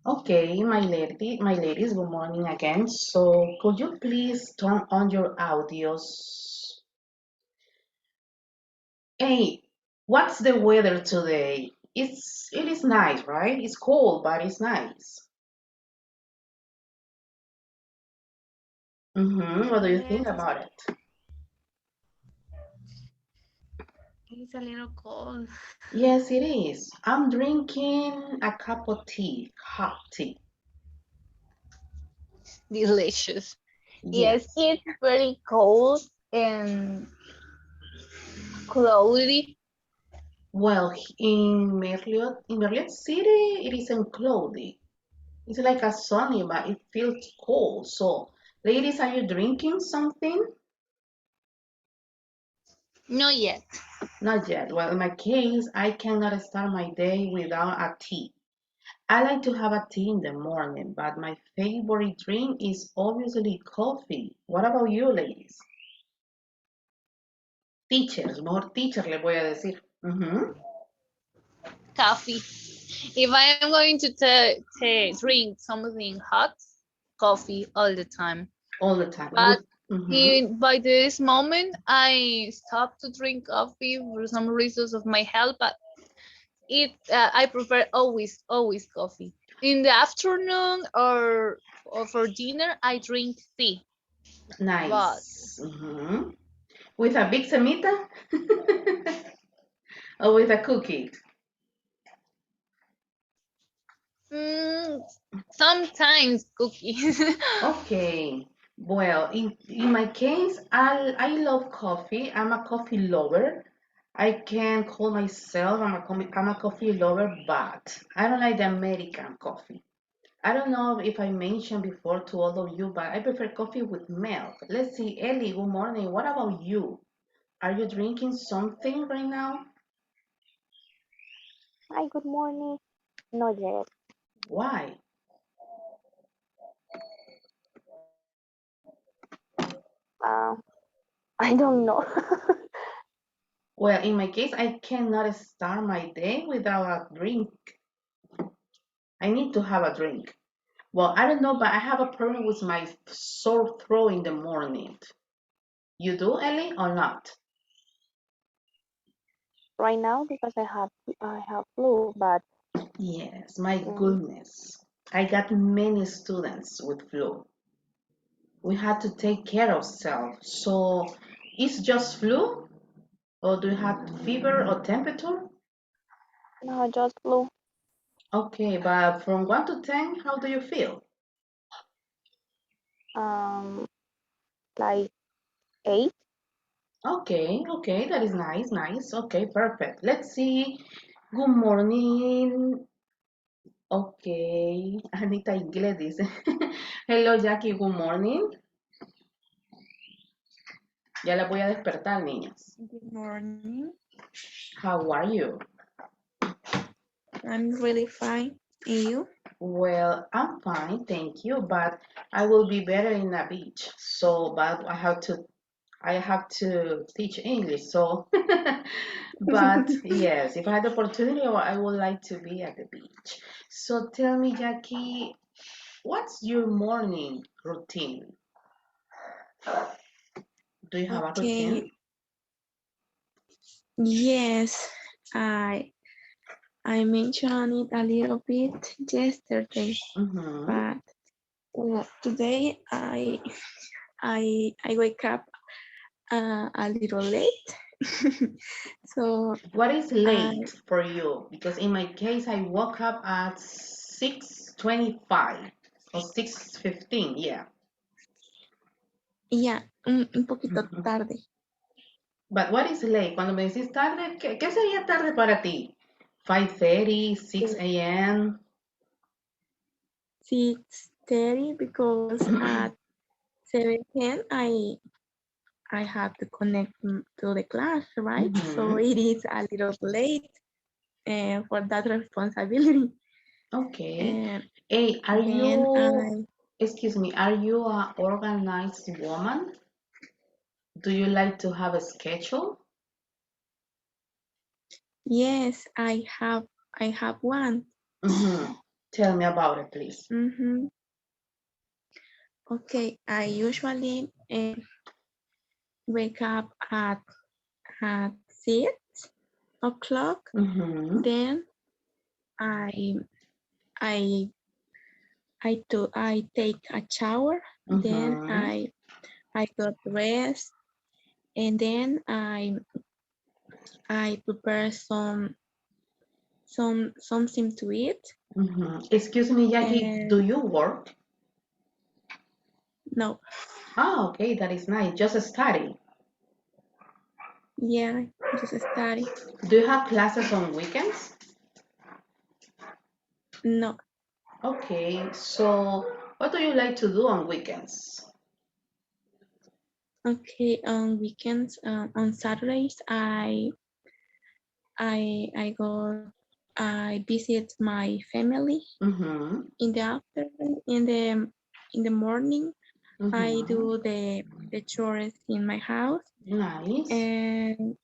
Okay, my ladies, good morning again. So could you please turn on your audios? Hey, what's the weather today? It is nice, right? It's cold, but it's nice. What do you think Yes, about it? it's a little cold. Yes, it is. I'm drinking a cup of tea, hot tea. Delicious. Yes, Yes. it's very cold and cloudy. Well, in Merliot City, it isn't cloudy. It's like a sunny, but it feels cold. So, ladies, are you drinking something? Not yet. Not yet. Well, in my case, I cannot start my day without a tea. I like to have a tea in the morning, but my favorite drink is obviously coffee. What about you, ladies? Teachers, mejor teacher le voy a decir. Coffee. If I am going to drink something hot, coffee all the time. All the time. But Mhm. by this moment, I stopped to drink coffee for some reasons of my health. But I prefer always coffee. In the afternoon or for dinner, I drink tea. But Nice. With a big semita or with a cookie? mm, sometimes cookies. Okay. Well, in my case, I love coffee. I'm a coffee lover. I can call myself I'm a coffee lover, but I don't like the American coffee. I don't know if I mentioned before to all of you, but I prefer coffee with milk. Let's see, Ellie, good morning. What about you? Are you drinking something right now? Hi, good morning. Not yet. Why? Uh, I don't know. Well, in my case, I cannot start my day without a drink. I need to have a drink. Well, I don't know, but I have a problem with my sore throat in the morning. You do, Ellie, or not? Right now because I have flu, but Yes, my mm, goodness. I got many students with flu. We had to take care of self. So, is just flu, or do you have fever or temperature? no, just flu. Okay, but from 1 to 10, how do you feel? Um, like 8. Okay, okay, that is nice, nice. Okay, perfect. Let's see. Good morning. Okay, Anita Inglés dice. Hello, Jackie, good morning. Ya la voy a despertar, niñas. Good morning. How are you? I'm really fine. And you? Well, I'm fine, thank you, but I will be better in a beach. So, but I have to teach English. So, but yes, if I had the opportunity, I would like to be at the beach. So tell me, Jackie, what's your morning routine? Do you have a routine? Okay. Yes, I I mentioned it a little bit yesterday, Mm-hmm. but today I wake up a little late. So What is I late for you? Because in my case, I woke up at 6:25 or 6:15. Yeah. yeah, un poquito tarde. But what is late? Cuando me decís tarde, ¿qué sería tarde para ti? 5:30, 6 a.m. 6:30 because at 7:10 I have to connect to the class, right? So Mm-hmm. it is a little late for that responsibility. Okay. And Hey, then excuse me, are you a organized woman? Do you like to have a schedule? yes, I have one. Mm-hmm. Tell me about it, please. Mm-hmm. Okay, I usually wake up at 6 o'clock. Mm-hmm. Then I I I take a shower. Then Mm-hmm. I got dressed, and then I prepare something to eat. Mm-hmm. Excuse me, Jackie, do And you work? no, Ah, okay, that is nice. Just study. yeah, just study. Do you have classes on weekends? No, Okay, so what do you like to do on weekends? okay. On weekends, on Saturdays, I go I visit my family. Mm-hmm. In the afternoon, in the morning, I Mm-hmm. do the chores in my house. Nice. And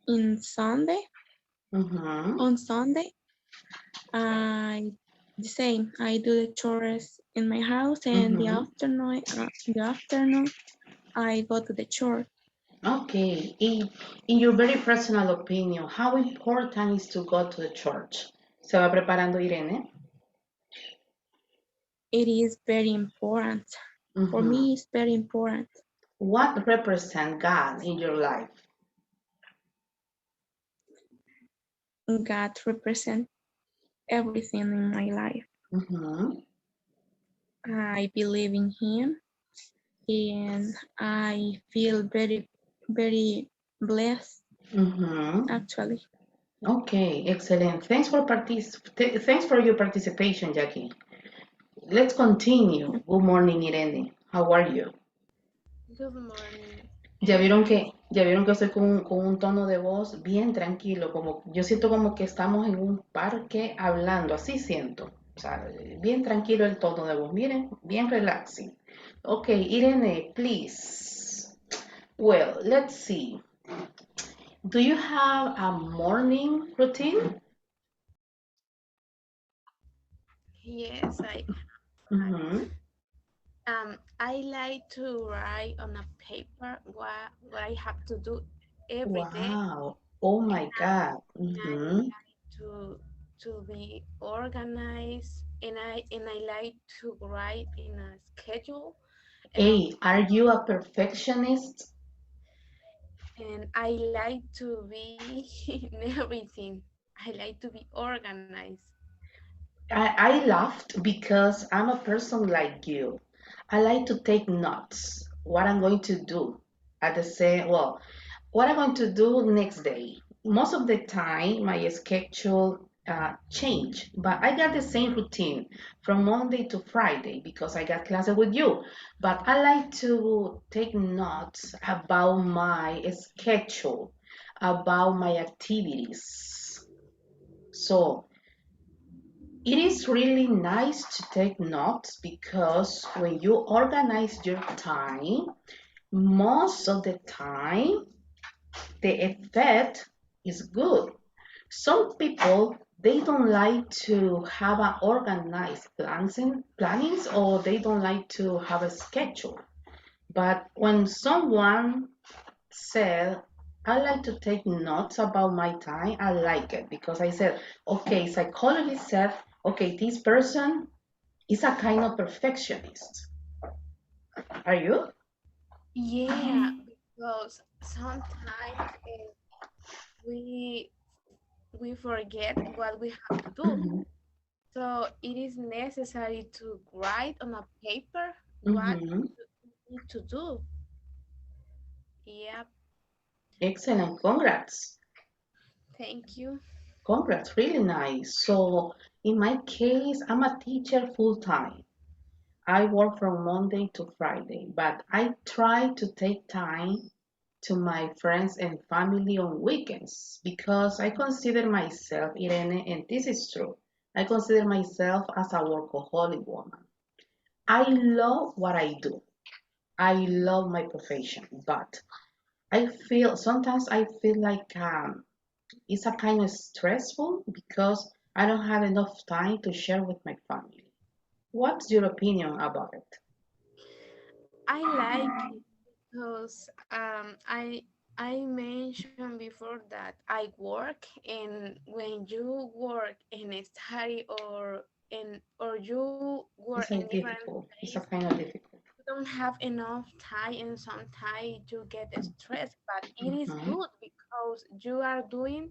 in Sunday, Mm-hmm. on Sunday, I the same. I do the chores in my house, and Mm-hmm. the afternoon, I go to the church. Okay, in your very personal opinion, how important is to go to the church? ¿Se va preparando Irene? It is very important. For Mm-hmm. me, it's very important. What represents God in your life? God represents everything in my life. Mm-hmm. I believe in Him, and I feel very, very blessed, Mm-hmm. actually. Okay, excellent. Thanks for your participation, Jackie. Let's continue. Good morning, Irene. How are you? Good morning. Ya vieron que estoy con un tono de voz bien tranquilo, como yo siento como que estamos en un parque hablando, así siento. O sea, bien tranquilo el tono de voz. Miren, bien relaxing. Okay, Irene, please. Well, let's see. Do you have a morning routine? Yes, I Mm-hmm. I like to write on a paper what I have to do every day, Wow. Oh and my God. I Mm-hmm. like to be organized, and I like to write in a schedule, and Hey, are you a perfectionist? and I like to be in everything. I like to be organized. I laughed because I'm a person like you. I like to take notes, what I'm going to do at the same, well, what I'm going to do next day. Most of the time, my schedule change, but I got the same routine from Monday to Friday because I got classes with you. But I like to take notes about my schedule, about my activities. So it is really nice to take notes because when you organize your time, most of the time the effect is good. Some people they don't like to have an organized plannings or they don't like to have a schedule. But when someone said, I like to take notes about my time, I like it because I said, okay, psychology said, okay, this person is a kind of perfectionist. Are you? Yeah, because sometimes we we forget what we have to do. Mm-hmm. So it is necessary to write on a paper what Mm-hmm. you need to do. Yep, Excellent. Congrats. thank you. Congrats. Really nice. So, in my case, I'm a teacher full time. I work from Monday to Friday, but I try to take time to my friends and family on weekends because I consider myself, Irene, and this is true, I consider myself as a workaholic woman. I love what I do. I love my profession, but sometimes I feel like it's a kind of stressful because I don't have enough time to share with my family. What's your opinion about it? I like it because I mentioned before that I work, and when you work and study or you work It's in a different difficult. It's a place, kind of difficult. you don't have enough time, and sometimes you get stressed. But it is Mm-hmm. good because you are doing,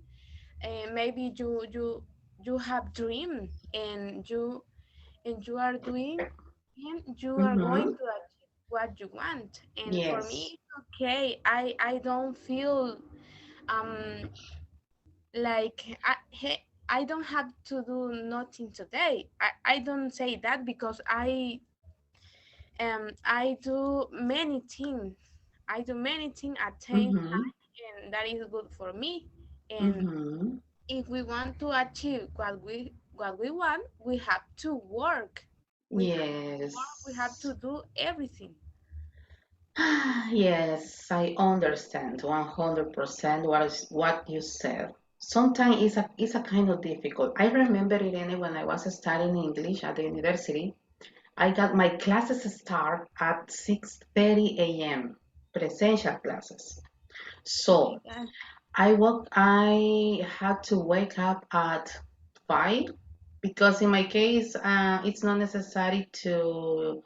maybe you have dream, and you are doing, and you are going Mm-hmm. to achieve what you want. And for Yes. me, it's okay. I don't feel um like I don't have to do nothing today. I don't say that because I do many things. I do many things at same Mm-hmm. time, and that is good for me. And Mm-hmm. if we want to achieve what we want, we have to work. We have to work. We have Yes. to do everything. Yes, I understand 100% what you said. Sometimes it's a kind of difficult. I remember, Irene, when I was studying English at the university, I got my classes start at 6:30 a.m. presential classes. Oh my So God. I had to wake up at 5 because in my case, it's not necessary to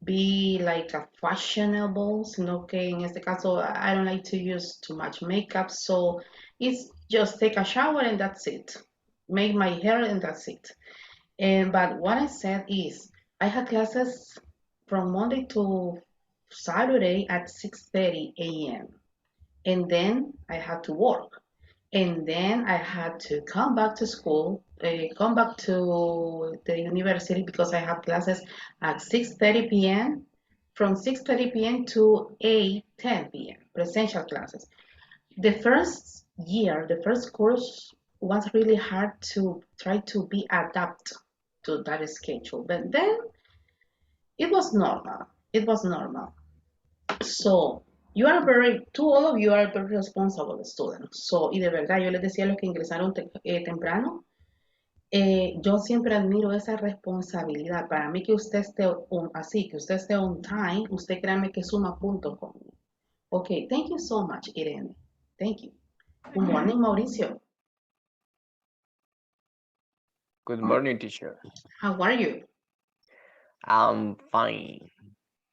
be like a fashionable, sino que en este caso I don't like to use too much makeup, so it's just take a shower and that's it. Make my hair and that's it. And but what I said is I had classes from Monday to Saturday at 6:30 a.m. And then I had to work. And then I had to come back to school, come back to the university because I have classes at 6:30 p.m. from 6:30 p.m. to 8:10 p.m. presential classes. The first year, the first course was really hard to try to be adapt to that schedule, but then it was normal. It was normal. So, you are very, to all of you are very responsible students. So, y de verdad, yo les decía a los que ingresaron temprano, yo siempre admiro esa responsabilidad. Para mí que usted esté así, que usted esté on time, usted créame que suma puntos conmigo. Okay, thank you so much, Irene. Thank you. Good morning, Mauricio. Good morning, teacher. How are you? I'm fine.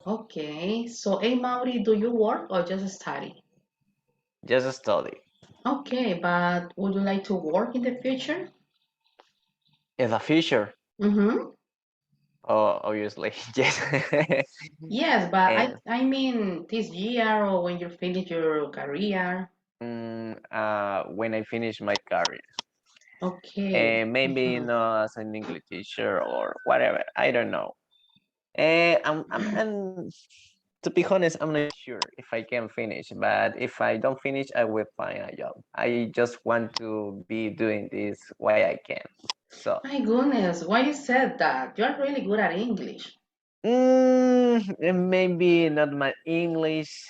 Okay, so hey, Mauri, do you work or just study? Just study. Okay, but would you like to work in the future? As a fisher, Mm-hmm. obviously, yes. Yes, but I, and I mean this year or when you finish your career. when I finish my career, Okay. and maybe Mhm. not as an English teacher or whatever. I don't know. And to be honest, I'm not sure if I can finish. But if I don't finish, I will find a job. I just want to be doing this while I can. So. My goodness, why you said that? You're really good at English. Maybe not my English,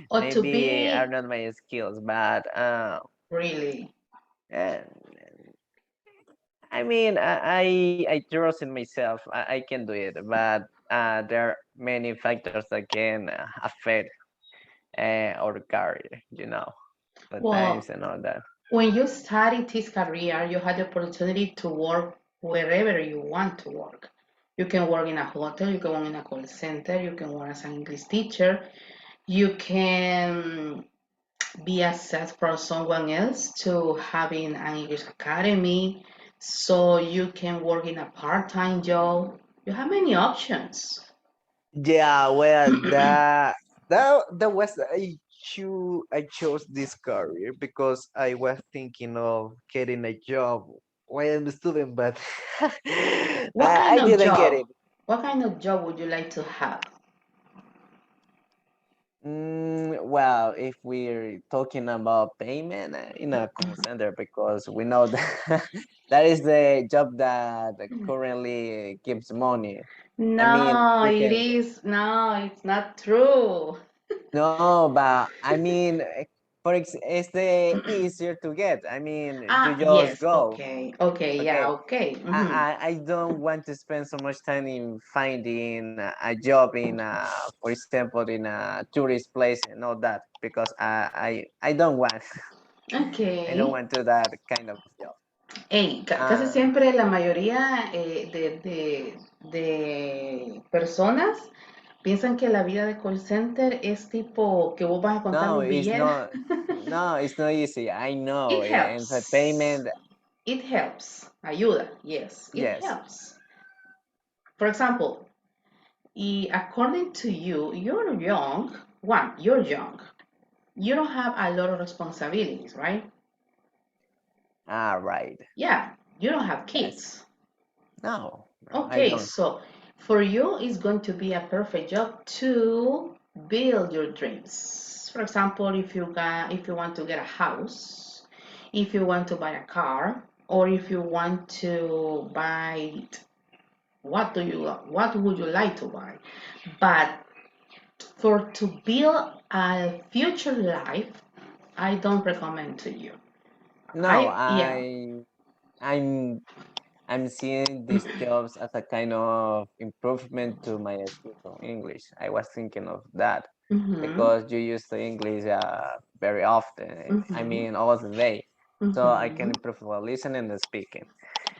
Or to maybe are be not my skills, but really. uh, I mean, I trust in myself. I can do it, but there are many factors that can affect our career, the Well, times and all that. when you started this career, you had the opportunity to work wherever you want to work. You can work in a hotel, you can work in a call center, you can work as an English teacher, you can be assessed for someone else to having an English academy, so you can work in a part-time job. You have many options. Yeah, well, that was I chose this career because I was thinking of getting a job while I'm a student, but What kind I of didn't get job? it. What kind of job would you like to have? Well, if we're talking about payment in a call center, because we know that that is the job that currently gives money. I mean, No, we it can. is. No, it's not true. No, but I mean, it's the easier to get. I mean, you Ah, just yes. go. Okay. Okay. Yeah. Okay. Okay. I don't want to spend so much time in finding a job in, for example, in a tourist place and all that, because I don't want I don't Okay. want to do that kind of job. Hey, casi Uh, siempre la mayoría de personas piensan que la vida de call center es tipo que vos vas a contar no, los it's billetes. not. No, it's not easy. I know, It and the helps. payment. It helps. Ayuda. Yes, it Yes. helps. For example, according to you, you're young. One, you're young. You don't have a lot of responsibilities, right? Ah, right. Yeah, you don't have Yes. kids. No, no, I Okay, don't. so for you, it's going to be a perfect job to build your dreams. For example, if you want to get a house, if you want to buy a car, or if you want to buy what would you like to buy? But for to build a future life, I don't recommend to you. No, Yeah. I'm I'm seeing these jobs as a kind of improvement to my skills of English. I was thinking of that Mm-hmm. because you use the English very often. I Mm-hmm. mean, all the day, so I can Mm-hmm. improve while listening and speaking.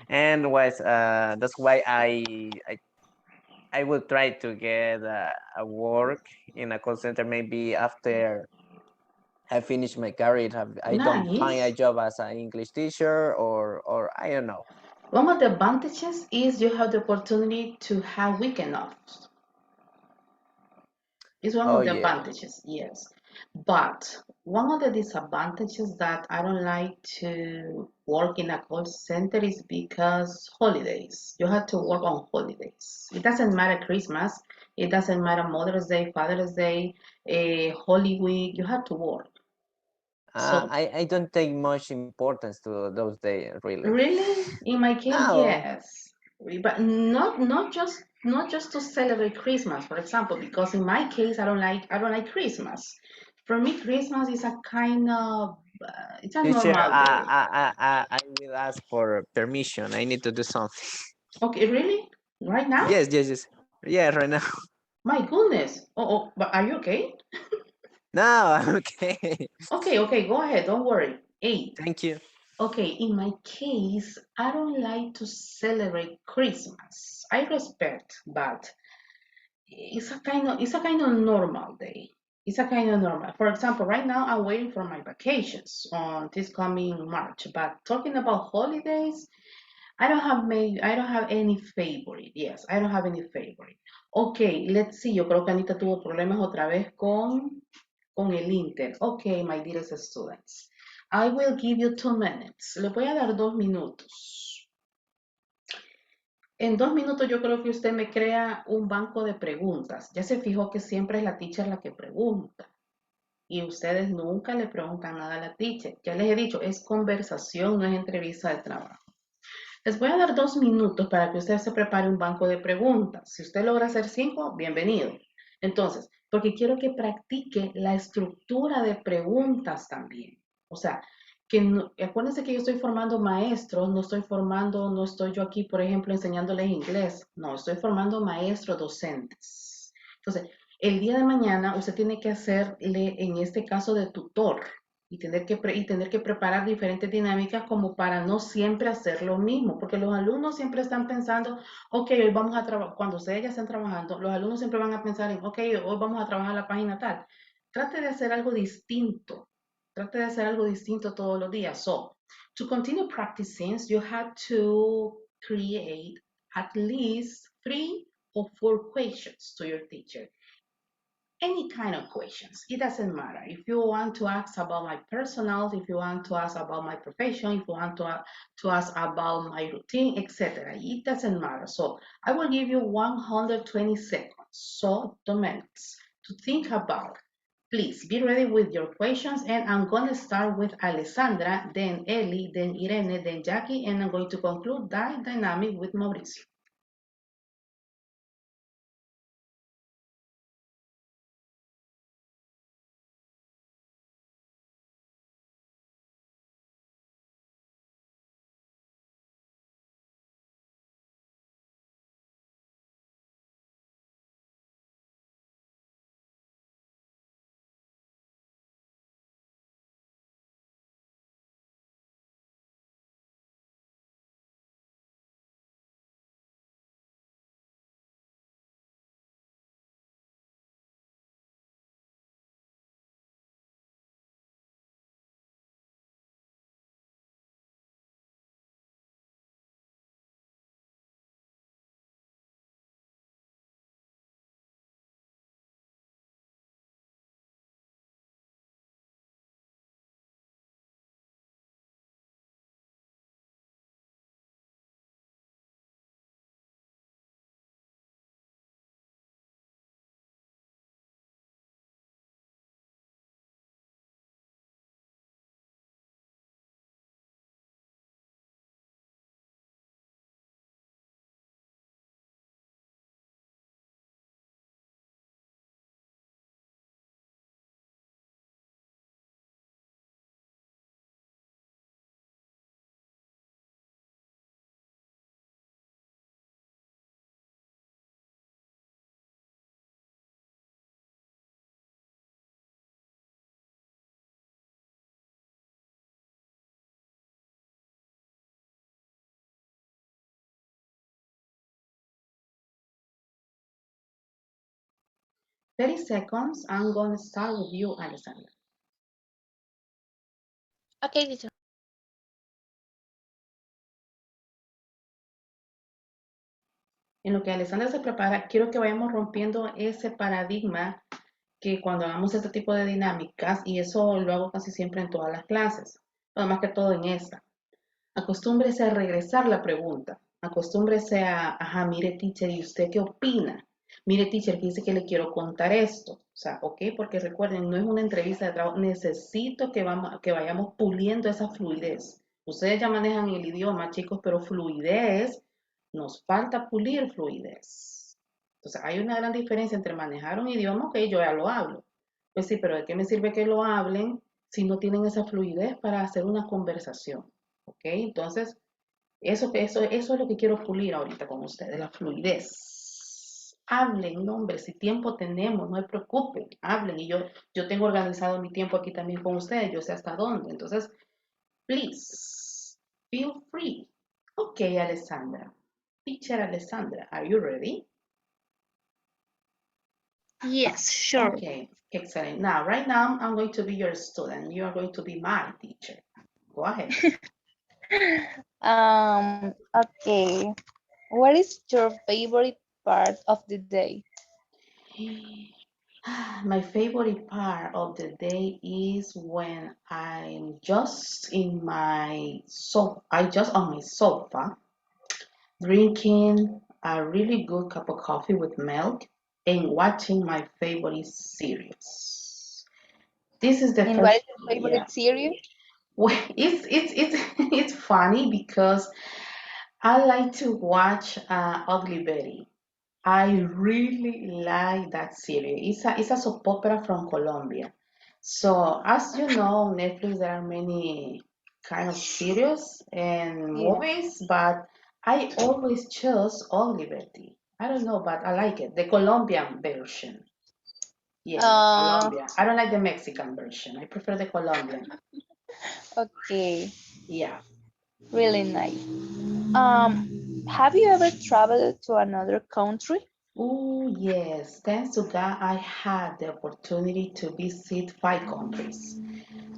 And was that's why I will try to get a work in a call center maybe after I finish my career. I don't find a Nice. job as an English teacher or I don't know. One of the advantages is you have the opportunity to have weekend offs. It's one Oh of the yeah. advantages, yes. But one of the disadvantages that I don't like to work in a call center is because holidays. You have to work on holidays. It doesn't matter Christmas, it doesn't matter Mother's Day, Father's Day, Holy Week, you have to work. So I don't take much importance to those days really. really, in my case, No, yes, but not just to celebrate Christmas, for example, because in my case, I don't like Christmas. For me, Christmas is a kind of it's a teacher, normal day. I will ask for permission. I need to do something. Okay, really? Right now? Yes, yes, yes. Yeah, right now. My goodness. Oh, but are you okay? No, I'm okay. Okay, okay, go ahead. Don't worry. Hey, Thank you. okay, in my case, I don't like to celebrate Christmas. I respect, but it's a kind of normal day. It's a kind of normal. For example, right now I'm waiting for my vacations on this coming March. But talking about holidays, I don't have any favorite. Yes, I don't have any favorite. Okay, let's see. Yo creo que Anita tuvo problemas otra vez con el Inter. Okay, my dearest students. I will give you 2 minutes. Le voy a dar 2 minutos. En 2 minutos yo creo que usted me crea un banco de preguntas. Ya se fijó que siempre es la teacher la que pregunta. Y ustedes nunca le preguntan nada a la teacher. Ya les he dicho, es conversación, no es entrevista de trabajo. Les voy a dar 2 minutos para que usted se prepare un banco de preguntas. Si usted logra hacer 5, bienvenido. Entonces, porque quiero que practique la estructura de preguntas también. O sea, acuérdense que yo estoy formando maestros, no estoy yo aquí, por ejemplo, enseñándoles inglés. No, estoy formando maestros docentes. Entonces, el día de mañana usted tiene que hacerle, en este caso, de tutor y tener que preparar diferentes dinámicas como para no siempre hacer lo mismo, porque los alumnos siempre están pensando, ok, hoy vamos a trabajar, cuando ustedes ya están trabajando, los alumnos siempre van a pensar en, ok, hoy vamos a trabajar la página tal. Trate de hacer algo distinto, trate de hacer algo distinto todos los días. So, to continue practicing, you have to create at least 3 or 4 questions to your teacher, any kind of questions. It doesn't matter. If you want to ask about my personal, if you want to ask about my profession, if you want to ask about my routine, etc. It doesn't matter. So I will give you 120 seconds, so 2 minutes, to think about. Please be ready with your questions, and I'm going to start with Alessandra, then Ellie, then Irene, then Jackie, and I'm going to conclude that dynamic with Mauricio. 30 seconds. I'm going to start with you, Alessandra. Okay, teacher. En lo que Alessandra se prepara, quiero que vayamos rompiendo ese paradigma que cuando hagamos este tipo de dinámicas, y eso lo hago casi siempre en todas las clases, pero más que todo en esta. Acostúmbrese a regresar la pregunta. Acostúmbrese a, ajá, mire, teacher, ¿y usted qué opina? Mire, teacher, dice que le quiero contar esto. O sea, ok, porque recuerden, no es una entrevista de trabajo. Necesito que vayamos puliendo esa fluidez. Ustedes ya manejan el idioma, chicos, pero fluidez, nos falta pulir fluidez. Entonces, hay una gran diferencia entre manejar un idioma, ok, yo ya lo hablo. Pues sí, pero ¿de qué me sirve que lo hablen si no tienen esa fluidez para hacer una conversación? ¿Ok? Entonces, eso es lo que quiero pulir ahorita con ustedes, la fluidez. Hablen, hombre, si tiempo tenemos, no se preocupen, hablen. Y yo tengo organizado mi tiempo aquí también con ustedes, yo sé hasta dónde. Entonces, please, feel free. Ok, Alessandra. Teacher Alessandra, are you ready? Yes, sure. Okay, excellent. Now, right now, I'm going to be your student. You are going to be my teacher. Go ahead. Okay. What is your favorite part of the day? My favorite part of the day is when I'm just in my sofa, I just on my sofa drinking a really good cup of coffee with milk and watching my favorite series. This is the And what first, is your yeah. favorite series? Well, it's it's funny because I like to watch Ugly Betty. I really like that series. It's a soap opera from Colombia. So as you know, on Netflix there are many kind of series and Yeah. movies, but I always choose Only Betty. I don't know, but I like it. The Colombian version. Yes, the Uh, Colombian. I don't like the Mexican version. I prefer the Colombian. okay. Yeah. Really nice. Have you ever traveled to another country? Oh, yes. Thanks to God, I had the opportunity to visit 5 countries.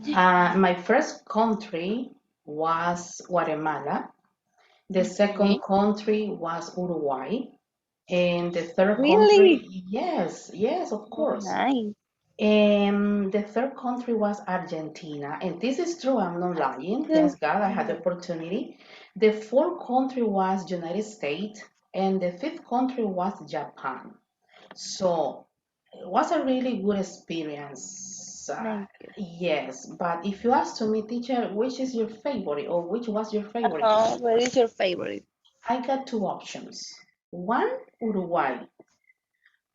My first country was Guatemala. The second Okay. country was Uruguay. And the third Really? country, yes, yes, of Oh, course. nice. And the third country was Argentina. And this is true, I'm not lying. Good. Thanks God, I had the opportunity. The fourth country was United States. And the fifth country was Japan. So it was a really good experience. Thank you. Yes, but if you ask to me, teacher, which is your favorite or which was your favorite country? What is your favorite? I got two options. One, Uruguay.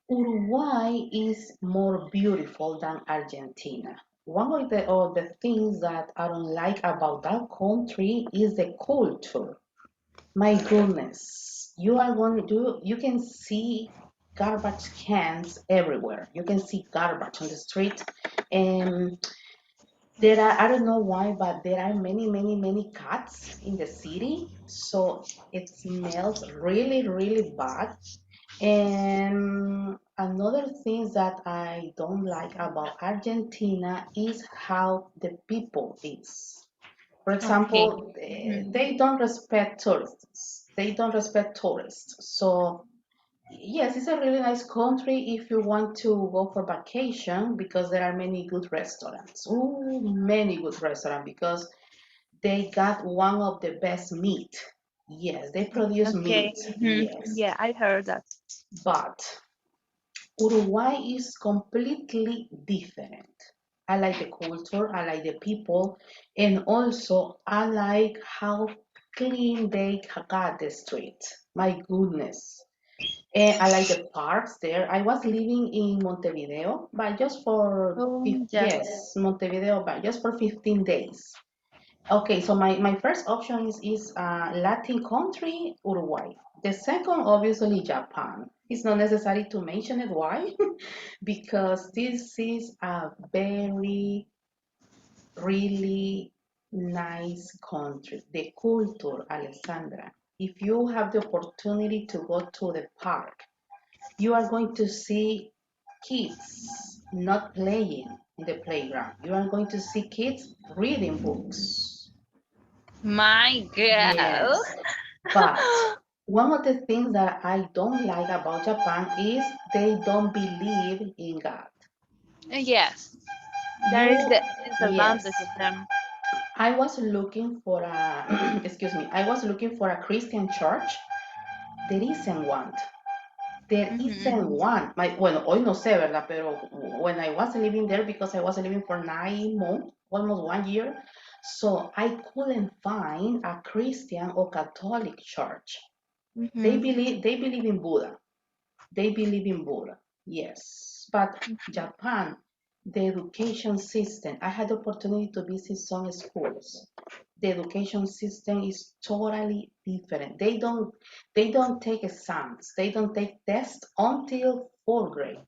Uruguay is more beautiful than Argentina. One of the things that I don't like about that country is the culture. My goodness, you can see garbage cans everywhere. You can see garbage on the street, and there are I don't know why, but there are many cats in the city, so it smells really really bad. And another thing that I don't like about Argentina is how the people is. For Okay. example, Mhm. they don't respect tourists. They don't respect tourists. So, yes, it's a really nice country if you want to go for vacation because there are many good restaurants. Ooh, many good restaurants because they got one of the best meat. Yes, they produce Okay. meat. Mhm. Yes. Yeah, I heard that. But Uruguay is completely different. I like the culture, I like the people, and also I like how clean they got the street. My goodness. And I like the parks there. I was living in Montevideo, but just for, Oh, yeah. yes, Montevideo, but just for 15 days. Okay, so my first option is Latin country, Uruguay. The second, obviously, Japan. It's not necessary to mention it. Why? Because this is a very, really nice country. The culture, Alessandra. If you have the opportunity to go to the park, you are going to see kids not playing in the playground. You are going to see kids reading books. My girl. Yes. But one of the things that I don't like about Japan is they don't believe in God. Yes, that is You, the yes. disadvantage of them. I was looking for a, excuse me, I was looking for a Christian church. There isn't one. There isn't Mhm. one. Bueno, hoy no sé, ¿verdad? Pero when I was living there, because I was living for 9 months, almost 1 year, so I couldn't find a Christian or Catholic church. Mhm. They believe in Buddha. They believe in Buddha. Yes. But Japan, the education system, I had the opportunity to visit some schools. The education system is totally different. They don't take exams. They don't take tests until fourth grade.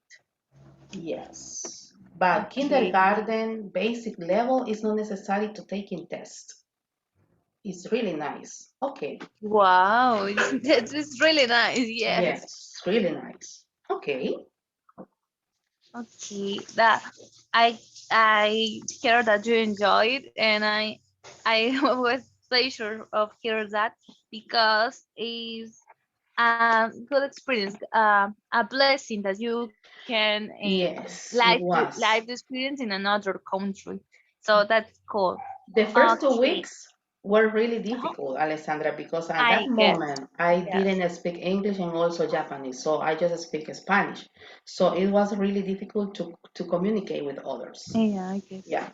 Yes. But Okay. kindergarten, basic level is not necessary to take in test. It's really nice. Okay. Wow, it's really nice. Yes. Yes, really nice. Okay. Okay. That I I hear that you enjoyed, and I was pleasure of hear that because it's a good experience, a blessing that you can Yes, it live the was. experience in another country. So that's cool. The first two Okay. weeks were really Uh-huh. difficult, Alessandra, because at that I guess. moment I Yes. didn't speak English and also Japanese, so I just speak Spanish. So it was really difficult to communicate with others. Yeah, I guess. Yeah,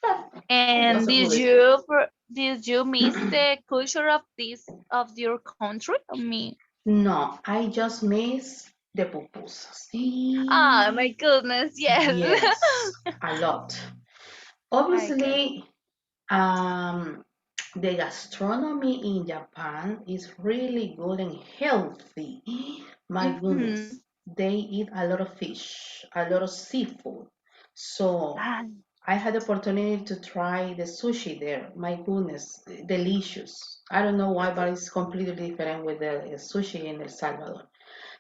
but it And was a good experience. did you miss the culture of this of your country? I mean, No, I just miss the pupusas. oh my goodness, yes. Yes, a lot. I guess. Obviously, Um, the gastronomy in Japan is really good and healthy. My Mm-hmm. goodness, they eat a lot of fish, a lot of seafood. So Ah, I had the opportunity to try the sushi there. My goodness, delicious. I don't know why, but it's completely different with the sushi in El Salvador.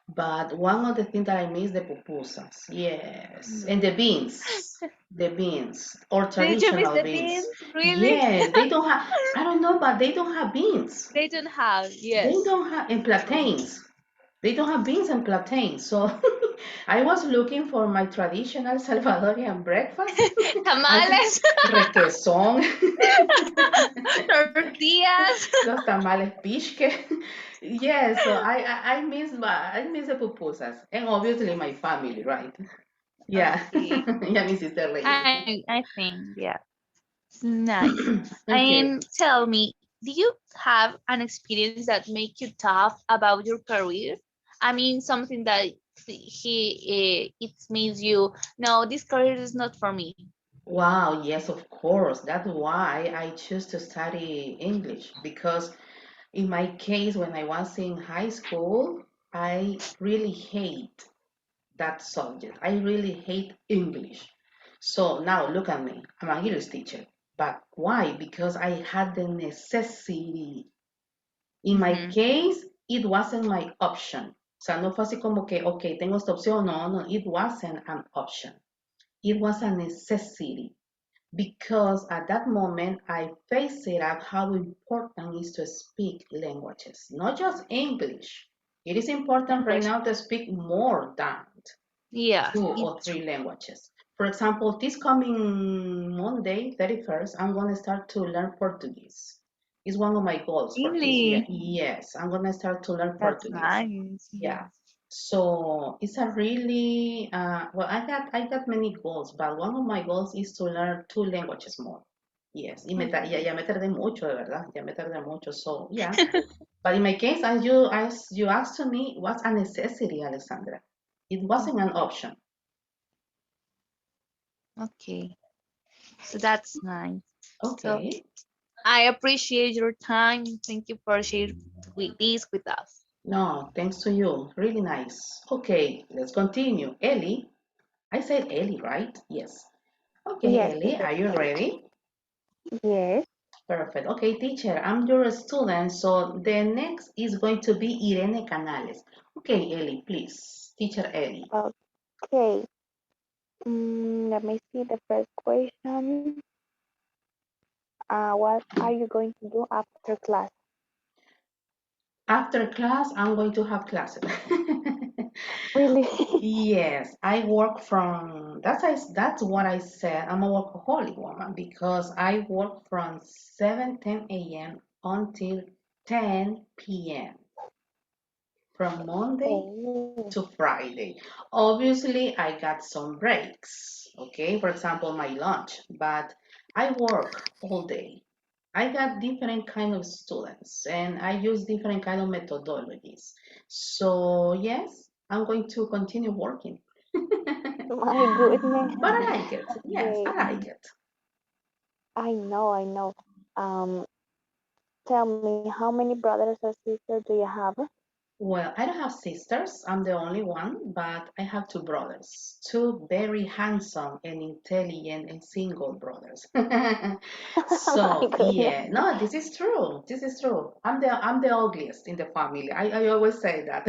But one of the things that I miss the pupusas, yes, and no. the beans, the beans or Did you miss traditional the beans. beans? Really? Yes, they don't have. I don't know, but they don't have beans. They don't have. They Yes. don't have and plantains. They don't have beans and plantains. So I was looking for my traditional Salvadorian breakfast. I got Tamales, requesón, tortillas. los tamales pishque. Yes, so I miss the pupusas and obviously my family, right? Yeah, Okay. yeah, mi sister Lady. I think yeah. Nice. Okay. And tell me, do you have an experience that make you tough about your career? I mean, something that it means you, no, this career is not for me. Wow, yes, of course. That's why I choose to study English because in my case, when I was in high school, I really hate that subject. I really hate English. So now look at me. I'm an English teacher. But why? Because I had the necessity. In my Mm-hmm. case, it wasn't my option. O sea, no fue así como que, ok, tengo esta opción. No, no, it wasn't an option. It was a necessity because at that moment I faced it out how important it is to speak languages, not just English. It is important right English. now to speak more than Yeah, two or it's three languages. For example, this coming Monday, 31st, I'm going to start to learn Portuguese. It's one of my goals for this year. really, Yes, I'm going to start to learn that's Portuguese. nice. Yeah. Yes. So it's a really well. I got many goals, but one of my goals is to learn two languages more. Yes, ya me tardé mucho, de verdad. Ya me tardé mucho. So yeah. But in my case, as you asked to me, it was a necessity, Alessandra. It wasn't an option. Okay, so that's nice. So Okay. I appreciate your time. Thank you for sharing with this with us. No, thanks to you. Really nice. Okay, let's continue. Ellie, I said Ellie, right? Yes. Okay, Yes, Ellie, teacher. are you ready? Yes. Perfect. Okay, teacher, I'm your student, so the next is going to be Irene Canales. Okay, Ellie, please. Teacher Ellie. Okay. Okay. Let me see the first question. What are you going to do after class? After class, I'm going to have classes. Really? Yes, I work from that's what I said. I'm a workaholic woman because I work from 7:10 a.m. until 10 p.m. from Monday Oh, to Friday. Obviously, I got some breaks, okay? For example, my lunch, but I work all day. I got different kind of students and I use different kind of methodologies. So, yes, I'm going to continue working. my goodness. But I like it. Yes, Okay. I like it. I know, I know. Um, Tell me, how many brothers or sisters do you have? Well, I don't have sisters. I'm the only one, but I have two brothers, two very handsome and intelligent and single brothers. My So goodness. yeah, no, this is true. This is true. I'm the ugliest in the family. I always say that.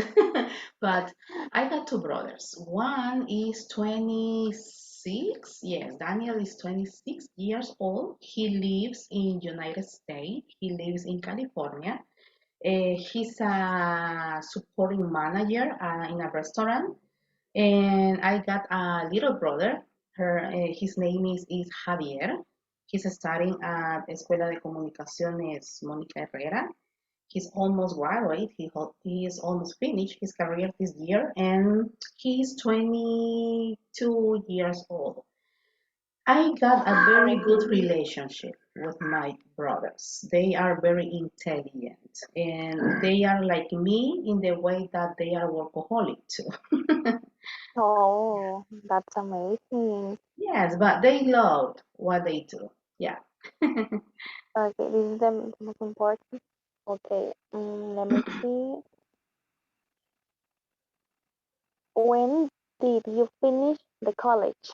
But I got two brothers. One is 26. Yes, Daniel is 26 years old. He lives in United States. He lives in California. He's a supporting manager in a restaurant, and I got a little brother. His name is Javier. He's studying at Escuela de Comunicaciones Mónica Herrera. He's almost graduate. He is almost finished his career this year, and he's 22 years old. I got a very good Oh, relationship with my brothers. They are very intelligent and they are like me in the way that they are workaholic too. oh, that's amazing. Yes, but they love what they do. Yeah. Okay, this is the most important. Okay, let me see. When did you finish the college?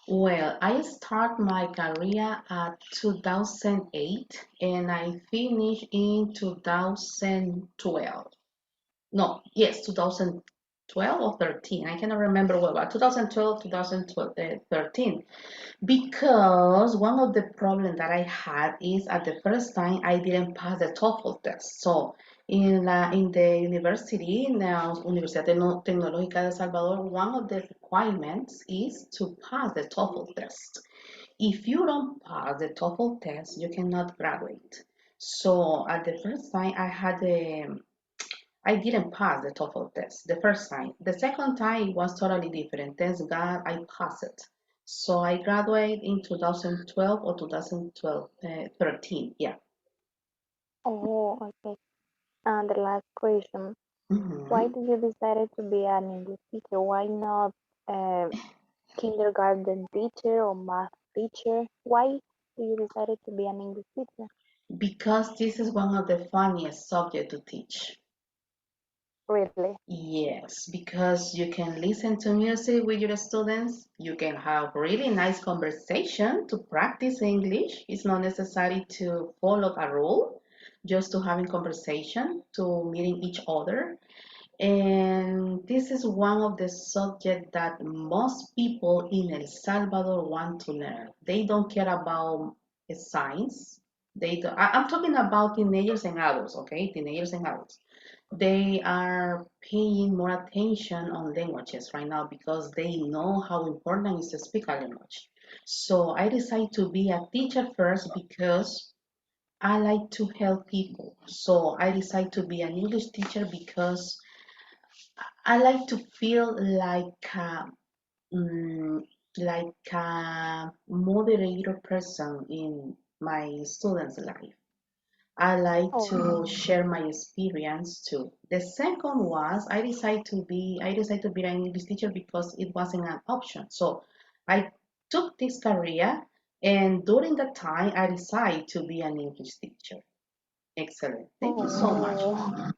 Well, I start my career at 2008 and I finish in 2012. No, yes, 2012 or 13. I cannot remember well, but 2012, 2012, 13. Because one of the problems that I had is at the first time I didn't pass the TOEFL test. So in the university, in la Universidad Tecnológica de El Salvador, one of the requirements is to pass the TOEFL test. If you don't pass the TOEFL test, you cannot graduate. So at the first time I didn't pass the TOEFL test the first time. The second time it was totally different. Thank God I passed it. So I graduated in 2012 or 2012, 13. Yeah. Oh, okay. And the last question. Why hmm did you decide to be an English teacher? Why not a kindergarten teacher or math teacher? Why do you decided to be an English teacher? Because this is one of the funniest subjects to teach. Really? Yes, because you can listen to music with your students. You can have really nice conversation to practice English. It's not necessary to follow a rule, just to having conversation, to meeting each other. And this is one of the subjects that most people in El Salvador want to learn. They don't care about science. I'm talking about teenagers and adults, okay? Teenagers and adults. They are paying more attention on languages right now because they know how important it is to speak a language. So I decided to be a teacher first because I like to help people. So I decided to be an English teacher because I like to feel mm, like a moderator person in my students' life. I like Oh, to share my experience too. The second was I decided to be an English teacher because it wasn't an option. So I took this career and during that time I decided to be an English teacher. Excellent. Thank you so much. oh,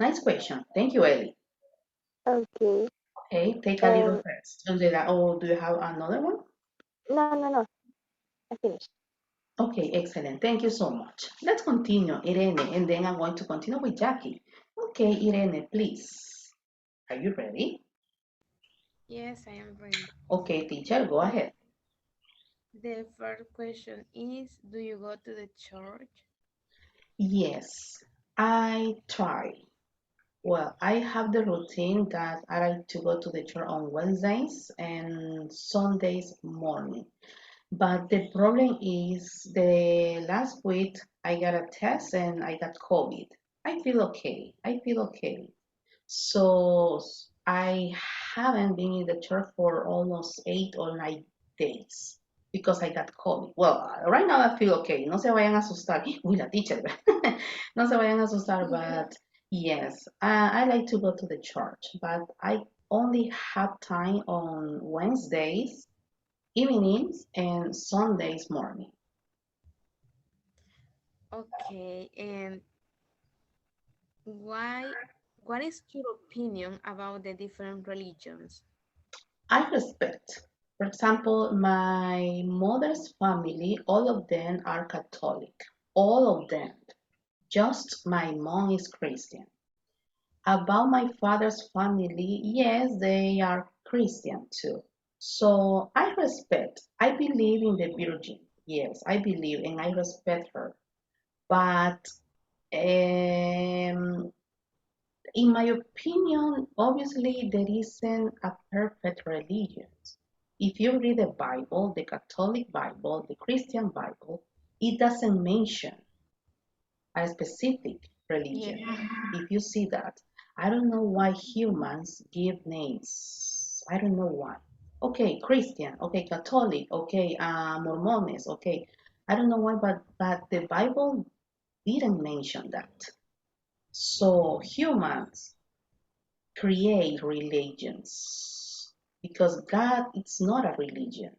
Nice question. Thank you, Ellie. okay. Okay, take a little Um, rest. And then, oh, do you have another one? no, no, no. I finished. Okay, excellent. Thank you so much. Let's continue, Irene, and then I'm going to continue with Jackie. Okay, Irene, please. Are you ready? Yes, I am ready. Okay, teacher, go ahead. The first question is, do you go to the church? Yes, I try. Well, I have the routine that I like to go to the church on Wednesdays and Sundays morning. But the problem is the last week I got a test and I got COVID. I feel okay. I feel okay. So I haven't been in the church for almost 8 or 9 days because I got COVID. Well, right now I feel okay. No se vayan a asustar. Uy, la teacher. No se vayan a asustar, but yes, I like to go to the church, but I only have time on Wednesdays evenings and Sundays morning. Okay, and why? What is your opinion about the different religions? I respect. For example, my mother's family, all of them are Catholic. All of them. Just my mom is Christian. About my father's family, yes, they are Christian too. So I respect. I believe in the Virgin. Yes, I believe and I respect her. But um, in my opinion, obviously there isn't a perfect religion. If you read the Bible, the Catholic Bible, the Christian Bible, it doesn't mention a specific religion. Yeah. If you see that, I don't know why humans give names. I don't know why. Okay, Christian, okay, Catholic, okay, Mormones, okay. I don't know why, but the Bible didn't mention that. So humans create religions because God it's not a religion.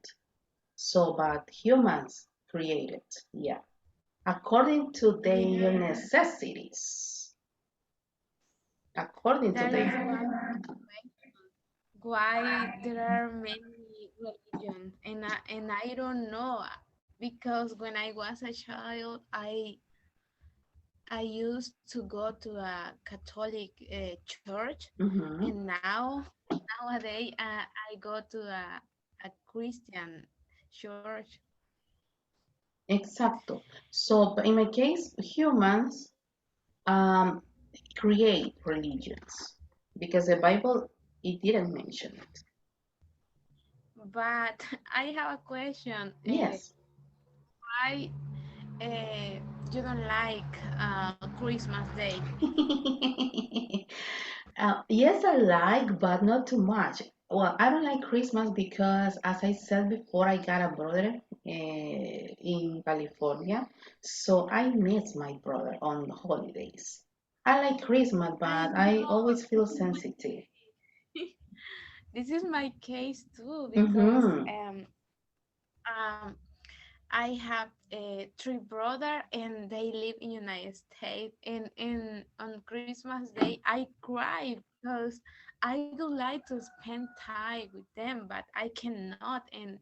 So, but humans create it, yeah, according to their Yeah, necessities, according to that is their. why there are many religions, and I don't know because when I was a child, I used to go to a Catholic church, Mhm. and nowadays I go to a Christian church. Exacto. So, but in my case, humans um, create religions because the Bible it didn't mention it. But I have a question. Yes. Why you don't like Christmas Day? Yes, I like, but not too much. Well, I don't like Christmas because, as I said before, I got a brother in California, so I miss my brother on holidays. I like Christmas, I but I know always feel this is my sensitive. this is my case too because Mm-hmm. um I have three brothers and they live in United States, and on Christmas Day I cry because I would like to spend time with them, but I cannot, and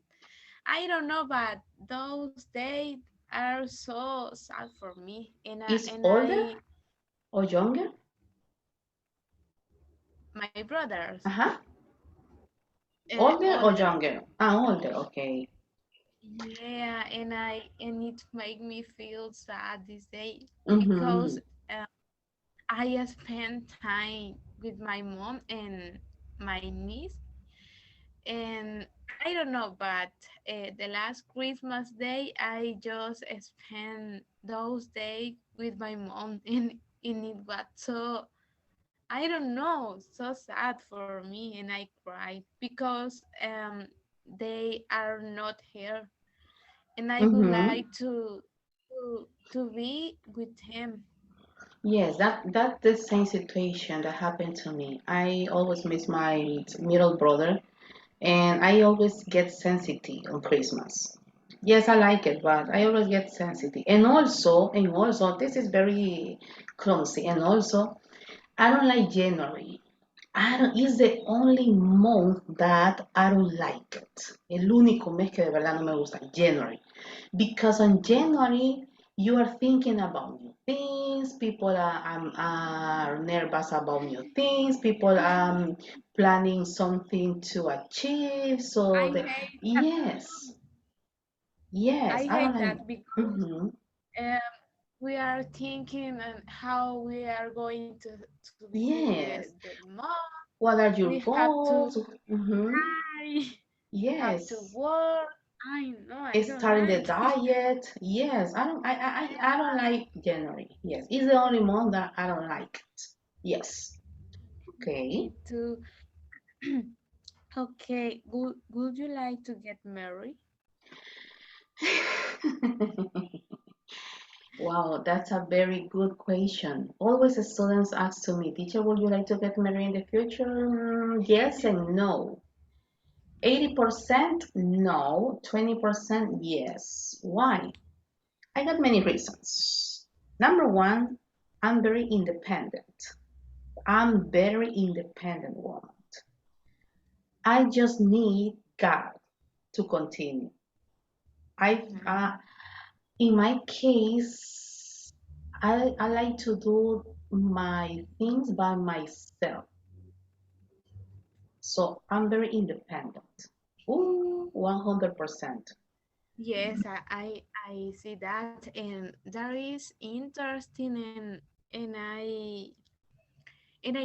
I don't know, but those days are so sad for me, Is and older I or younger? my brothers Uh-huh. Older or older. younger? Ah, older. Okay. Yeah, and it make me feel sad this day Mm-hmm. because I spend time with my mom and my niece, and I don't know, but the last Christmas day, I just spent those days with my mom, and it was so, I don't know, so sad for me, and I cried because they are not here, and I would Mm-hmm. like to be with him. Yes, that's the same situation that happened to me. I always miss my middle brother, and I always get sensitive on Christmas. Yes, I like it, but I always get sensitive. And also, this is very clumsy. And also, I don't like January. I don't, it's the only month that I don't like it. El único mes que de verdad no me gusta, January. Because on January, you are thinking about new things. People are nervous about new things. People are planning something to achieve. So I the hate yes, yes, I I don't hate like. that because Hmm. um, we are thinking and how we are going to be Yes. the mom. What are your We have to goals? Hmm. marry, have to Yes. work. I don't Starting the like. diet. Yes, I don't like January. Yes, it's the only month that I don't like it. Yes. Okay. Me too. Okay, would you like to get married? Wow, that's a very good question. Always the students ask to me, teacher, would you like to get married in the future? Yes and no. 80% no, 20% yes. Why? I got many reasons. Number one, I'm very independent. I'm very independent woman. I just need God to continue. I Mhm. in my case, I like to do my things by myself. So I'm very independent. Ooh, 100%. Yes, I see that, and that is interesting, and I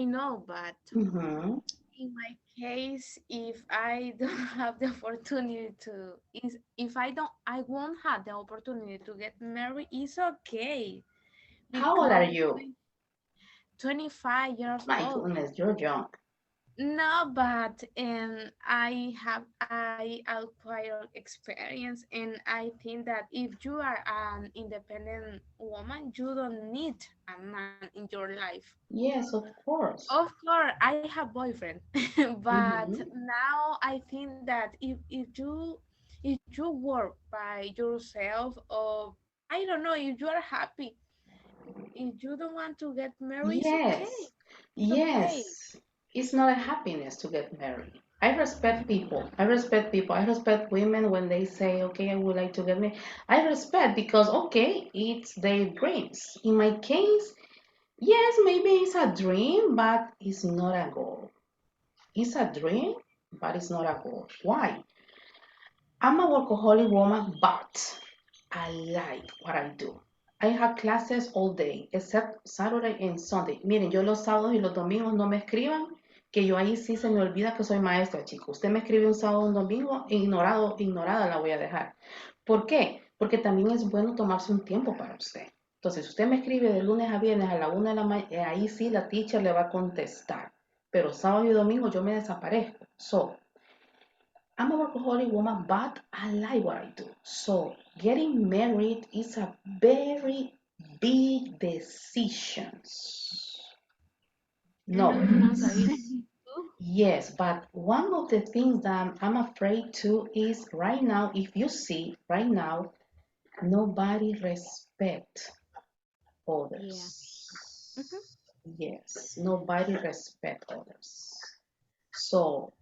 know, but Mm-hmm. in my case, if I don't have the opportunity to, is if I won't have the opportunity to get married, it's okay How old are because you? 25 years My old. goodness, you're young. No, but I acquired experience, and I think that if you are an independent woman, you don't need a man in your life. Yes, of course. Of course, I have boyfriend, but Mm-hmm. now I think that if you work by yourself, or I don't know, if you are happy, if you don't want to get married, it's okay. Yes, It's okay. yes. It's not a happiness to get married. I respect people. I respect people. I respect women when they say, okay, I would like to get married. I respect because, okay, it's their dreams. In my case, yes, maybe it's a dream, but it's not a goal. It's a dream, but it's not a goal. Why? I'm a workaholic woman, but I like what I do. I have classes all day, except Saturday and Sunday. Miren, yo los sábados y los domingos no me escriban, que yo ahí sí se me olvida que soy maestra, chicos. Usted me escribe un sábado o un domingo, ignorada la voy a dejar. ¿Por qué? Porque también es bueno tomarse un tiempo para usted. Entonces, si usted me escribe de lunes a viernes a la 1 de la mañana, ahí sí la teacher le va a contestar. Pero sábado y domingo yo me desaparezco. So, I'm a workaholic woman, but I like what I do. So getting married is a very big decision. And No. responsibility too. Yes, but one of the things that I'm afraid to is right now, if you see right now, nobody respect Yeah. others. Yes, nobody respect others. So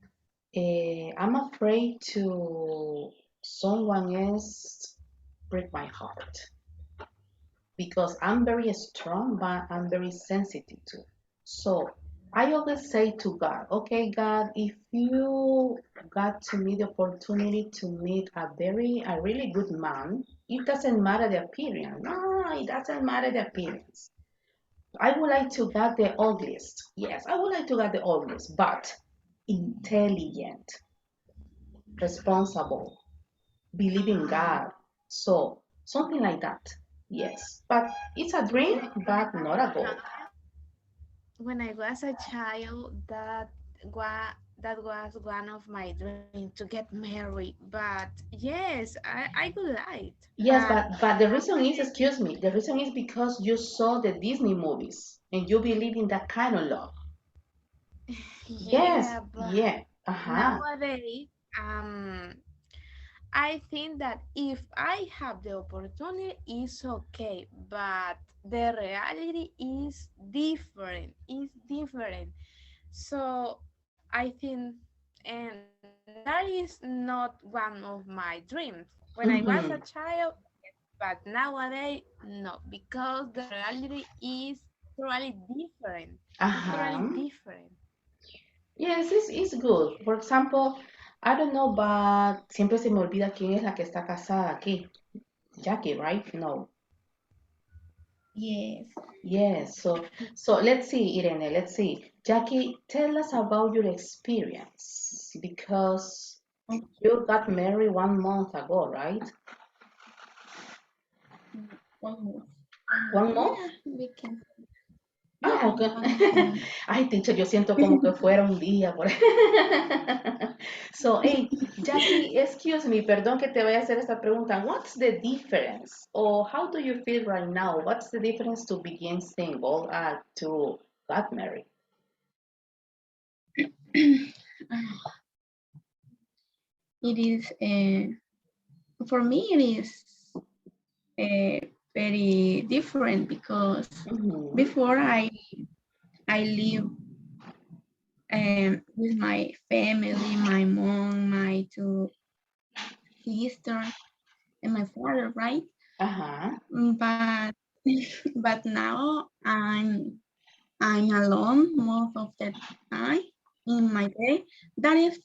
I'm afraid to someone else break my heart because I'm very strong, but I'm very sensitive too. So I always say to God, okay, God, if you got to me the opportunity to meet a really good man, it doesn't matter the appearance. No, it doesn't matter the appearance. I would like to get the ugliest. Yes, I would like to get the ugliest, but intelligent, responsible, believe in God. So something like that. Yes, but it's a dream, but not a goal. When I was a child, that was one of my dreams to get married. But yes, I would like. Yes, But but the reason is, excuse me, the reason is because you saw the Disney movies and you believe in that kind of love. Yes, yeah, but yeah, uh-huh. nowadays, um, I think that if I have the opportunity, it's okay. But the reality is different. It's different. So I think, and that is not one of my dreams. When I was a Mm-hmm. child, But nowadays, no, because the reality is totally different. It's totally Uh-huh. different. Yes, it's good. For example, I don't know, but siempre se me olvida quién es la que está casada aquí. Jackie, right? No. Yes. Yes. So let's see, Irene, let's see. Jackie, tell us about your experience because you got married 1 month ago, right? Almost. 1 month? Yeah, we can. Ah, Yeah, okay. 1 month. Ay, teacher, yo siento como que fuera un día por So, hey, Jackie, excuse me, perdón que te vaya a hacer esta pregunta. What's the difference? Or how do you feel right now? What's the difference to begin single to got married? It is for me. It is very different because Mm-hmm. before I live with my family, my mom, my two sisters, and my father, right? Uh-huh. But but now I'm alone most of the time in my day. That is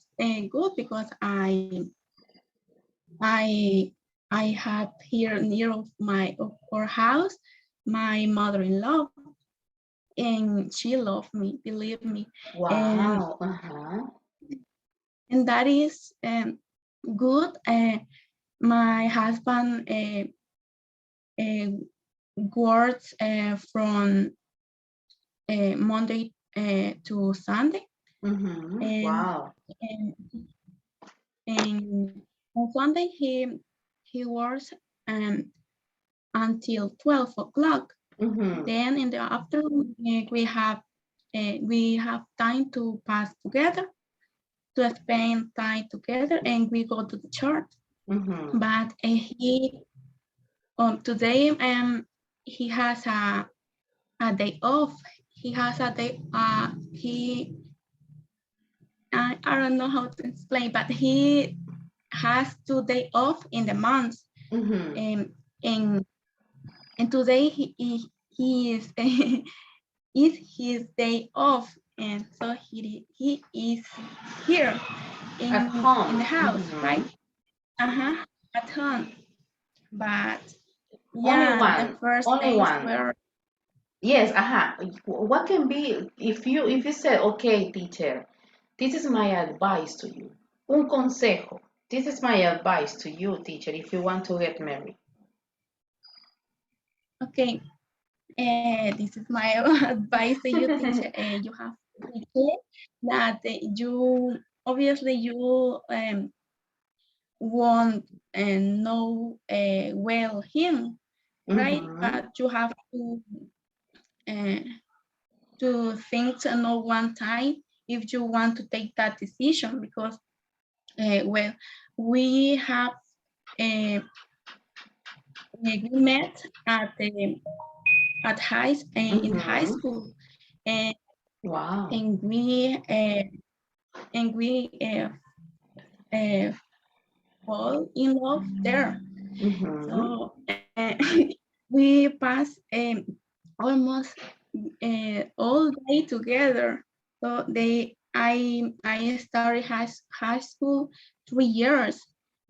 good because I I have here near of our house my mother-in-law, and she loved me, believe me, and Wow. Uh-huh. that is good. My husband uh, works from Monday to Sunday, Mm-hmm. and Wow. and, and on Sunday he works until 12 o'clock. Mm-hmm. Then in the afternoon we have time to pass together, to spend time together, and we go to the church. Mm-hmm. But he today he has a day off. He has a day. He I don't know how to explain, but he has 2 days off in the month, Mm-hmm. and and today he is is his day off, and so he is here At in the home. house, right? Mm-hmm. At home. But Only yeah, the one. first Only days one. were Yes, What can be if you say, okay, teacher, this is my advice to you. Un consejo. This is my advice to you, teacher, if you want to get married. okay. This is my advice to you, teacher. You have to be clear that you obviously you won't know well him, right? Mm-hmm. But you have uh, to think to know one time if you want to take that decision, because well, we have we met in the high Mm-hmm. school, and Wow. and we uh, and we uh, fall in love there. Mm-hmm. So we pass almost all day together. So I started high school 3 years.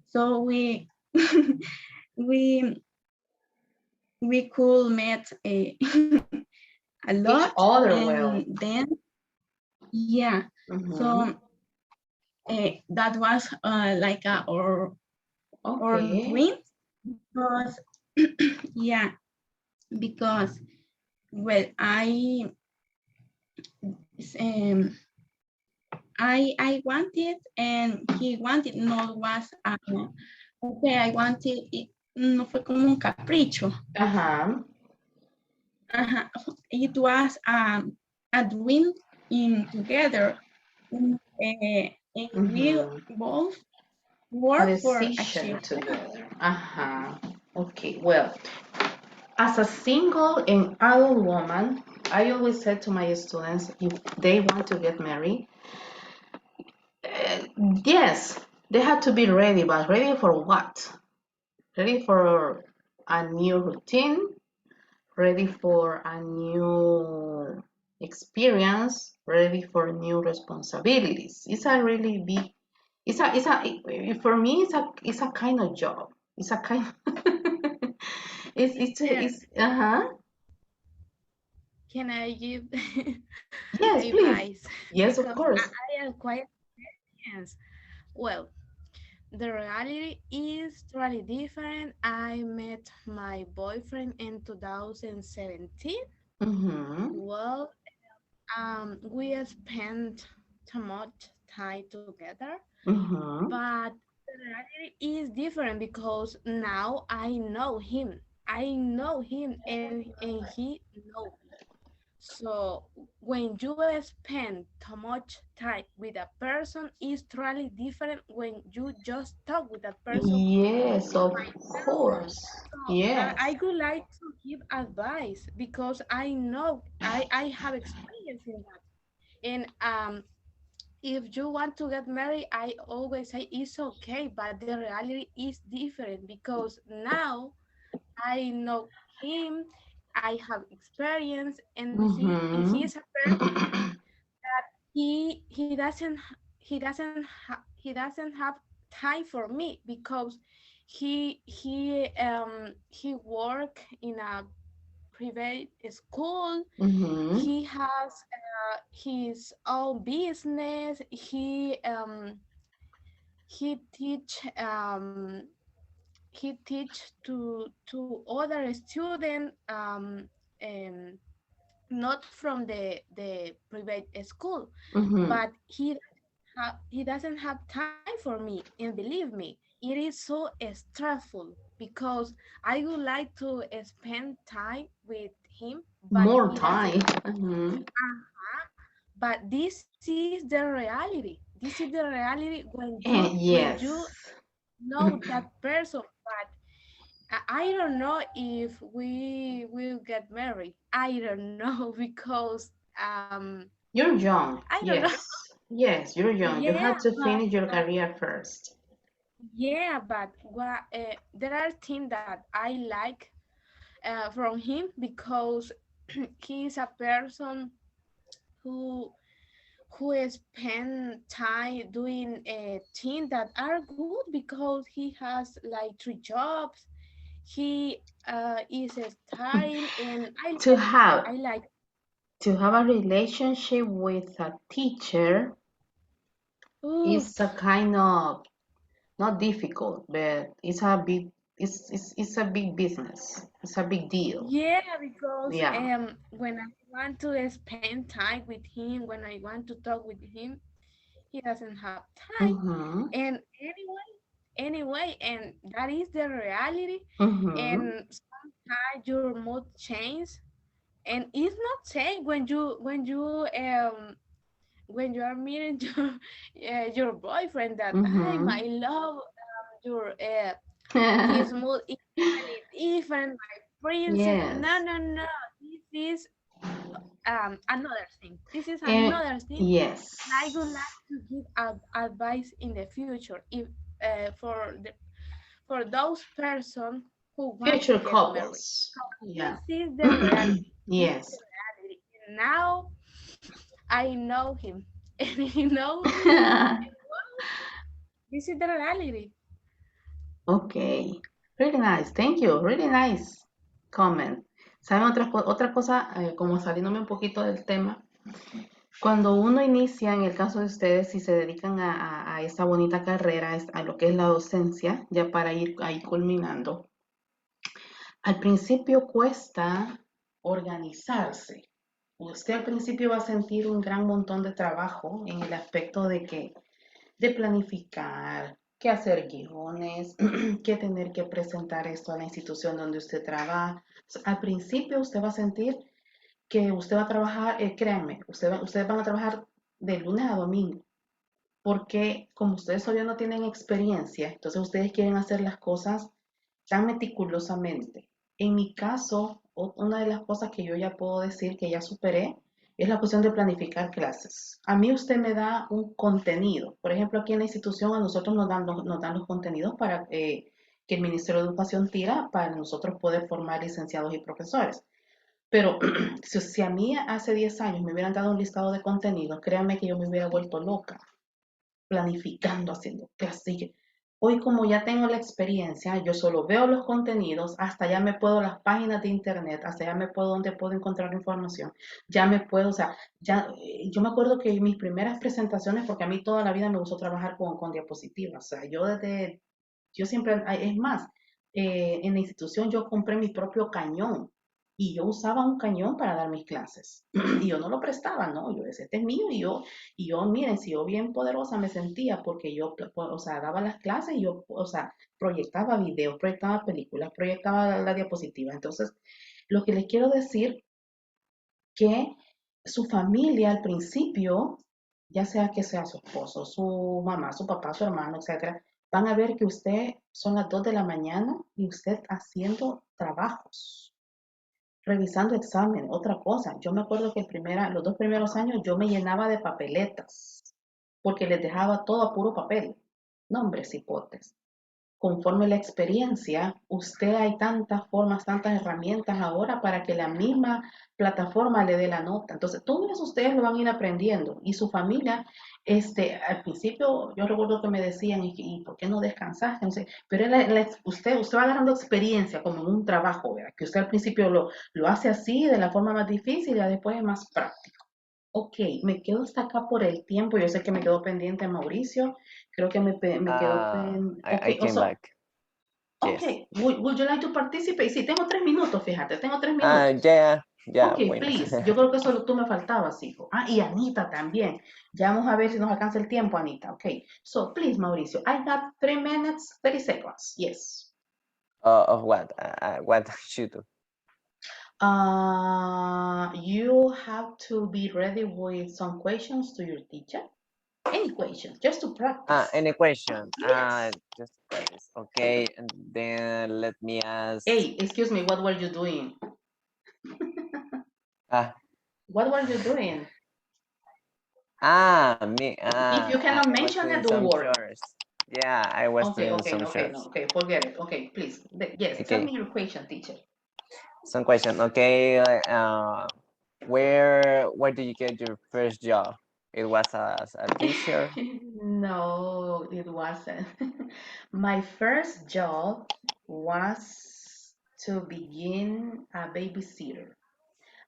So we we could met a Each lot, other and well. then yeah. Mm-hmm. So that was like our Okay. dream, because yeah, because well um, I wanted and he wanted. No was okay, I wanted it. No fue como un capricho. Uh-huh. Ajá. It was a dream in together, and we Mm-hmm. both A work for decision achieve that. together. Uh-huh. Okay. Well, as a single and adult woman, I always said to my students, if they want to get married, uh, yes, they have to be ready, but ready for what? Ready for a new routine, ready for a new experience, ready for new responsibilities. It's a really big, for me, it's a kind of job. It's a kind, Teacher, uh-huh. can I give Yes, please. advice? Yes, of Because course. I am quite experienced. Well, the reality is totally different. I met my boyfriend in 2017. Mm-hmm. Well, we spent too much time together, Mm-hmm. but the reality is different because now I know him. I know him and he know me. So when you spend too much time with a person, it's totally different when you just talk with that person. Yes, of course. So I Yes. would like to give advice because I know I have experience in that. And if you want to get married, I always say it's okay, but the reality is different because now I know him, I have experience, and he Mm-hmm. is a person that he doesn't have time for me because he work in a private school. Mm-hmm. He has his own business. He teach to other student, not from the private school, Mm-hmm. but he doesn't have time for me. And believe me, it is so stressful because I would like to spend time with him, but More he doesn't. time. Mm-hmm. But this is the reality. This is the reality And when you yes. know that person. But I don't know if we will get married. I don't know because You're young. I don't know. Yes. Yes, you're young. You Yeah, have to but finish your career first. yeah, but there are things that I like from him because he is a person who spend time doing things that are good because he has like 3 jobs. He is studying, and I To like that. have I like. a relationship with a teacher is a Oof. kind of not difficult, but it's a big business. It's a big deal. Yeah, because Yeah. when I want to spend time with him, when I want to talk with him, he doesn't have time. Mm-hmm. And and that is the reality. Mm-hmm. And sometimes your mood changes, and it's not saying when you are meeting your boyfriend that I Mm-hmm. my love your his mood is totally different, my princess. No, Yes. no, no. This is another thing. This is And another thing. yes. And I would like to give advice in the future if for those person who want to Future get married. couples. This Yeah. is the reality. This is the Yes. reality. And now I know him, and he knows me. And well, this is the reality. Okay. Really nice. Thank you. Really nice comment. ¿Saben otra cosa? Como saliéndome un poquito del tema. Cuando uno inicia, en el caso de ustedes, si se dedican a esa bonita carrera, a lo que es la docencia, ya para ir ahí culminando, al principio cuesta organizarse. Usted al principio va a sentir un gran montón de trabajo en el aspecto de planificar, que hacer guiones, que tener que presentar esto a la institución donde usted trabaja. Al principio usted va a sentir que usted va a trabajar, créanme, ustedes van a trabajar de lunes a domingo, porque como ustedes todavía no tienen experiencia, entonces ustedes quieren hacer las cosas tan meticulosamente. En mi caso, una de las cosas que yo ya puedo decir que ya superé es la cuestión de planificar clases. A mí usted me da un contenido. Por ejemplo, aquí en la institución a nosotros nos dan los contenidos para que el Ministerio de Educación tira para nosotros poder formar licenciados y profesores. Pero si a mí hace 10 años me hubieran dado un listado de contenidos, créanme que yo me hubiera vuelto loca planificando, haciendo clases. Hoy como ya tengo la experiencia, yo solo veo los contenidos, hasta ya me puedo las páginas de internet, hasta ya me puedo donde puedo encontrar información, ya me puedo, o sea, ya, yo me acuerdo que mis primeras presentaciones, porque a mí toda la vida me gustó trabajar con diapositivas, o sea, yo siempre, es más, en la institución yo compré mi propio cañón y yo usaba un cañón para dar mis clases y yo no lo prestaba, no, yo decía, este es mío y yo, miren, si yo bien poderosa me sentía porque yo, o sea, daba las clases y yo, o sea, proyectaba videos, proyectaba películas, proyectaba la diapositiva. Entonces, lo que les quiero decir que su familia al principio, ya sea que sea su esposo, su mamá, su papá, su hermano, etcétera, van a ver que usted son las 2 de la mañana y usted haciendo trabajos, revisando exámenes, otra cosa. Yo me acuerdo que los 2 primeros años yo me llenaba de papeletas porque les dejaba todo a puro papel, nombres, hipotes. Conforme la experiencia, usted hay tantas formas, tantas herramientas ahora para que la misma plataforma le dé la nota. Entonces, todo eso ustedes lo van a ir aprendiendo y su familia, al principio yo recuerdo que me decían, ¿y por qué no descansaste? No sé, pero usted va agarrando experiencia como en un trabajo, ¿verdad? Que usted al principio lo hace así, de la forma más difícil y después es más práctico. Ok, me quedo hasta acá por el tiempo. Yo sé que me quedó pendiente Mauricio. Creo que me quedó pendiente. Ok, I came back. Yes. okay. Would you like to participate? Sí, tengo 3 minutos, fíjate, tengo 3 minutos. Yeah, Ok, why not? please. Yo creo que solo tú me faltabas, hijo. Ah, y Anita también. Ya vamos a ver si nos alcanza el tiempo, Anita. Ok, so please, Mauricio, I got 3 minutes, 30 seconds. Yes. Of what? What should do? You have to be ready with some questions to your teacher. Any questions, just to practice. Any question? Yes. Just practice. Okay, and then let me ask. Hey, excuse me, what were you doing? Ah, What were you doing? Me. If you I cannot was mention doing it, don't some worry. chores. Yeah, I was Okay, doing okay, some okay, no, chores. okay, forget it. Okay, please. Yes, tell Okay, me your question, teacher. some question. Okay, where did you get your first job? It was as a teacher. No, it wasn't. My first job was to begin a babysitter.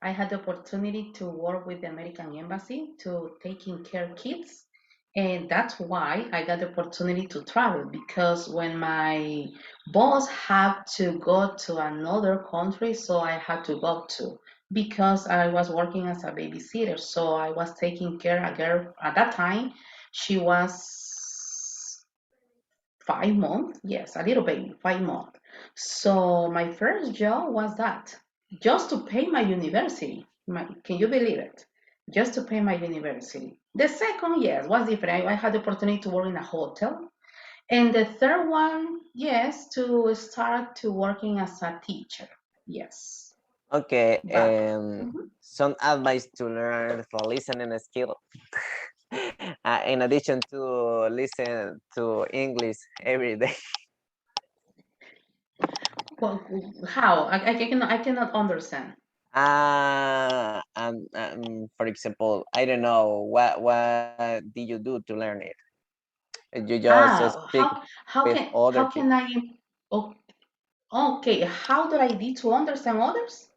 I had the opportunity to work with the American Embassy to taking care of kids. And that's why I got the opportunity to travel because when my boss had to go to another country, so I had to go to because I was working as a babysitter. So I was taking care of a girl at that time. She was 5 months, yes, a little baby, 5 months. So my first job was that, just to pay my university. Can you believe it? Just to pay my university. The second, yes, was different. I had the opportunity to work in a hotel. And the third one, yes, to start to working as a teacher. Yes. Okay, But some advice to learn for listening skill. In addition to listen to English every day. well, how? I cannot understand. And for example, I don't know what did you do to learn it? You just Ah, speak how with can other how people. can I? Oh, okay, how do I need to understand others?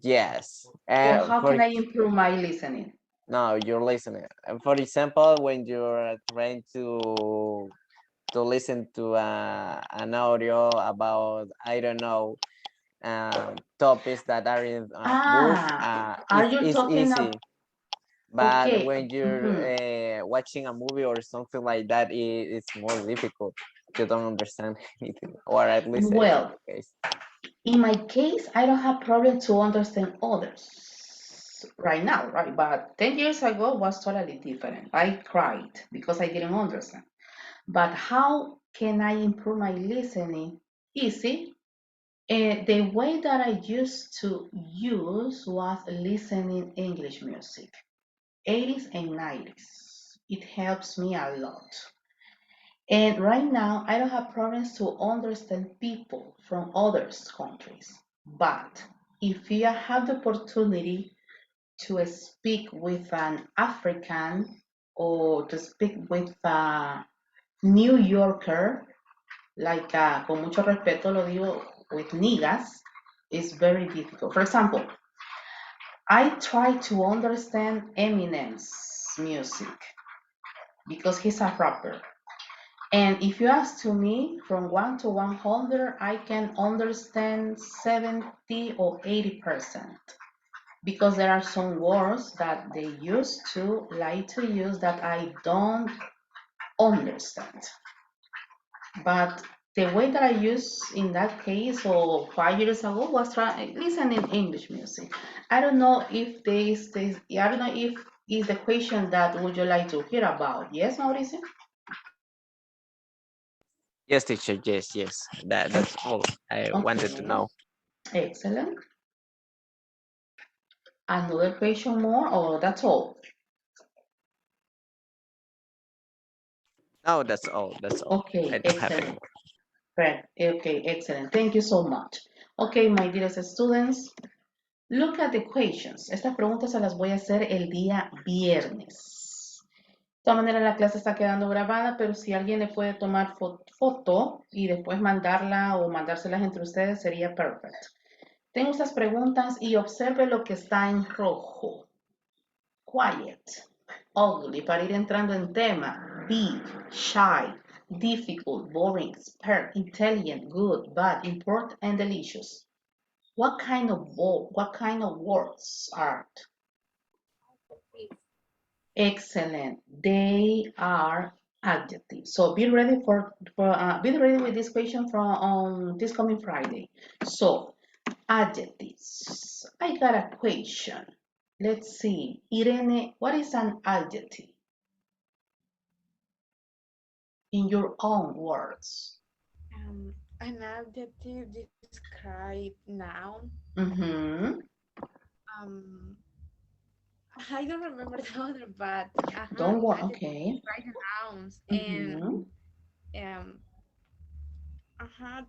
Yes. Or how can I improve my listening? No, you're listening. For example, when you're trying to listen to an audio about, I don't know, topics that are in a book, Are you it's talking easy. about, But okay, when you're watching a movie or something like that, it's more difficult. You don't understand anything, or at least it's well, the case. in my case, I don't have problem to understand others right now, right? But 10 years ago was totally different. I cried because I didn't understand. But how can I improve my listening? Easy. The way that I used to use was listening English music, 80s and 90s. It helps me a lot. And right now, I don't have problems to understand people from other countries. But if you have the opportunity to speak with an African or to speak with a New Yorker, like con mucho respeto lo digo, with niggas, it's very difficult. For example, I try to understand Eminem's music because he's a rapper. And if you ask to me from 1 to 100, I can understand 70 or 80% because there are some words that they used to like to use that I don't understand. But the way that I used in that case or 5 years ago was listening English music. I don't know if I don't know if is the question that would you like to hear about. Yes, Mauricio? Yes, teacher. Yes, yes. That's all I wanted to Okay, know. excellent. Another question more, or that's all? No, that's all. That's all. I Okay, don't have any excellent. more. Right. Okay, excellent. Thank you so much. Okay, my dearest students, look at the questions. Estas preguntas se las voy a hacer el día viernes. De todas maneras, la clase está quedando grabada, pero si alguien le puede tomar foto y después mandarla o mandárselas entre ustedes, sería perfecto. Tengo estas preguntas y observe lo que está en rojo. Quiet, ugly, para ir entrando en tema. Big, shy, difficult, boring, expert, intelligent, good, bad, important, and delicious. What kind of words are? Excellent. They are adjectives. So be ready be ready with this question from this coming Friday. So adjectives. I got a question. Let's see. Irene, what is an adjective in your own words? An adjective describe noun. Mm-hmm. Um, I don't remember the other, but Don't worry. adjective Okay. describe the nouns and Mm-hmm. um,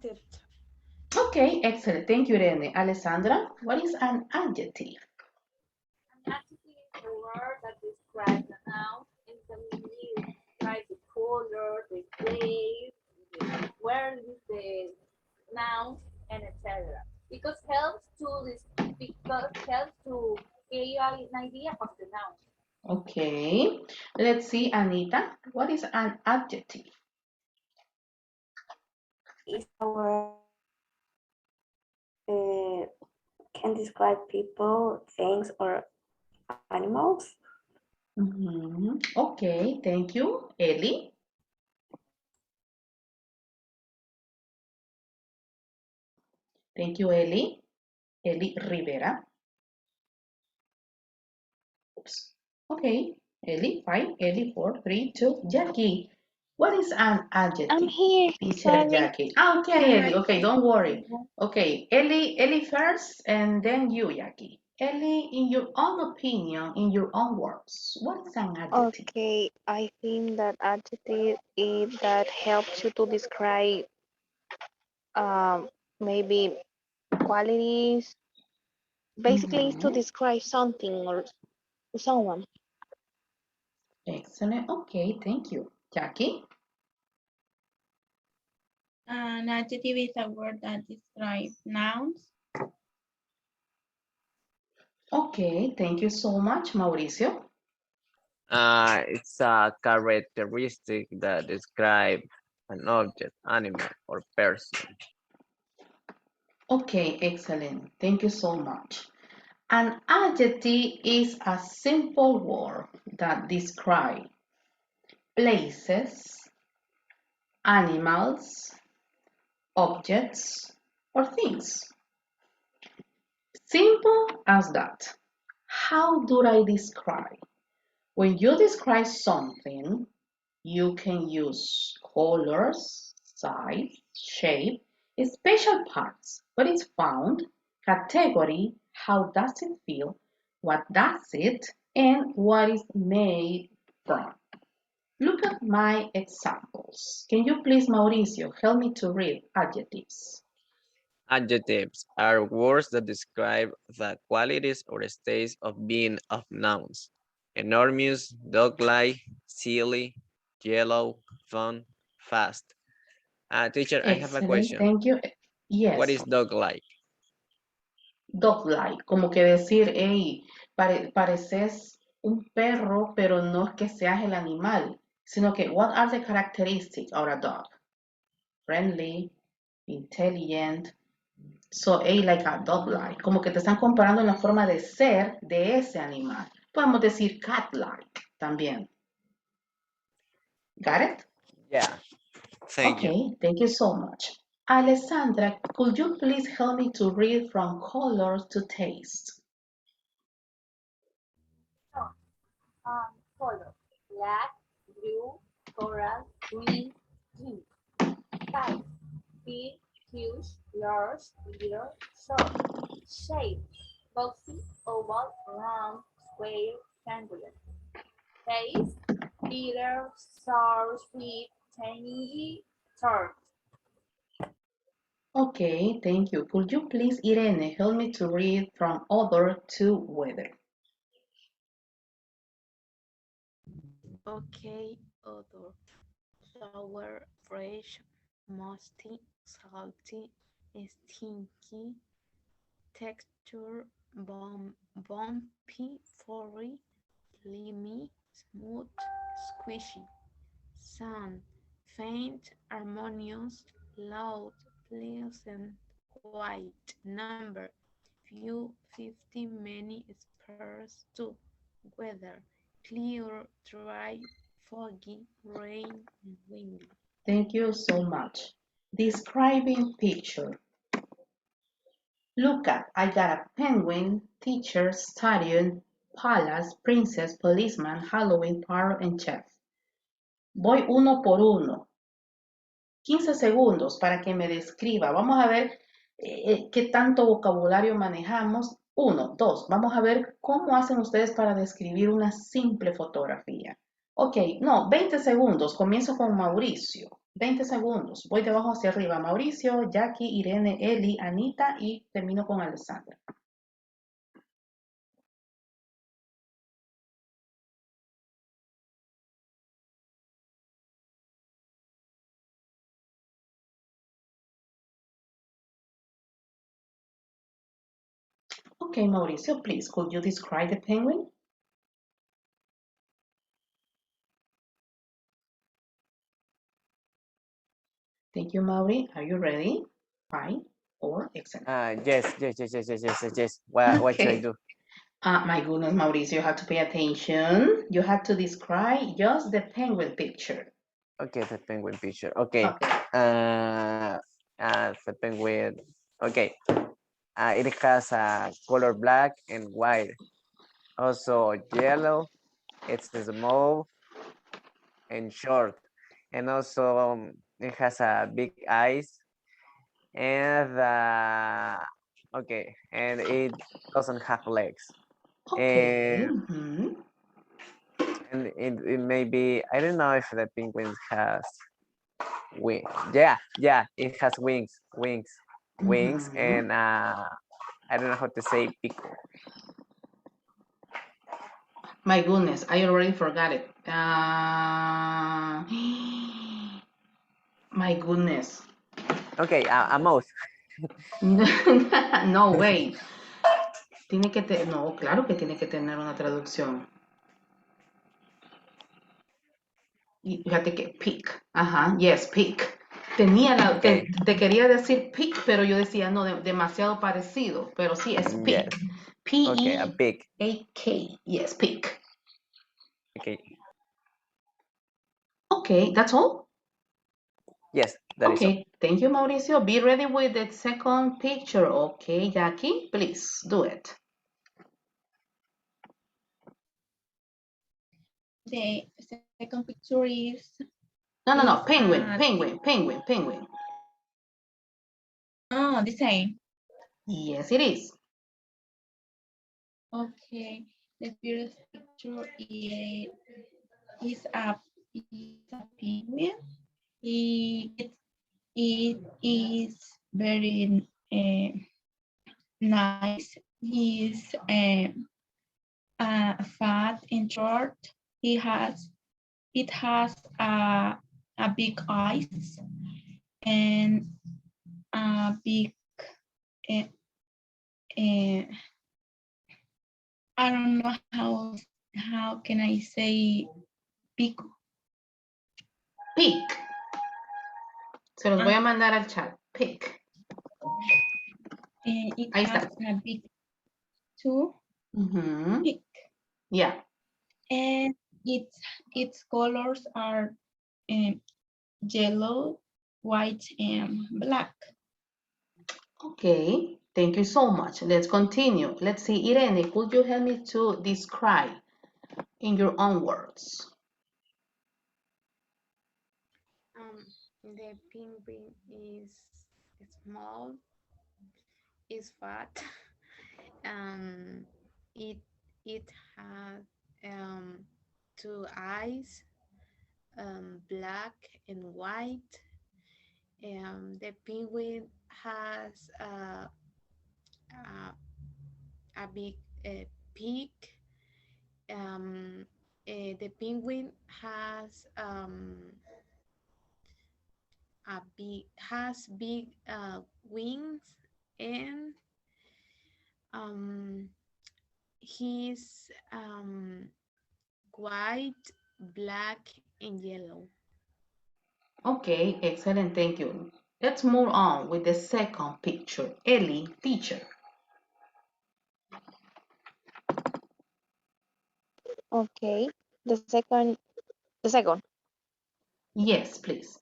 that Okay, excellent. Thank you, Irene. Alessandra, what is an adjective? An adjective is a word that describes a noun and can be describe the color, the place, where is the noun, and etc. Because helps to give an idea of the noun. Okay. Let's see, Anita, what is an adjective? Is a word can describe people, things, or animals. Mm-hmm. Okay, thank you. Ellie? Thank you, Ellie. Ellie Rivera. Oops. Okay, Ellie, 5, Ellie, 4, 3, 2. Jackie, what is an I'm adjective? here. Teacher Sorry. Jackie. Okay, Ellie, okay, don't worry. Okay, Ellie first, and then you, Jackie. Ellie, in your own opinion, in your own words, what is an adjective? Okay, I think that adjective is that helps you to describe um, maybe qualities. Basically, it's to Mm-hmm. describe something or someone. Excellent. Okay, thank you. Jackie? An adjective is a word that describes nouns. Okay, thank you so much, Mauricio. It's a characteristic that describe an object, animal, or person. Okay, excellent. Thank you so much. An adjective is a simple word that describes places, animals, objects, or things. Simple as that. How do I describe? When you describe something, you can use colors, size, shape, special parts, where it's found, category, how does it feel, what does it, and what is made from. Look at my examples. Can you please, Mauricio, help me to read adjectives? Adjectives are words that describe the qualities or states of being of nouns. Enormous, dog-like, silly, yellow, fun, fast. Teacher, I have a Excellent, question. thank you. What Yes, is dog-like? dog-like, como que decir, hey, pareces un perro, pero no es que seas el animal, sino que, what are the characteristics of a dog? Friendly, intelligent, so a like a dog-like, como que te están comparando en la forma de ser de ese animal. Podemos decir cat-like también. Got it? Yeah, thank you. Okay, thank you so much. Alessandra, could you please help me to read from colors to taste? Color black, blue, coral, green, pink. Size big, huge, large, little, short. Shape boxy, oval, round, square, triangular. Taste bitter, sour, sweet, tangy, tart. Okay, thank you. Could you please, Irene, help me to read from odor to weather? Okay, odor. Sour, fresh, musty, salty, stinky, texture, bumpy, furry, slimy, smooth, squishy. Sound, faint, harmonious, loud, pleasant, quiet. Number, few, 50, many, sparse, two. Weather, clear, dry, foggy, rain, and windy. Thank you so much. Describing picture. Look at, I got a penguin, teacher, stadium, palace, princess, policeman, Halloween, parrot, and chef. Voy uno por uno. 15 segundos para que me describa. Vamos a ver qué tanto vocabulario manejamos. Uno, dos. Vamos a ver cómo hacen ustedes para describir una simple fotografía. Ok, no, 20 segundos. Comienzo con Mauricio. 20 segundos. Voy de abajo hacia arriba. Mauricio, Jackie, Irene, Eli, Anita y termino con Alessandra. Okay, Mauricio, please, could you describe the penguin? Thank you, Mauri. Are you ready? Fine or excellent? Yes. What should I Okay. do? My goodness, Mauricio, you have to pay attention. You have to describe just the penguin picture. Okay, the penguin picture. Okay. Okay. The penguin. Okay. It has a color black and white. Also yellow. It's small and short. And also it has a big eyes. And okay, and it doesn't have legs. Okay. And it may be, I don't know if the penguin has wings. Yeah, it has wings, and I don't know how to say pico. My goodness, I already forgot it. My goodness. Okay, a mouse. No, wait. No, claro que tiene que tener una traducción. Y fíjate que pick. Ajá, yes, pick. Okay, Te quería decir pick, pero yo decía no, demasiado parecido. Pero sí es yes. pick. Okay, a pig. P-E-A-K. Yes, pick. Okay, Okay, that's all? yes, that is all. Okay, thank you, Mauricio. Be ready with the second picture. Okay, Jackie, please do it. The second picture No, is penguin. oh, the same. Yes, it is. Okay, the first picture is a is a penguin. It is very nice. He is fat and short. He has it has a big eyes and a big uh, uh, I don't know how can I say big. Pick. Se los voy a Uh, mandar al chat. Pick. it Ahí has está. a big two Mhm. beak, Yeah. and its colors are um, yellow, white, and black. Okay. Thank you so much. Let's continue. Let's see, Irene, could you help me to describe in your own words? The penguin is small, is fat. Um, it it has two eyes, black and white. The penguin has a big beak. The penguin has big wings, and um, he's white, black, and yellow. Okay, excellent. Thank you. Let's move on with the second picture. Ellie, teacher. Okay. The second. Yes, please.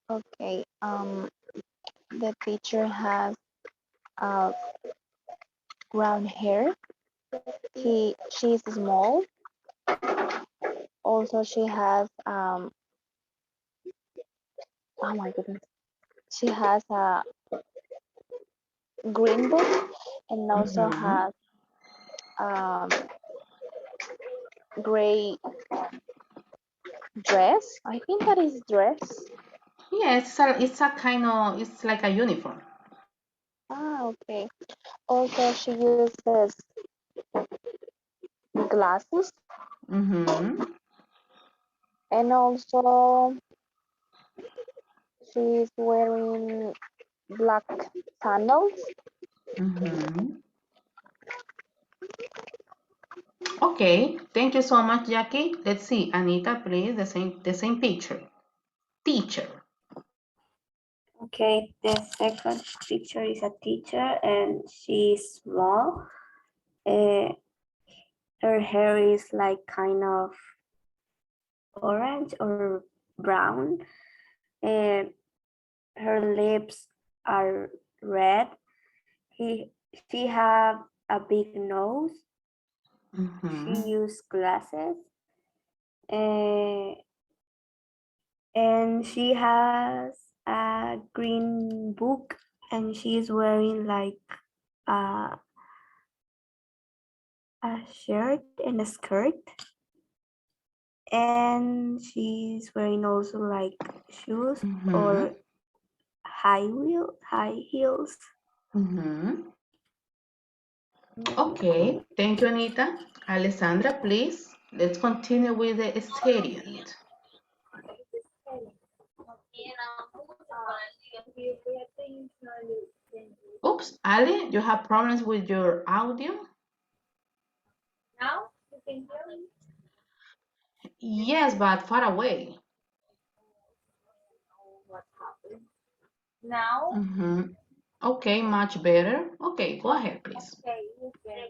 Okay. The teacher has uh, brown hair. She's small. Also, she has oh my goodness. She has a green book and also Mm-hmm. has um gray dress. I think that is dress. Yeah, it's a kind of, it's like a uniform. Ah, okay. Also, she uses glasses Mm-hmm. and also she's wearing black sandals. Mm-hmm. Okay, thank you so much, Jackie. Let's see, Anita, please, the same picture. Teacher. Okay, the second picture is a teacher and she's small. Uh, her hair is like kind of orange or brown. And her lips are red. She have a big nose. She Mm-hmm. use glasses. Uh, and she has a green book and she's wearing like a, a shirt and a skirt. And she's wearing also like shoes Mm-hmm. or high heels. Mm-hmm. Okay, thank you, Anita. Alessandra, please, let's continue with the student. Oops, Ali, you have problems with your audio? Now you can hear me. Yes, but far away. What happened? Now, Mm-hmm. Okay, much better. Okay, go ahead, please. okay, you can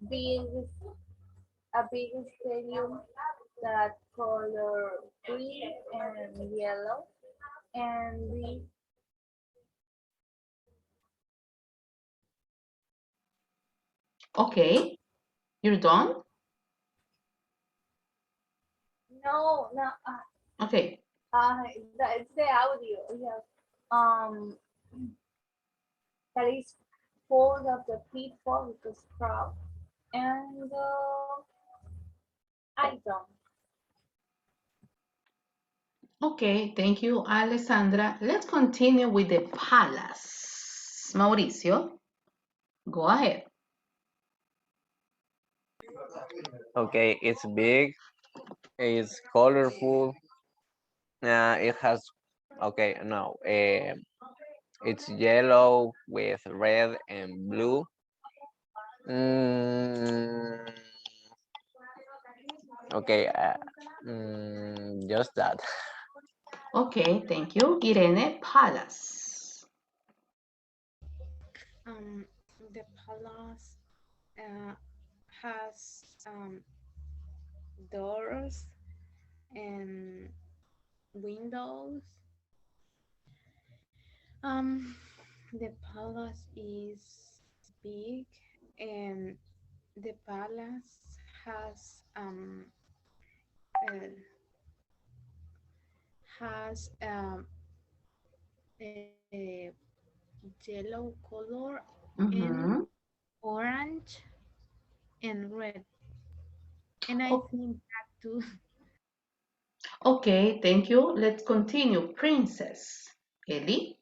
big a big stadium that color green and yellow, and we Okay, you're done? no Okay. it's the audio. Yes. Um, that is full of the people because crowd and I don't. Okay, thank you, Alessandra. Let's continue with the palace. Mauricio, go ahead. Okay, it's big, it's colorful, it has, okay, no, it's yellow with red and blue. Mm, okay, just that. Okay, thank you. Irene, palace. Um, the palace uh, has doors and windows. Um, the palace is big, and the palace uh, has a yellow color and Mm-hmm. orange and red. And I Oh, think that too. okay, thank you. Let's continue. Princess. Ellie.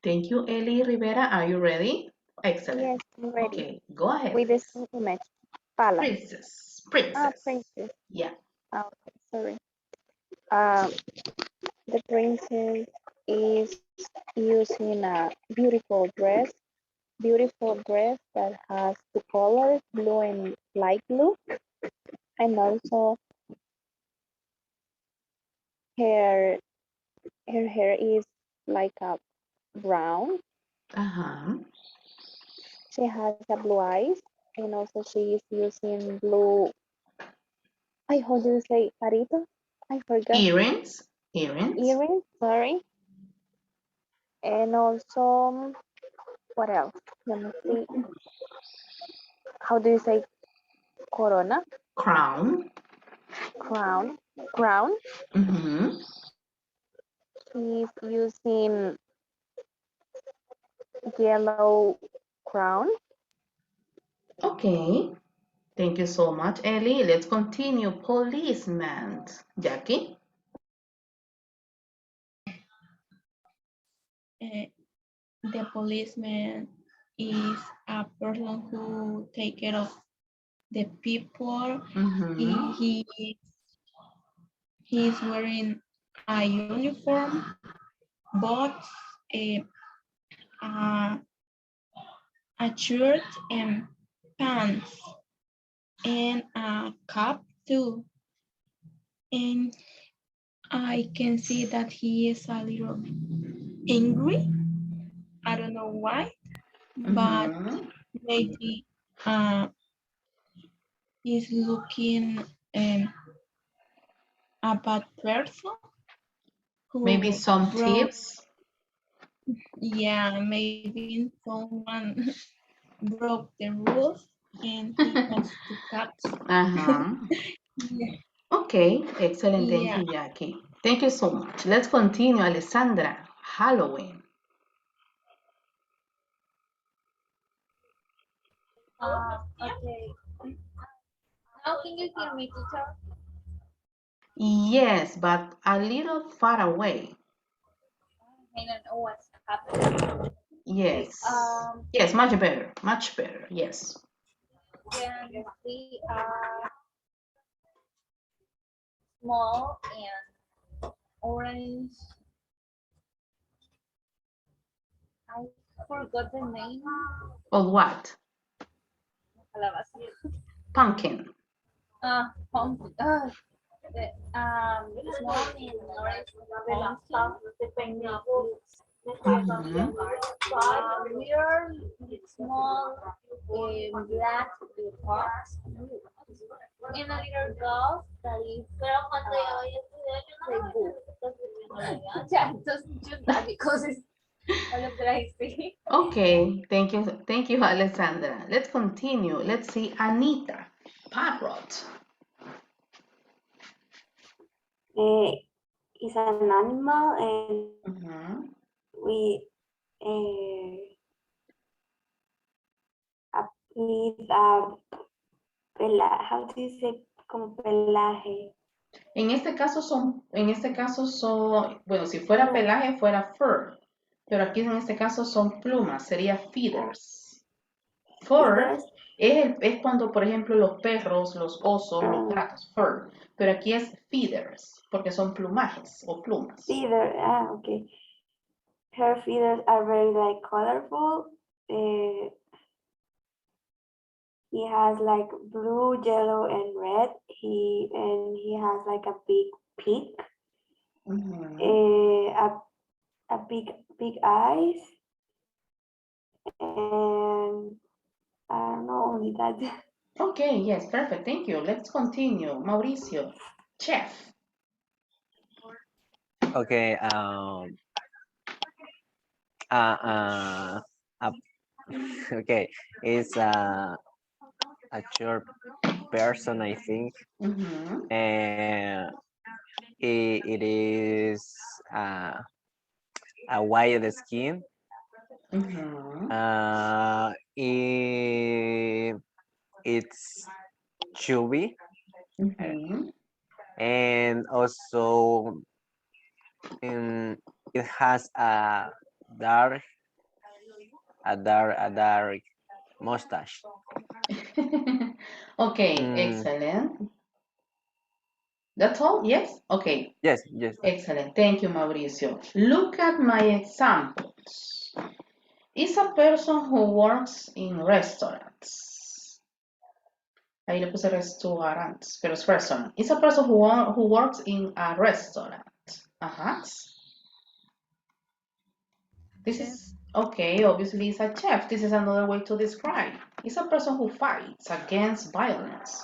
Thank you, Ellie Rivera. Are you ready? Excellent. Yes, I'm ready. Okay, go ahead, With the please. same image. Palace. Princess. Ah, Princess. princess. Yeah. Ah, okay, sorry. Um, the princess is using a beautiful dress that has two colors, blue and light blue, and also her her hair is like a brown. Uh-huh. She has a blue eyes, and also she is using blue. I how do you say arito? I forgot Earrings. Earrings. earrings. Sorry, and also what else? Let me see. How do you say corona? Crown. Crown. Crown. Mm-hmm. She's using yellow crown. Okay. Thank you so much, Ellie. Let's continue. Policeman. Jackie. Uh, the policeman is a person who take care of the people. Mm-hmm. He's wearing a uniform, boots, a, a, a shirt and pants, and a cap too. And I can see that he is a little angry. I don't know why, but Mm-hmm. maybe uh, he's looking a bad person Maybe who some broke. tips. Yeah, maybe someone broke the rules and he has to catch. Uh-huh. Yeah, Okay, excellent. Thank yeah. you, Jackie. Thank you so much. Let's continue, Alessandra. Halloween. Okay. Now can you hear me, teacher? Yes, but a little far away. I don't know what's happening. Okay. Yes. Yes, much better. Much better. Yes. Can see small and orange. I forgot the name. Of what? Calabaza. Pumpkin. Pumpkin. The, small and orange pumpkin, depending on the type of the Mm-hmm. we are small black pots and a little girl that is the book. Yeah, just choose that because it's all of that I see. Okay, thank you. Thank you, Alessandra. Let's continue. Let's see Anita. Parrot. It's an animal, and Mm-hmm. we uh, with how do you say como pelaje? En este caso son, bueno, si fuera pelaje fuera fur, pero aquí en este caso son plumas, sería feathers. Fur Feathers. es cuando, por ejemplo, los perros, los osos, los gatos, fur, pero aquí es feathers, porque son plumajes o plumas. Feather, okay. Her feathers are very like colorful. He has like blue, yellow, and red. He has like a big peak, a big eyes, and I don't know only that. Okay, yes, perfect, thank you. Let's continue. Mauricio, chef. Okay. Okay. It's a short person, I think. And it is a white skin. It's chubby. And also it has a dark mustache. Okay, excellent. That's all? Yes? Okay. Yes. Excellent. Thank you, Mauricio. Look at my examples. Is a person who works in restaurants. Ahí le puse restaurants, pero es restaurant. Is a person who works in a restaurant. This is, okay, obviously it's a chef. This is another way to describe. It's a person who fights against violence.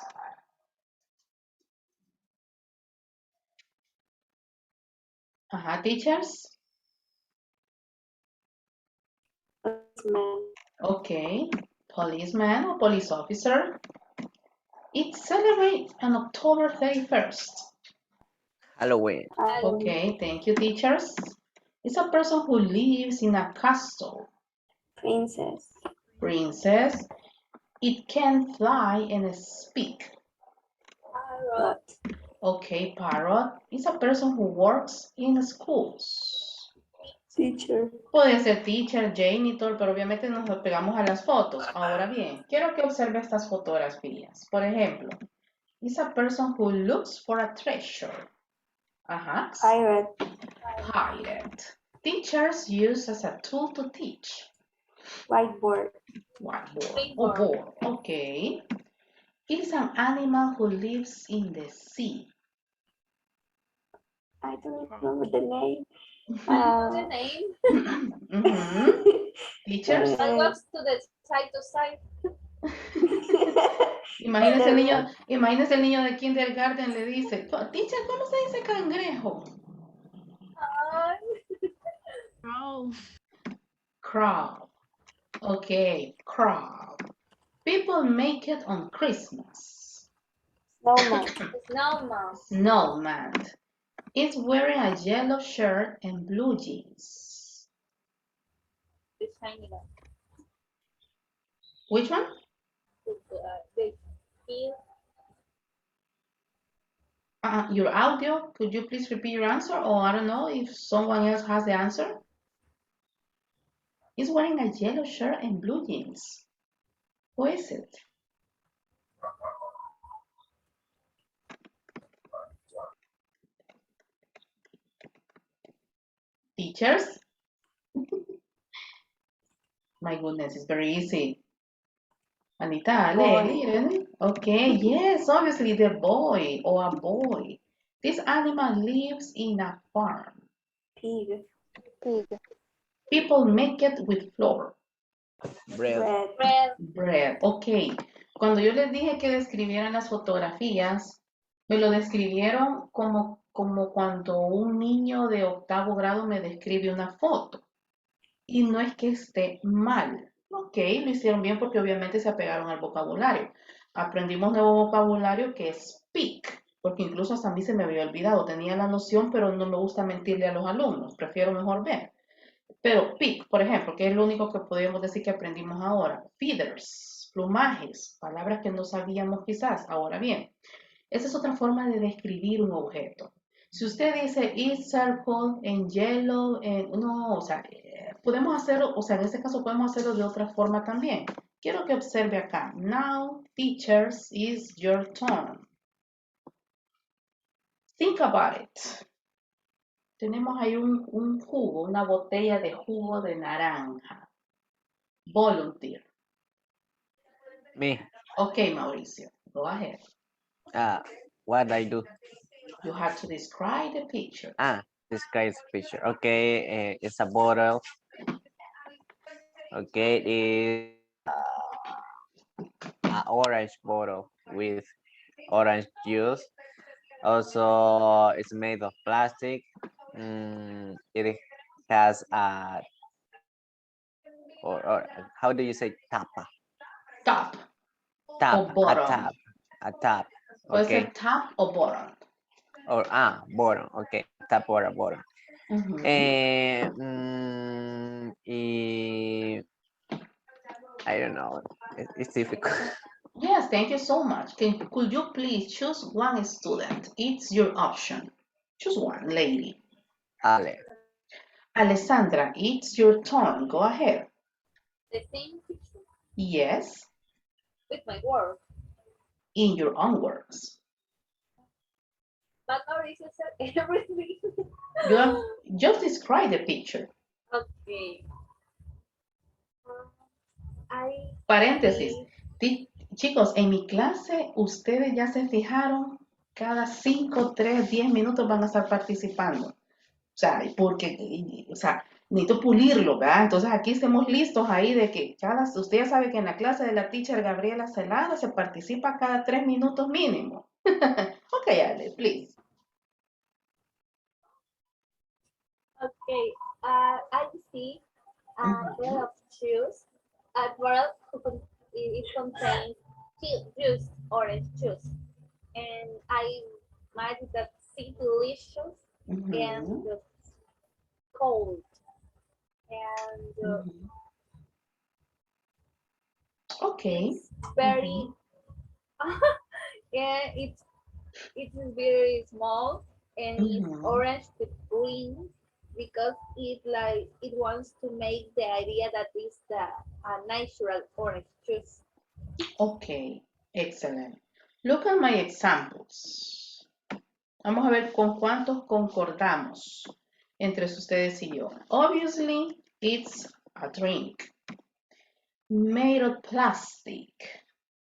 Teachers? Policeman. Okay, policeman or police officer. It celebrates on October 31st. Halloween. Okay, thank you, teachers. It's a person who lives in a castle. Princess. Princess. It can fly and speak. Parrot. Okay, parrot. It's a person who works in schools. Teacher. Puede ser teacher, janitor, pero obviamente nos pegamos a las fotos. Ahora bien, quiero que observe estas fotografías. Por ejemplo, it's a person who looks for a treasure. Pirate. Pirate. Teachers use as a tool to teach. Whiteboard. Whiteboard. Oh, board. Okay. It is an animal who lives in the sea. I don't remember the name. The name. Teachers. I walks to the side to side. Imagínese el niño de kindergarten le dice, teacher, ¿cómo se dice cangrejo? Crab. Okay, crab. People make it on Christmas. Snowman. Snowman. It's wearing a yellow shirt and blue jeans. Which one? Your audio, could you please repeat your answer? Or I don't know if someone else has the answer. He's wearing a yellow shirt and blue jeans. Who is it? Teachers? My goodness, it's very easy. Anita, Irene. Okay, yes, obviously the boy or a boy. This animal lives in a farm. Pig. People make it with flour. Bread. Ok. Cuando yo les dije que describieran las fotografías, me lo describieron como cuando un niño de 8º grado me describe una foto. Y no es que esté mal. Ok, lo hicieron bien porque obviamente se apegaron al vocabulario. Aprendimos nuevo vocabulario que es speak, porque incluso hasta a mí se me había olvidado. Tenía la noción, pero no me gusta mentirle a los alumnos. Prefiero mejor ver. Pero pick, por ejemplo, que es lo único que podemos decir que aprendimos ahora. Feathers. plumajes, palabras que no sabíamos quizás. Ahora bien, esa es otra forma de describir un objeto. Si usted dice it's circle en yellow, no, o sea, podemos hacerlo, o sea, en este caso podemos hacerlo de otra forma también. Quiero que observe acá. Now, teachers, is your turn. Think about it. Tenemos ahí un jugo, una botella de jugo de naranja. Volunteer. Me. Okay, Mauricio, go ahead. What I do? You have to describe the picture. Describe picture. Okay, it's a bottle. Okay, it's an orange bottle with orange juice. Also, it's made of plastic. It has or how do you say tapa? Top Tap, o bottom. a tap. Puede Okay, ser top o bottom. or bottom. Okay, tap or a bottom. I don't know. It's difficult. Yes, thank you so much. Could you please choose one student? It's your option. Choose one, lady. Ale. Alessandra, it's your turn. Go ahead. The same picture Yes, with my work. in your own words. But Mauricio said everything. You have just describe the picture. Okay. I Paréntesis. see. Chicos, en mi clase, ustedes ya se fijaron, cada 5, 3, 10 minutos van a estar participando. O sea, porque, o sea, necesito pulirlo, ¿verdad? Entonces aquí estemos listos ahí de que usted ya sabe que en la clase de la teacher Gabriela Celada se participa cada 3 minutos mínimo. Ok, Ale, please. Okay. I see a pair of shoes. A bottle it contains juice, orange juice, and I imagine that see delicious and cold and Okay. it's very yeah it is very small and it's orange with green because it wants to make the idea that it's the natural orange juice. Okay, excellent. Look at my examples. Vamos a ver con cuántos concordamos entre ustedes y yo. Obviously, it's a drink. Made of plastic.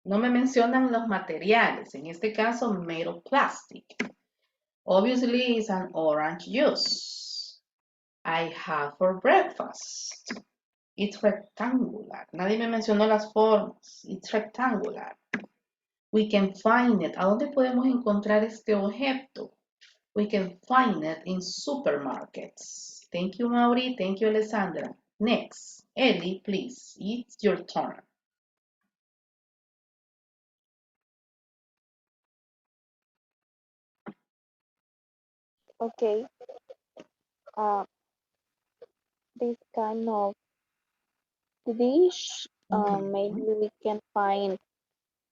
No me mencionan los materiales. En este caso, made of plastic. Obviously, it's an orange juice. I have for breakfast. It's rectangular. Nadie me mencionó las formas. It's rectangular. We can find it. ¿A dónde podemos encontrar este objeto? We can find it in supermarkets. Thank you, Mauri. Thank you, Alessandra. Next. Ellie, please. It's your turn. Okay. This kind of dish, maybe we can find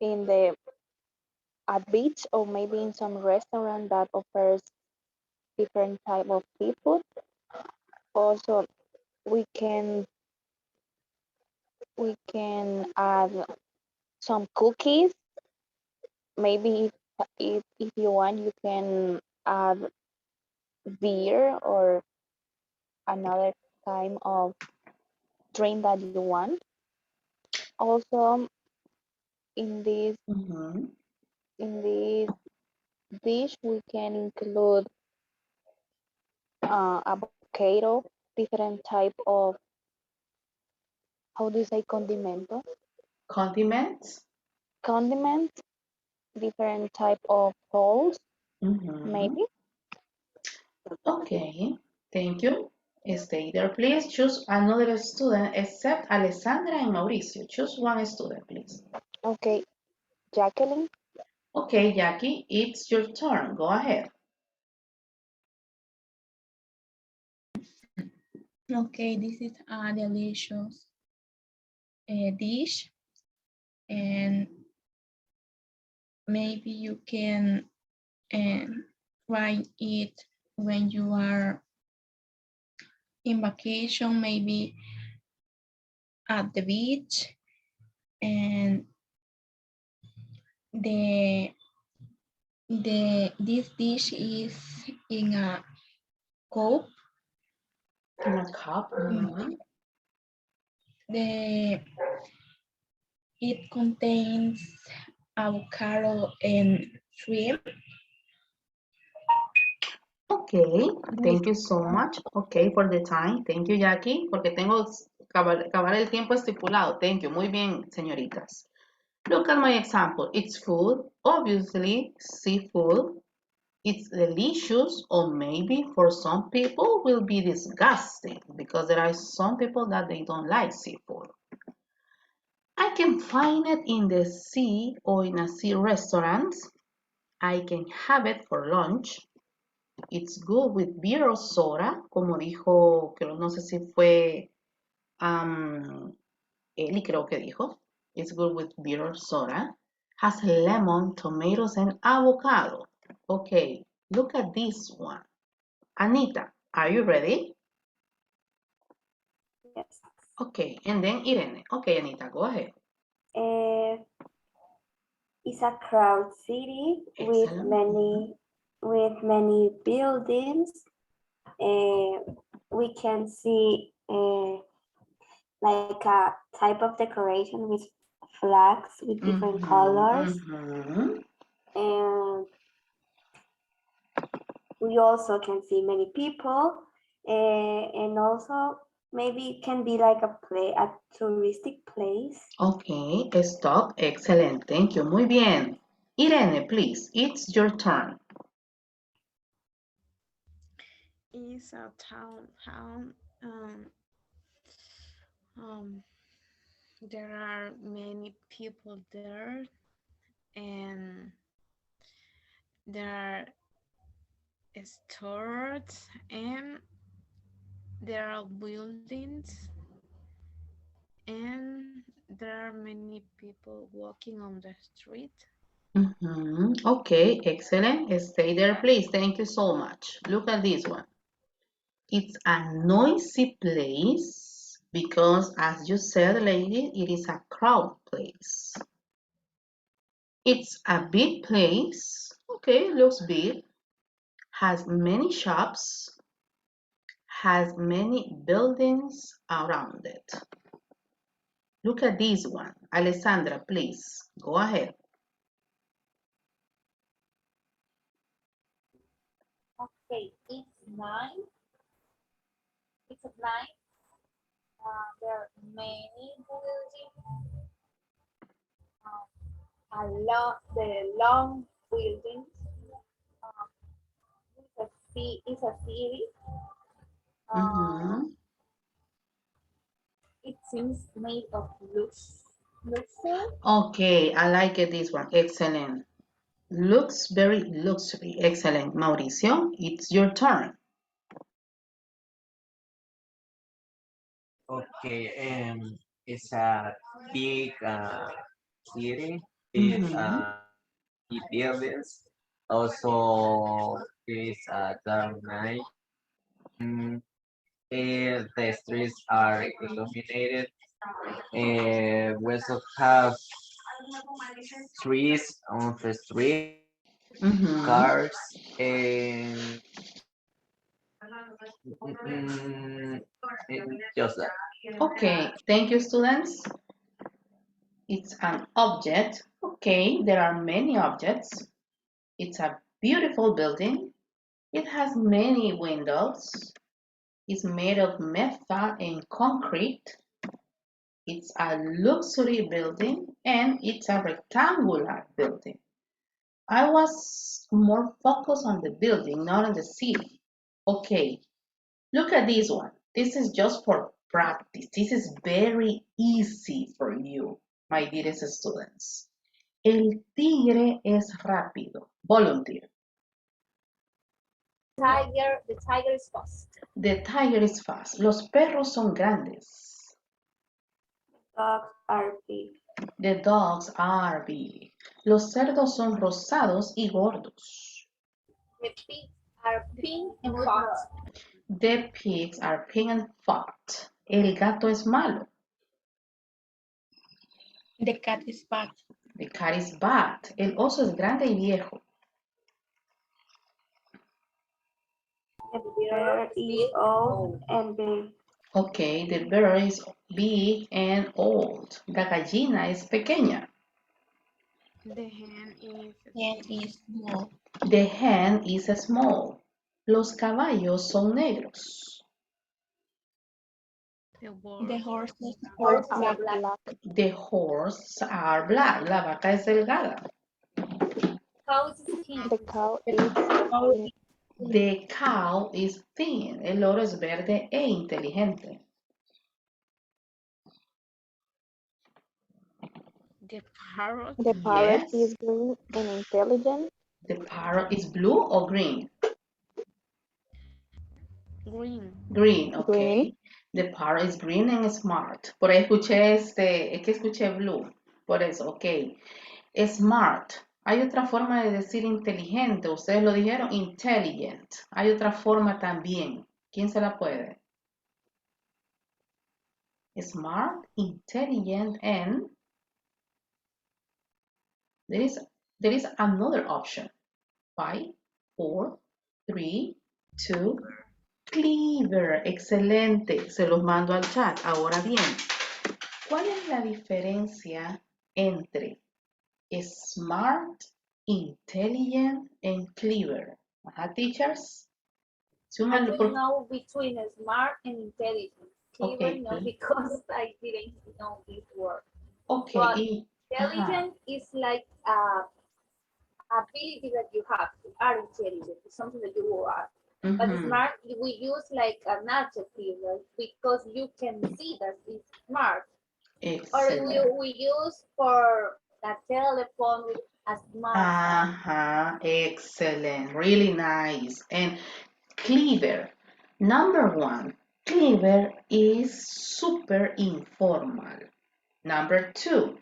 in the at beach or maybe in some restaurant that offers different type of seafood. Also, we can add some cookies. Maybe if you want, you can add beer or another kind of drink that you want. Also, in this in this dish, we can include avocado, different type of how do you say condimento? Condiments? Condiments, different type of sauce, maybe. Okay, thank you. Stay there, please. Choose another student except Alessandra and Mauricio. Choose one student, please. Okay, Jacqueline. Okay, Jackie, it's your turn. Go ahead. Okay, this is a delicious dish. and maybe you can try it when you are in vacation, maybe at the beach, and the this dish is in a cup. In a cup. Mhm. The it contains avocado and shrimp Okay, with thank you so much. Okay, for the time. Thank you, Jackie, porque tengo que acabar el tiempo estipulado. Thank you. Muy bien, señoritas. Look at my example. It's food, obviously seafood. It's delicious, or maybe for some people will be disgusting because there are some people that they don't like seafood. I can find it in the sea or in a sea restaurant. I can have it for lunch. It's good with beer or soda, como dijo, creo, no sé si fue Eli, creo que dijo. It's good with beer or soda. Has lemon, tomatoes, and avocado. Okay, look at this one. Anita, are you ready? Yes. Okay, and then Irene. Okay, Anita, go ahead. Uh, it's a crowd city Excellent. with many buildings. We can see like a type of decoration with flags with different colors, and we also can see many people, and also maybe it can be like a touristic place. Okay, stop. Excellent. Thank you. Muy bien. Irene, please, it's your turn. It's a town. Um, there are many people there, and there are stores, and there are buildings, and there are many people walking on the street. Okay, excellent. Stay there, please. Thank you so much. Look at this one. It's a noisy place because, as you said, lady, it is a crowd place. It's a big place. Okay, looks big. Has many shops. Has many buildings around it. Look at this one. Alessandra, please, go ahead. Okay, it's nice. It's at night. There are many buildings. The long buildings. It's a city. Uh, Mhm. it seems made of luxury. Okay, I like it, this one. Excellent. Looks very luxury. Excellent. Mauricio, it's your turn. Okay, it's a big city with Mhm. big buildings. Also, it's a dark night. Mm, the streets are illuminated. We also have trees on the street, Mhm. cars, and mm, just that. Okay, thank you, students. It's an object. Okay, there are many objects. It's a beautiful building. It has many windows. It's made of metal and concrete. It's a luxury building and it's a rectangular building. I was more focused on the building, not on the city. Okay, look at this one. This is just for practice. This is very easy for you, my dearest students. El tigre es rápido. Volunteer. The tiger is fast. The tiger is fast. Los perros son grandes. Dogs are big. The dogs are big. Los cerdos son rosados y gordos. The pigs are pink and fat. The pigs are pink and fat. El gato es malo. The cat is bad. The cat is bad. El oso es grande y viejo. The bear is old and big. Okay, the bird is big and old. La gallina es pequeña. The hen is And is small. The hen is small. Los caballos son negros. the The wolf. horses Horses are are black. black. The horses are black. La vaca es delgada. Cows is pink. The cow is Cow thin. The cow is thin. El loro es verde e inteligente. The parrot. The parrot Yes. is green and intelligent. The parrot is blue or green? Green. Green, Green. okay. The parrot is green and smart. Por ahí escuché es que escuché blue. Por eso, ok. Smart. Hay otra forma de decir inteligente. Ustedes lo dijeron, intelligent. Hay otra forma también. ¿Quién se la puede? Smart, intelligent, and there is another option. 5, 4, 3, 2, clever. Excelente. Se los mando al chat. Ahora bien, ¿cuál es la diferencia entre smart, intelligent, and clever? Ajá, teachers. I Súmenlo will know between smart and intelligent. Clever, Okay, no, good. because I didn't know this word. Okay, But ajá, intelligent is like a ability that you have. You are intelligent. It's something that you are. But mhm, smart, we use like an adjective, right? Because you can see that it's smart. Or excelente. we use for a telephone with a smart phone. Ajá, excellent, really nice. And clever, number one, clever is super informal. Number two,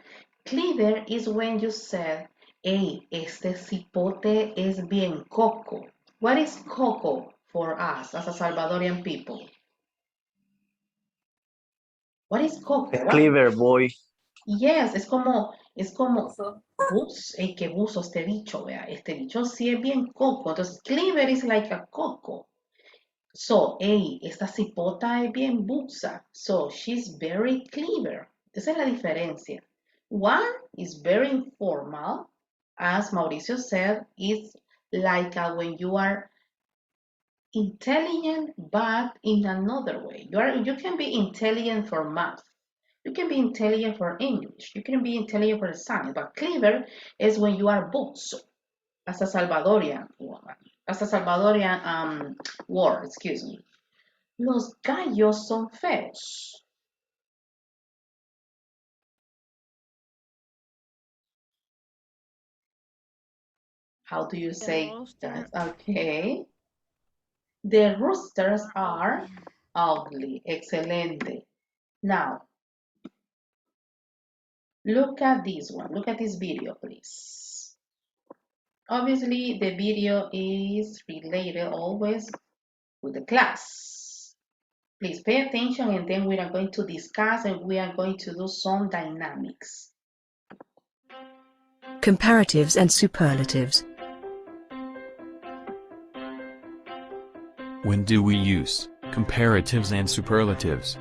clever is when you said, hey, este cipote es bien coco. What is coco for us as a Salvadorian people? What is coco? Clever boy. Yes, es como Also, bus, que buzo este bicho, vea, este bicho sí es bien coco, entonces clever is like a coco. So, hey, esta cipota es bien buza, so she's very clever. Esa es la diferencia. One is very informal, as Mauricio said, it's like when you are intelligent, but in another way. You can be intelligent for math. You can be intelligent for English. You can be intelligent for science. But clever is when you are both. As a Salvadorian woman. As a Salvadorian word, excuse me. Los gallos son feos. How do you The say that? rooster. Okay. The roosters are ugly. Excelente. Now, look at this one. Look at this video, please. Obviously, the video is related always with the class. Please pay attention and then we are going to discuss and we are going to do some dynamics. Comparatives and superlatives. When do we use comparatives and superlatives?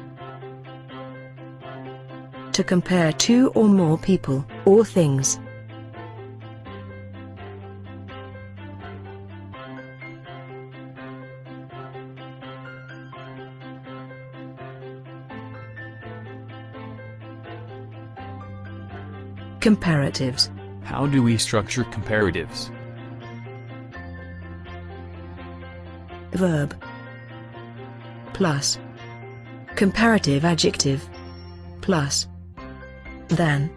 To compare two or more people or things. Comparatives. How do we structure comparatives? Verb plus comparative adjective plus than.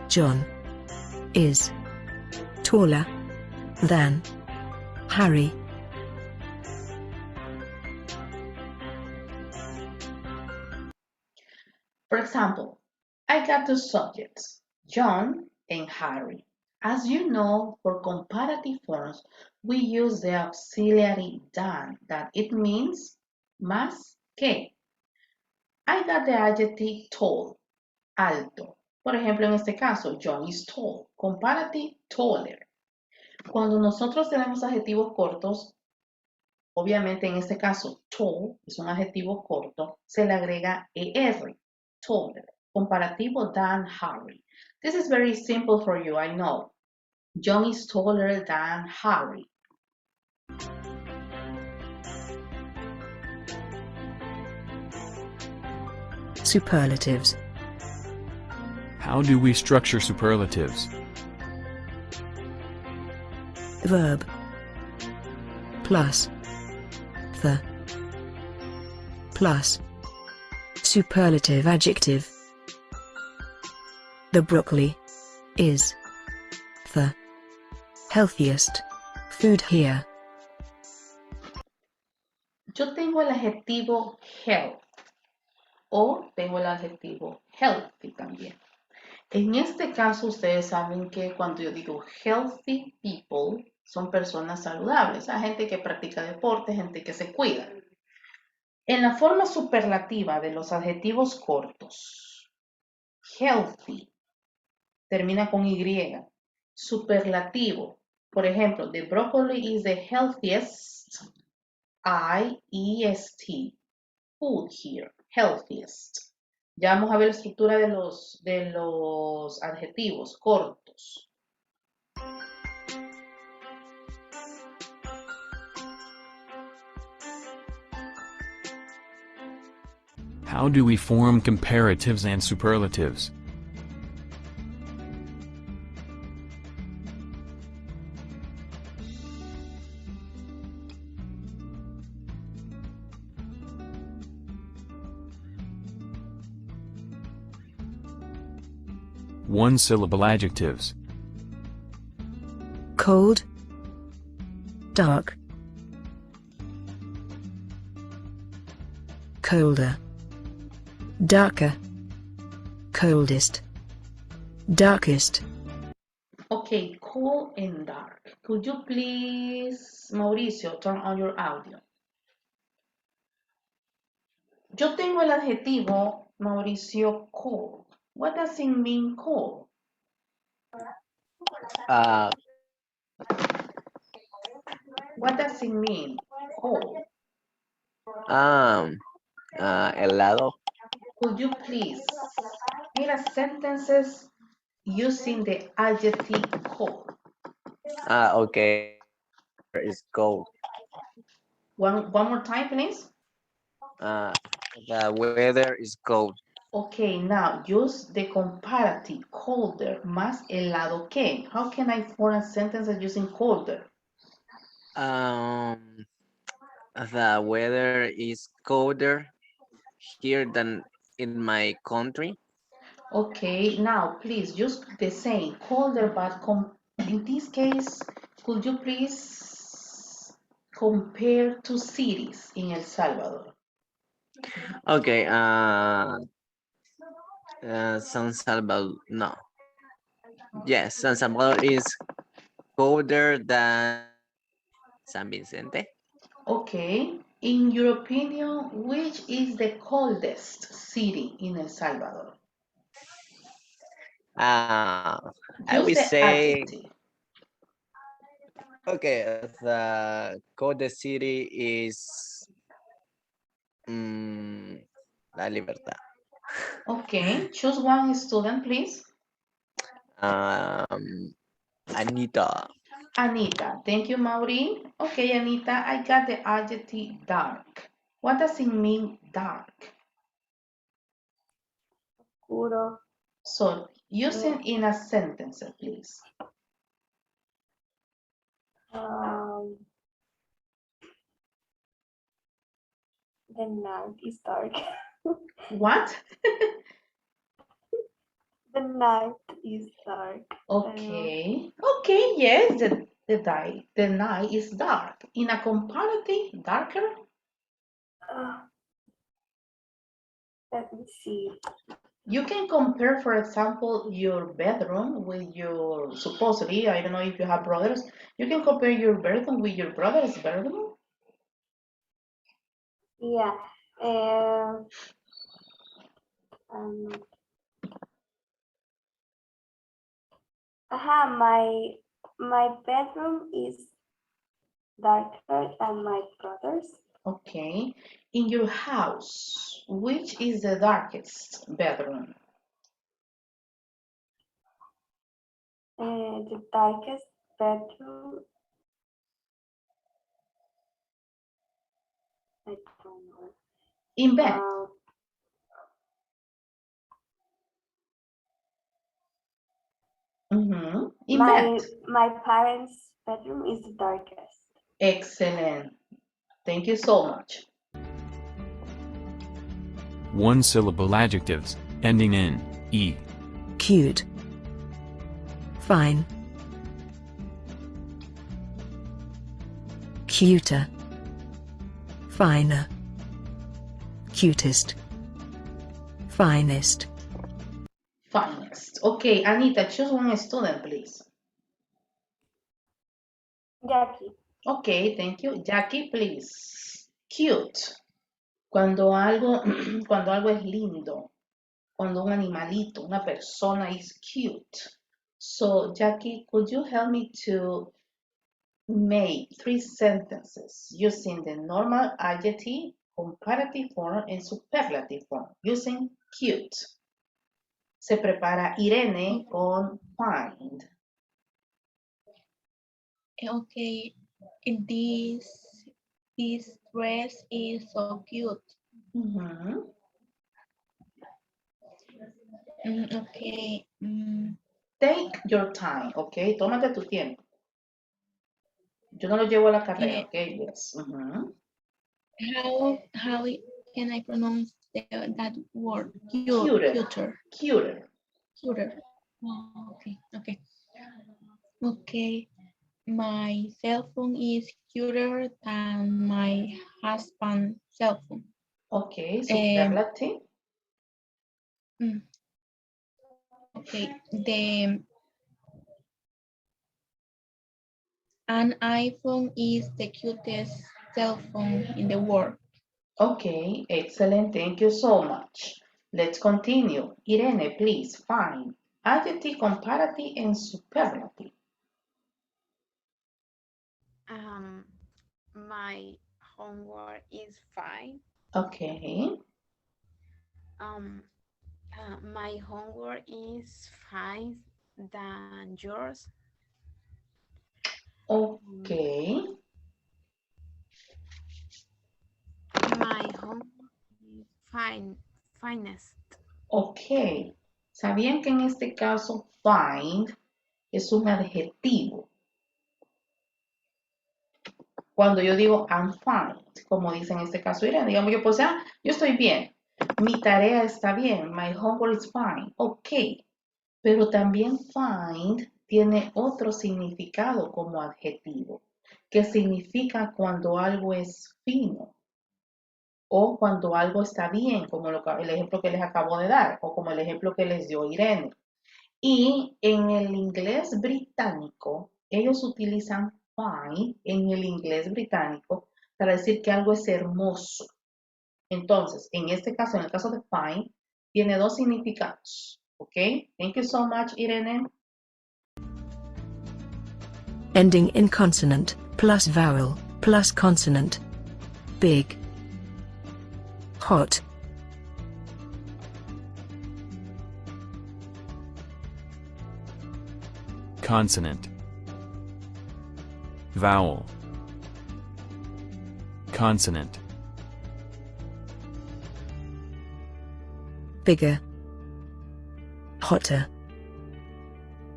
John is taller than Harry. For example, I got two subjects, John and Harry. As you know, for comparative forms, we use the auxiliary than, that it means más que. I got the adjective tall, alto. Por ejemplo, en este caso, John is tall. Comparative, taller. Cuando nosotros tenemos adjetivos cortos, obviamente en este caso, tall es un adjetivo corto, se le agrega er, taller. Comparativo than Harry. This is very simple for you, I know. John is taller than Harry. Superlatives. How do we structure superlatives? Verb plus the plus superlative adjective. The broccoli is the healthiest food here. Yo tengo el adjetivo health o tengo el adjetivo healthy también. En este caso, ustedes saben que cuando yo digo healthy people, son personas saludables, gente que practica deporte, gente que se cuida. En la forma superlativa de los adjetivos cortos, healthy termina con Y. Superlativo, por ejemplo, the broccoli is the healthiest, I-E-S-T, food here, healthiest. Ya vamos a ver la estructura de los adjetivos cortos. How do we form comparatives and superlatives? One-syllable adjectives. Cold, dark, colder, darker, coldest, darkest. Okay, cool and dark. Could you please, Mauricio, turn on your audio? Yo tengo el adjetivo, Mauricio, cold. What does it mean, cold? Uh, What does it mean, cold? helado. Could you please make a sentences using the adjective cold? Okay. It's cold. One more time, please. The weather is cold. Okay, now use the comparative colder más helado que. How can I form a sentence using colder? Um, the weather is colder here than in my country. Okay, now please use the same colder, but in this case, could you please compare two cities in El Salvador? Okay. San Salvador. No. Yes, San Salvador is colder than San Vicente. Okay, in your opinion, which is the coldest city in El Salvador? Uh, I Use would the say, adjective. okay, the coldest city is La Libertad. Okay, choose one student, please. Anita. Anita, thank you, Mauri. Okay, Anita, I got the adjective dark. What does it mean, dark? Oscuro. So, using in a sentence, please. Um, the night is dark. What? The night is dark. Okay. Okay, yes, the night is dark. In a comparative, darker? Uh, Let me see. You can compare, for example, your bedroom with your, supposedly, I don't know if you have brothers, you can compare your bedroom with your brother's bedroom. Yeah. Um, um, my bedroom is darker than my brother's. Okay. In your house, which is the darkest bedroom? The darkest bedroom, I don't know. In bed. In bed. My parents' bedroom is the darkest. Excellent. Thank you so much. One-syllable adjectives, ending in E. Cute. Fine. Cuter. Finer. Cutest. Finest. Finest. Okay, Anita, choose one student, please. Jackie. Okay, thank you. Jackie, please. Cute. Cuando algo, cuando algo es lindo. Cuando un animalito, una persona is cute. So, Jackie, could you help me to make 3 sentences using the normal adjective, comparative form, and superlative form using cute? Se prepara Irene con find. Okay, this dress is so cute. Okay. Take your time, okay? Tómate tu tiempo. Yo no lo llevo a la carrera, okay? Yes. How can I pronounce that word? Cuter. Cuter. Cuter. Cuter. Oh, okay. Okay. My cell phone is cuter than my husband's cell phone. Okay, superlative. Okay, an iPhone is the cutest cell phone in the world. Okay, excellent. Thank you so much. Let's continue. Irene, please find adjective, comparative, and superlative. My homework is fine. Okay. My homework is fine than yours. Okay. My homework is finest. Ok. ¿Sabían que en este caso find es un adjetivo? Cuando yo digo I'm fine, como dice en este caso Irene, digamos yo pues yo estoy bien, mi tarea está bien, my homework is fine, ok, pero también find tiene otro significado como adjetivo, que significa cuando algo es fino o cuando algo está bien, como el ejemplo que les acabo de dar o como el ejemplo que les dio Irene. Y en el inglés británico, ellos utilizan fine en el inglés británico para decir que algo es hermoso. Entonces, en este caso, en el caso de fine, tiene 2 significados. ¿Ok? Thank you so much, Irene. Ending in consonant, plus vowel, plus consonant. Big. Hot. Consonant. Vowel. Consonant. Bigger. Hotter.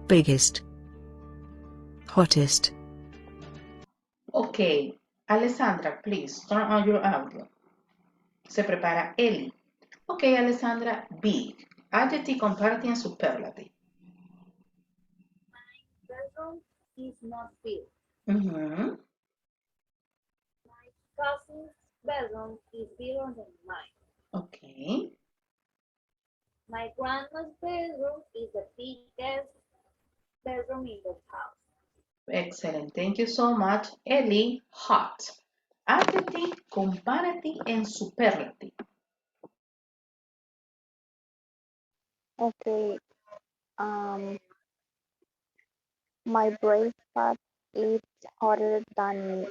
Biggest. Hottest. Ok. Alessandra, please turn on your audio. Se prepara Eli. Ok, Alessandra, big. Adjective, comparative, and superlative. Bedroom is not big. Mhm. My cousin's bedroom is bigger than mine. Okay. My grandma's bedroom is the biggest bedroom in the house. Excellent. Thank you so much, Ellie. Hot. Adjective, comparative, and superlative. Okay. Um, my breakfast is hotter than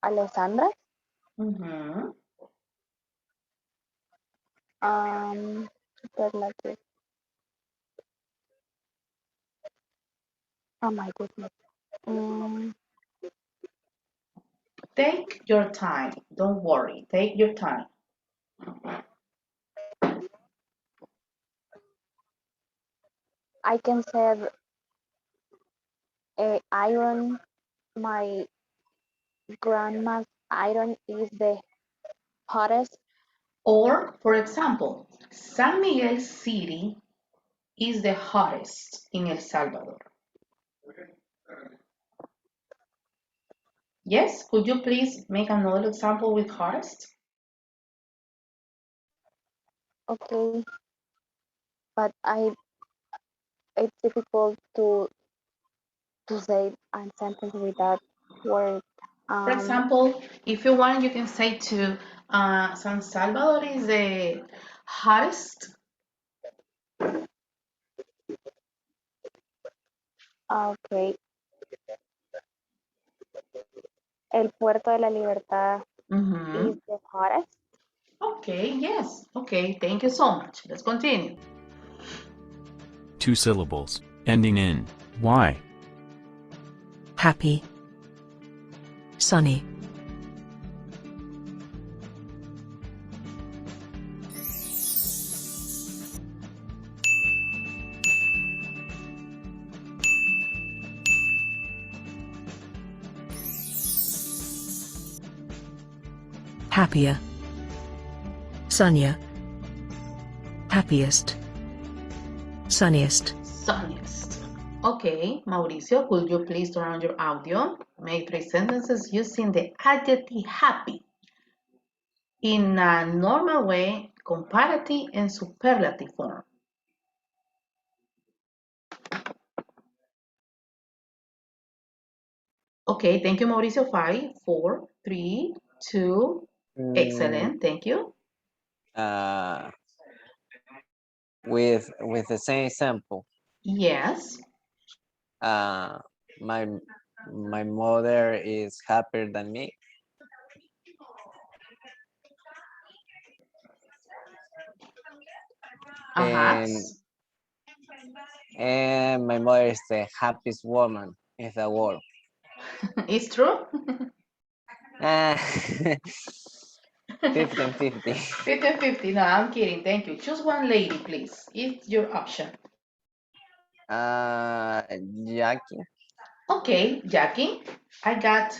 Alessandra. Mm-hmm. Superlative. Oh my goodness. Mm, Take your time. Don't worry. Take your time. I can say iron. My grandma's iron is the hottest. Or, for example, San Miguel City is the hottest in El Salvador. Yes, could you please make another example with hottest? Okay, but it's difficult to say a sentence with that word. For Um, example, if you want, you can say to San Salvador is the hottest. okay, el Puerto de la Libertad Mm-hmm. is the hottest. Okay, yes. Okay, thank you so much. Let's continue. 2 syllables, ending in Y. Happy. Sunny. Happier. Sunnier. Happiest. Sunniest. Sunniest. Okay, Mauricio, could you please turn on your audio? Make 3 sentences using the adjective happy in a normal way, comparative and superlative form. Okay, thank you, Mauricio. 5, 4, 3, 2. Mm, Excellent, thank you. uh, with the same example. Yes. Uh, my my mother is happier than me, Uh-huh. and my mother is the happiest woman in the world. It's true. Ah, 50 and 50. 50-50. No, I'm kidding. Thank you. Choose one lady, please. It's your option. Jackie. Okay, Jackie. I got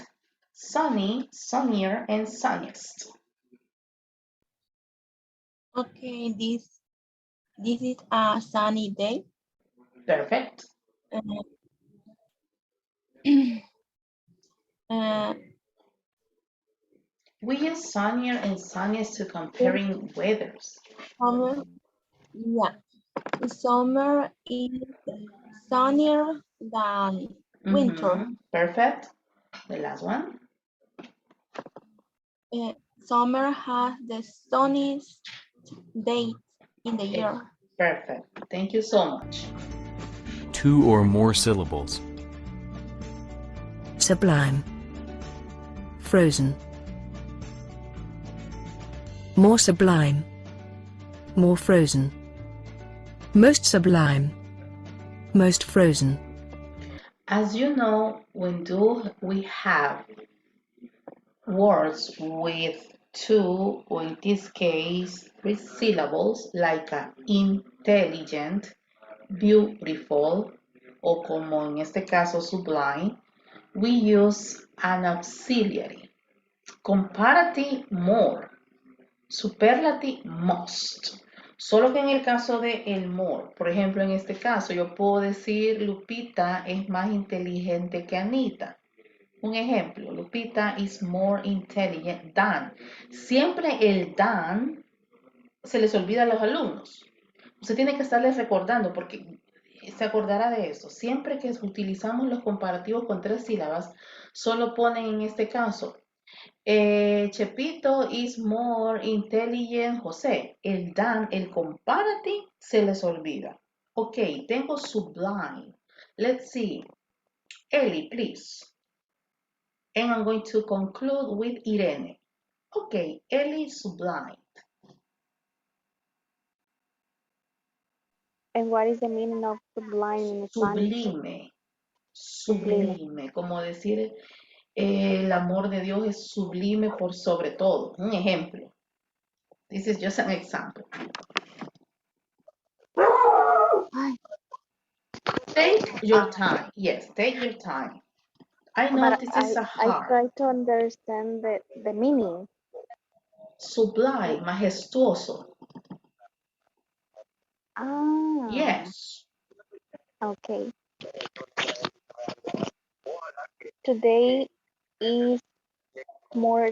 sunny, sunnier, and sunniest. Okay, this is a sunny day. Perfect. Uh, uh, We use sunnier and sunniest to comparing weathers. summer, yeah, the summer is sunnier than winter. Perfect. The last one. Summer has the sunniest days in the Eh, year. Perfect. Thank you so much. 2 or more syllables. Sublime. Frozen. More sublime. More frozen. Most sublime. Most frozen. As you know, when do we have words with 2, or in this case 3 syllables, like intelligent, beautiful, o como en este caso sublime, we use an auxiliary. Comparative, more. Superlative, most. Solo que en el caso de el more, por ejemplo, en este caso yo puedo decir Lupita es más inteligente que Anita. Un ejemplo, Lupita is more intelligent than. Siempre el than se les olvida a los alumnos. Usted tiene que estarle recordando porque se acordará de esto. Siempre que utilizamos los comparativos con 3 sílabas, solo ponen en este caso, Chepito is more intelligent José. El dan, el comparative, se les olvida. Ok, tengo sublime. Let's see. Ellie, please. And I'm going to conclude with Irene. Okay, Ellie sublime. And what is the meaning of sublime in Spanish? Sublime. Sublime. Sublime. Como decir, el amor de Dios es sublime por sobre todo. Un ejemplo. This is just an example. Take your time. Yes, take your time. I know But this is a I hard. try to understand the meaning. Sublime, majestuoso. Ah, Yes. okay. Today is more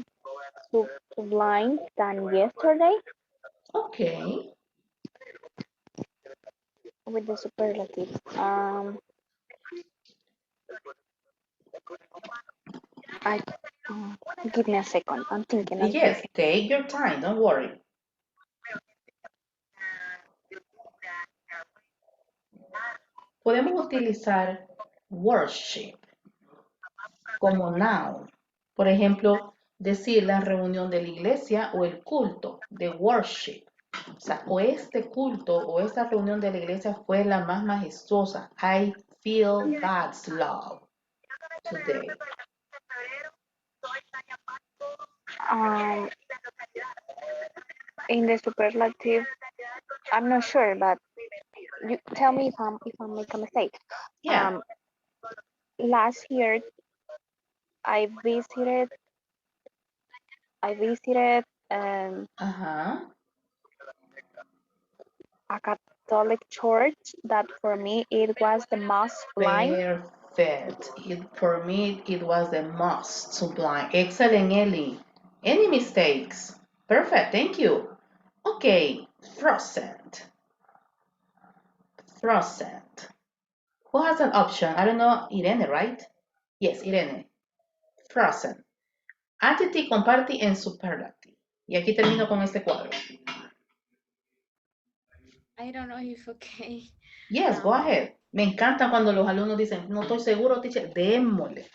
sublime than yesterday Okay. with the superlative. I give me a second. I'm thinking. Yes, take your time. Don't worry. Podemos utilizar worship como noun. Por ejemplo, decir la reunión de la iglesia o el culto de worship. O sea, o este culto o esta reunión de la iglesia fue la más majestuosa. I feel God's love today. In the superlative, I'm not sure, but you tell me if I make a mistake. Yeah. Last year I visited a Catholic church that for me it was the most sublime. Perfect. For me, it was the most sublime. Excellent, Ellie. Any mistakes? Perfect. Thank you. Okay. Frozen. Frozen. Who has an option? I don't know. Irene, right? Yes, Irene. Frozen. Adjective, comparative, and superlative. Y aquí termino con este cuadro. I don't know if okay. Yes, go ahead. Me encanta cuando los alumnos dicen, no estoy seguro, teacher. Démosle.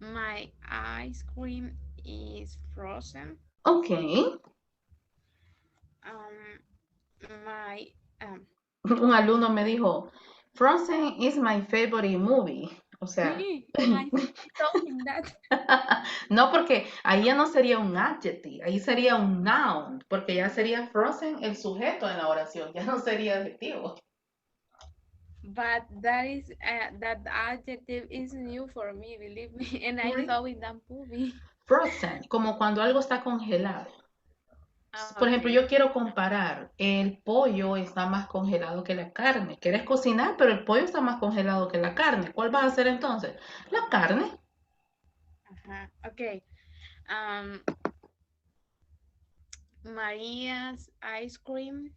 My ice cream is frozen. Okay. My Un alumno me dijo, Frozen is my favorite movie. O sea, I told him that. no, porque ahí ya no sería un adjective, ahí sería un noun, porque ya sería Frozen el sujeto en la oración, ya no sería adjetivo. But that adjective is new for me, believe me, and I saw in that movie. Frozen, como cuando algo está congelado. Por ejemplo, yo quiero comparar, el pollo está más congelado que la carne. Quieres cocinar, pero el pollo está más congelado que la carne. ¿Cuál vas a hacer entonces? La carne. Okay. Maria's ice cream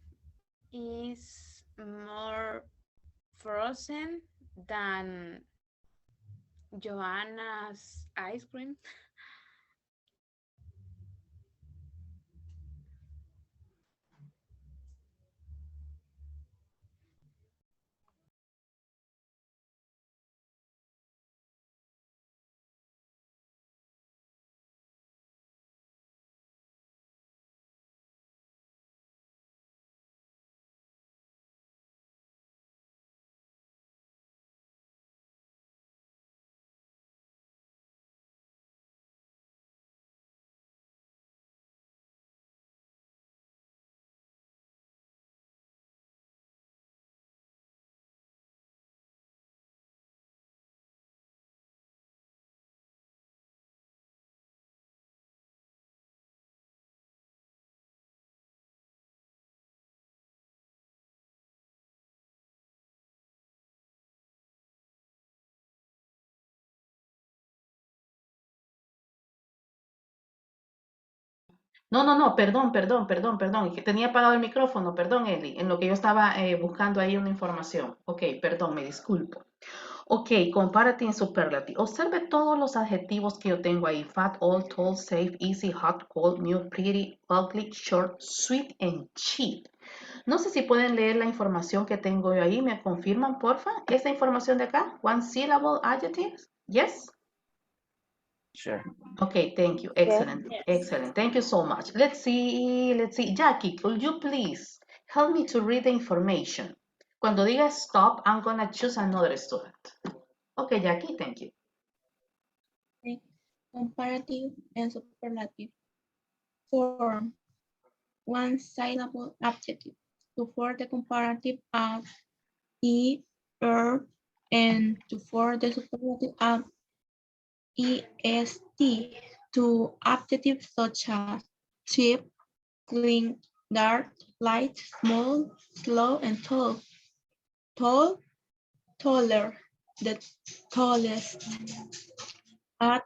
is more frozen than Joanna's ice cream. No, perdón, que tenía apagado el micrófono, perdón, Eli, en lo que yo estaba buscando ahí una información. Ok, perdón, me disculpo. Ok, comparative and superlative. Observe todos los adjetivos que yo tengo ahí. Fat, old, tall, safe, easy, hot, cold, new, pretty, ugly, short, sweet, and cheap. No sé si pueden leer la información que tengo yo ahí. ¿Me confirman, porfa? ¿Esta información de acá? One syllable adjectives? Yes? Sure. Okay, thank you. Yes. Excellent, excellent. Thank you so much. Let's see. Jackie, could you please help me to read the information? Cuando diga stop, I'm gonna choose another student. Okay, Jackie, thank you. Okay. Comparative and superlative. Form. One syllable adjective. To form the comparative add e, er, and to form the superlative add est to adjectives such as cheap, clean, dark, light, small, slow, and tall. Tall, taller, the tallest. Add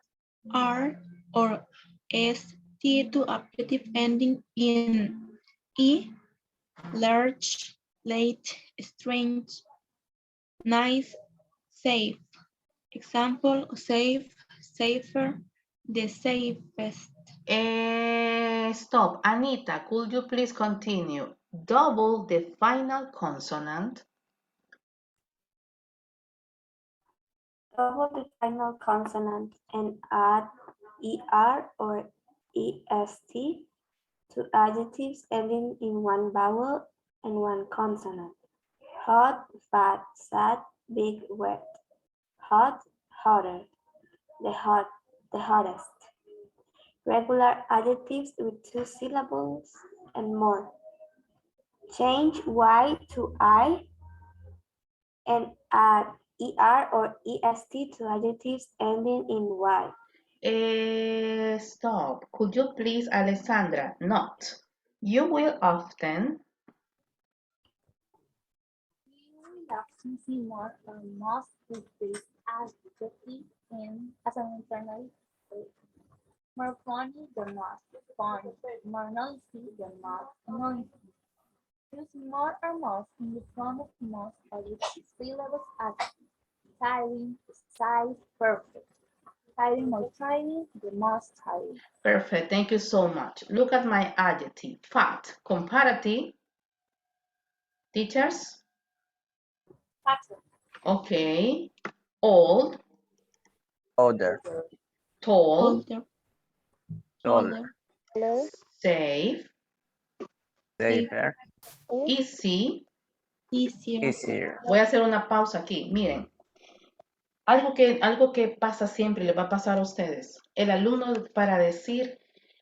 r or st to adjective ending in e, large, late, strange, nice, safe. Example, safe, safer, the safest. Stop. Anita, could you please continue? Double the final consonant. Double the final consonant and add er or est to adjectives ending in one vowel and one consonant. Hot, fat, sad, big, wet. Hot, hotter. The hottest. Regular adjectives with 2 syllables and more. Change Y to I and add ER or EST to adjectives ending in Y. Stop. Could you please, Alessandra, not. You will often. We will often see more or most with this adjective in as an internal trait. More funny than most funny. More noisy than most noisy. Use more or most in the front of most or with syllables as tiring, size, perfect. Tiring, more tiring, the most tiring. Perfect. Thank you so much. Look at my adjective. Fat. Comparative. Teachers. Pattern. Okay. Old. Older. Tall. Older, Taller. Color, Safe. Safer. Easy. easier, Easier. Voy a hacer una pausa aquí. Miren. Algo que pasa siempre, le va a pasar a ustedes. El alumno para decir,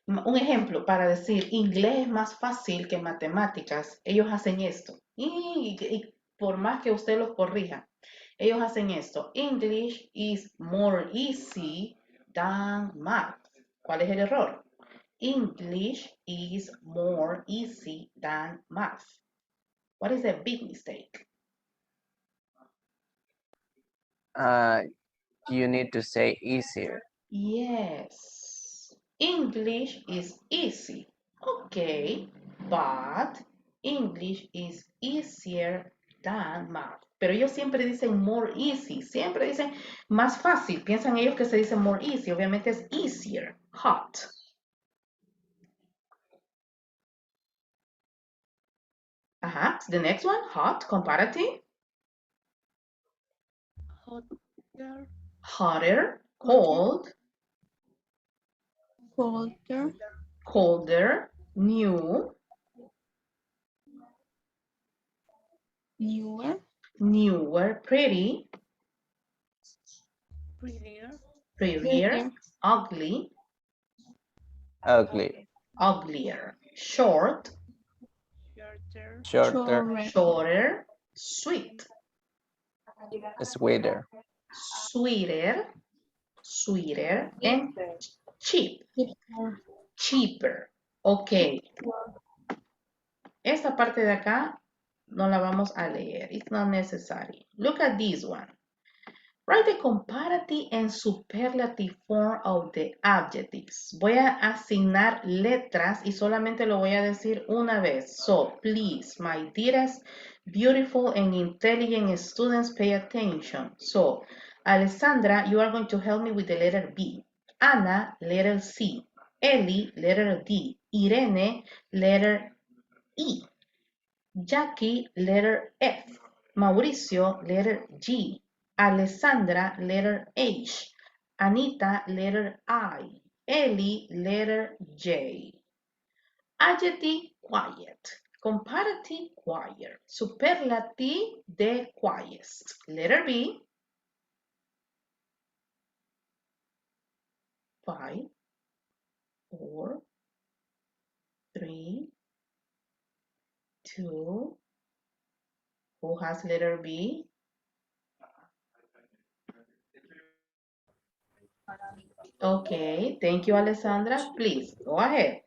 un ejemplo, para decir inglés es más fácil que matemáticas, ellos hacen esto. Y por más que usted los corrija, ellos hacen esto. English is more easy than math. ¿Cuál es el error? English is more easy than math. What is the big mistake? You need to say easier. Yes, English is easy. Okay, but English is easier than math. Pero ellos siempre dicen more easy, siempre dicen más fácil. Piensan ellos que se dice more easy, obviamente es easier, hot. Ajá, the next one, hot, comparative. hotter, Hotter, cold, colder, colder, new, newer, newer, pretty, Prettier. prettier, ugly, Ugly. uglier, short, Shorter. Shorter. shorter, sweet, Sweeter. sweeter, sweeter, and cheap, cheaper. Ok, esta parte de acá no la vamos a leer. It's not necessary. Look at this one. Write the comparative and superlative form of the adjectives. Voy a asignar letras y solamente lo voy a decir una vez. So, please, my dearest, beautiful and intelligent students, pay attention. So, Alessandra, you are going to help me with the letter B. Anna, letter C. Ellie, letter D. Irene, letter E. Jackie, letter F. Mauricio, letter G. Alessandra, letter H. Anita, letter I. Ellie, letter J. Adjective, quiet. Comparative, quiet. Superlative, the quietest. Letter B. 5, 4, 3, 2. Who has letter B? Okay, thank you, Alessandra. Please, go ahead.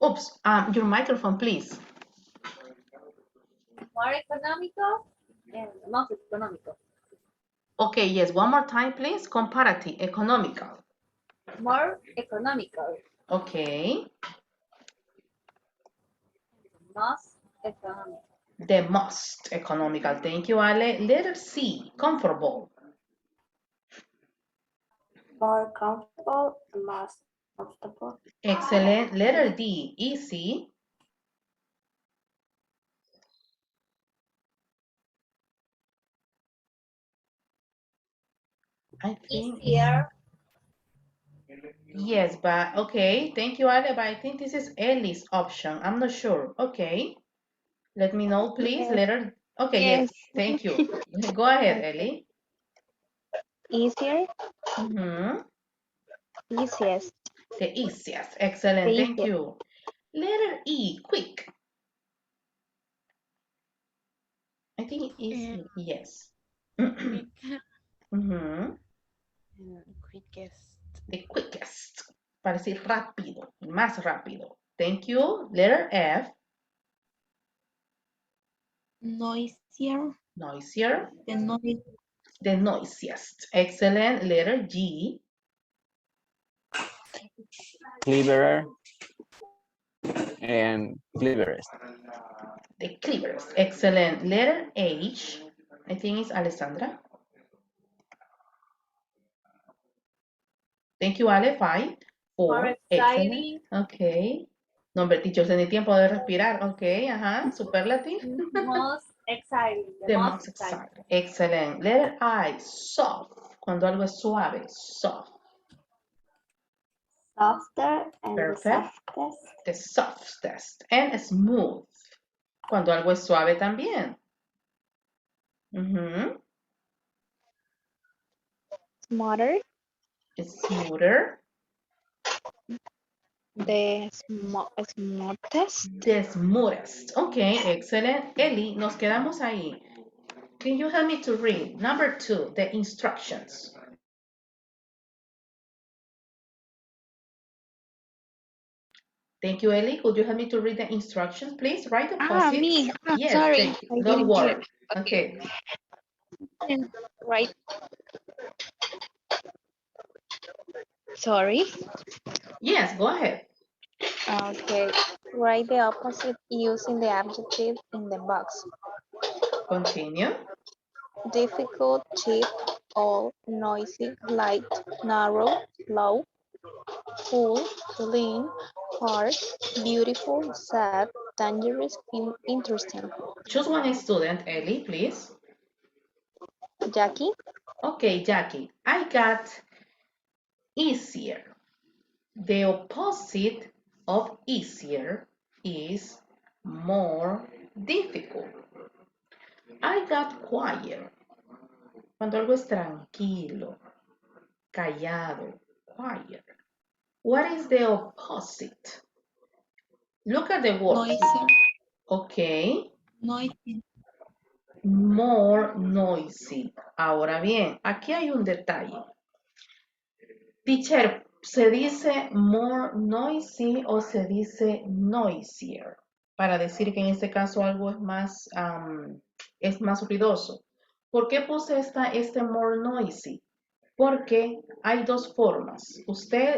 Oops, your microphone, please. More economical and most economical. Okay, yes, one more time, please. Comparative, economical. More economical. Okay, Most economical. the most economical. Thank you, Ale. Letter C, comfortable. More comfortable, most comfortable. Excellent. Letter D, easy. I think. Easier. Yes, but okay. Thank you, Ale, but I think this is Ellie's option. I'm not sure. Okay. Let me know, please. Yes, Letter. Okay, yes. yes. Thank you. Go ahead, Okay. Ellie. Easier, Mm-hmm. easiest, The easiest. the Excellent. Thank easiest. you. Letter E, quick. I think it is, Eh, yes. quick Mhm. and quickest. The quickest. Para decir rápido, más rápido. Thank you. Letter F, Noisier, noisier. the noise, The noisiest. Excellent. Letter G, Cleverer and cleverest. the cleverest. Excellent. Letter H, I think it's Alessandra. Thank you, Ale. 5, More 4. Excellent. exciting. Okay. No, hombre, teacher, se ni tiempo de respirar. Ok, ajá. Superlative. Most exciting. The The most most exciting. exciting. Excellent. Letter I, soft. Cuando algo es suave, soft. Softer and the Perfect. softest. The softest. And smooth. Cuando algo es suave también. Ujú. Smarter, Smoother. the smartest. The smoothest. Ok, excellent. Ellie, nos quedamos ahí. Can you help me to read? Number 2, the instructions. Thank you, Ellie. Could you help me to read the instructions, please? Right opposite. Me. Yes, Sorry, thank you. I Don't didn't hear. worry. Okay. Right. Sorry. Yes, go ahead. Okay. Write the opposite using the adjective in the box. Continue. Difficult, cheap, old, noisy, light, narrow, low, full, lean, hard, beautiful, sad, dangerous, interesting. Choose one student, Ellie, please. Jackie, Okay, Jackie. I got easier. The opposite of easier is more difficult. I got quiet. Cuando algo es tranquilo, callado, quiet. What is the opposite? Look at the words. noisier, Okay. noisy, More noisy. Ahora bien, aquí hay un detalle. Teacher, ¿se dice more noisy o se dice noisier? para decir que en este caso algo es más ruidoso. ¿Por qué puse este more noisy? Porque hay dos formas. Usted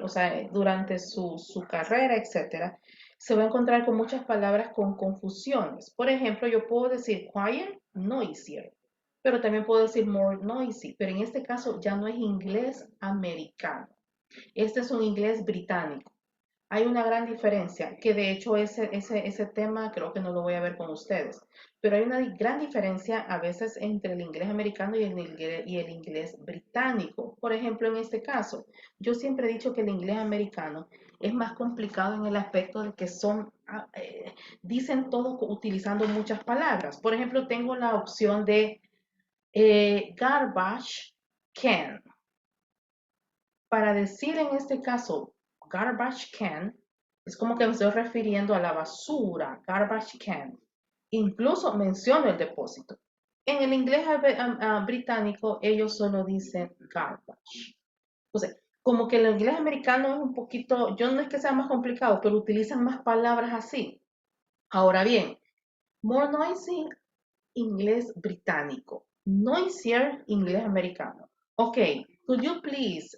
o sea, durante su carrera, etcétera, se va a encontrar con muchas palabras con confusiones. Por ejemplo, yo puedo decir quiet, noisier, pero también puedo decir more noisy, pero en este caso ya no es inglés americano. Este es un inglés británico. Hay una gran diferencia, que de hecho ese tema creo que no lo voy a ver con ustedes, pero hay una gran diferencia a veces entre el inglés americano y el inglés británico. Por ejemplo, en este caso, yo siempre he dicho que el inglés americano es más complicado en el aspecto de que dicen todo utilizando muchas palabras. Por ejemplo, tengo la opción de garbage can. Para decir en este caso garbage can, es como que me estoy refiriendo a la basura, garbage can. Incluso menciono el depósito. En el inglés británico, ellos solo dicen garbage. Entonces, como que el inglés americano es un poquito, yo no es que sea más complicado, pero utilizan más palabras así. Ahora bien, more noisy, inglés británico. Noisier, inglés americano. Ok, could you please,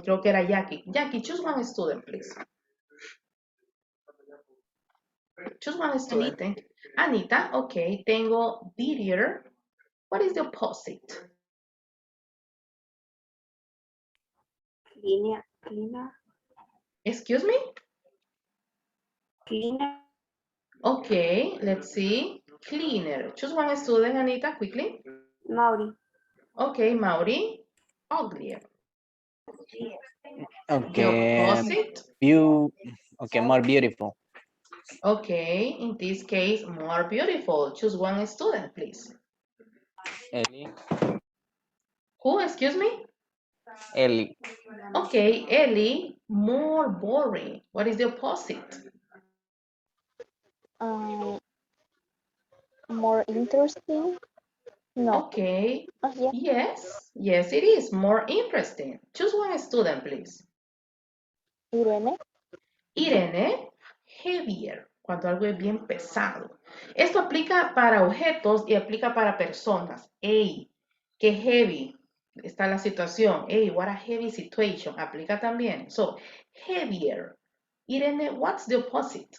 creo que era Jackie. Jackie, choose one student, please. Choose one student. Anita. Anita, ok. Tengo dirtier. What is the opposite? Cleaner. Excuse me? Cleaner. Okay, let's see. Cleaner. Choose one student, Anita, quickly. Maori. Okay, Mauri. Uglier. The Okay. opposite. Okay, more beautiful. Okay, in this case, more beautiful. Choose one student, please. Ellie. Who, excuse me? Ellie. Okay, Ellie, more boring. What is the opposite? Um, more interesting? No. Okay, Yeah. yes, it is more interesting. Choose one student, please. Irene? Irene, heavier, cuando algo es bien pesado. Esto aplica para objetos y aplica para personas. Hey, qué heavy está la situación. Hey, what a heavy situation. Aplica también. So, heavier. Irene, what's the opposite?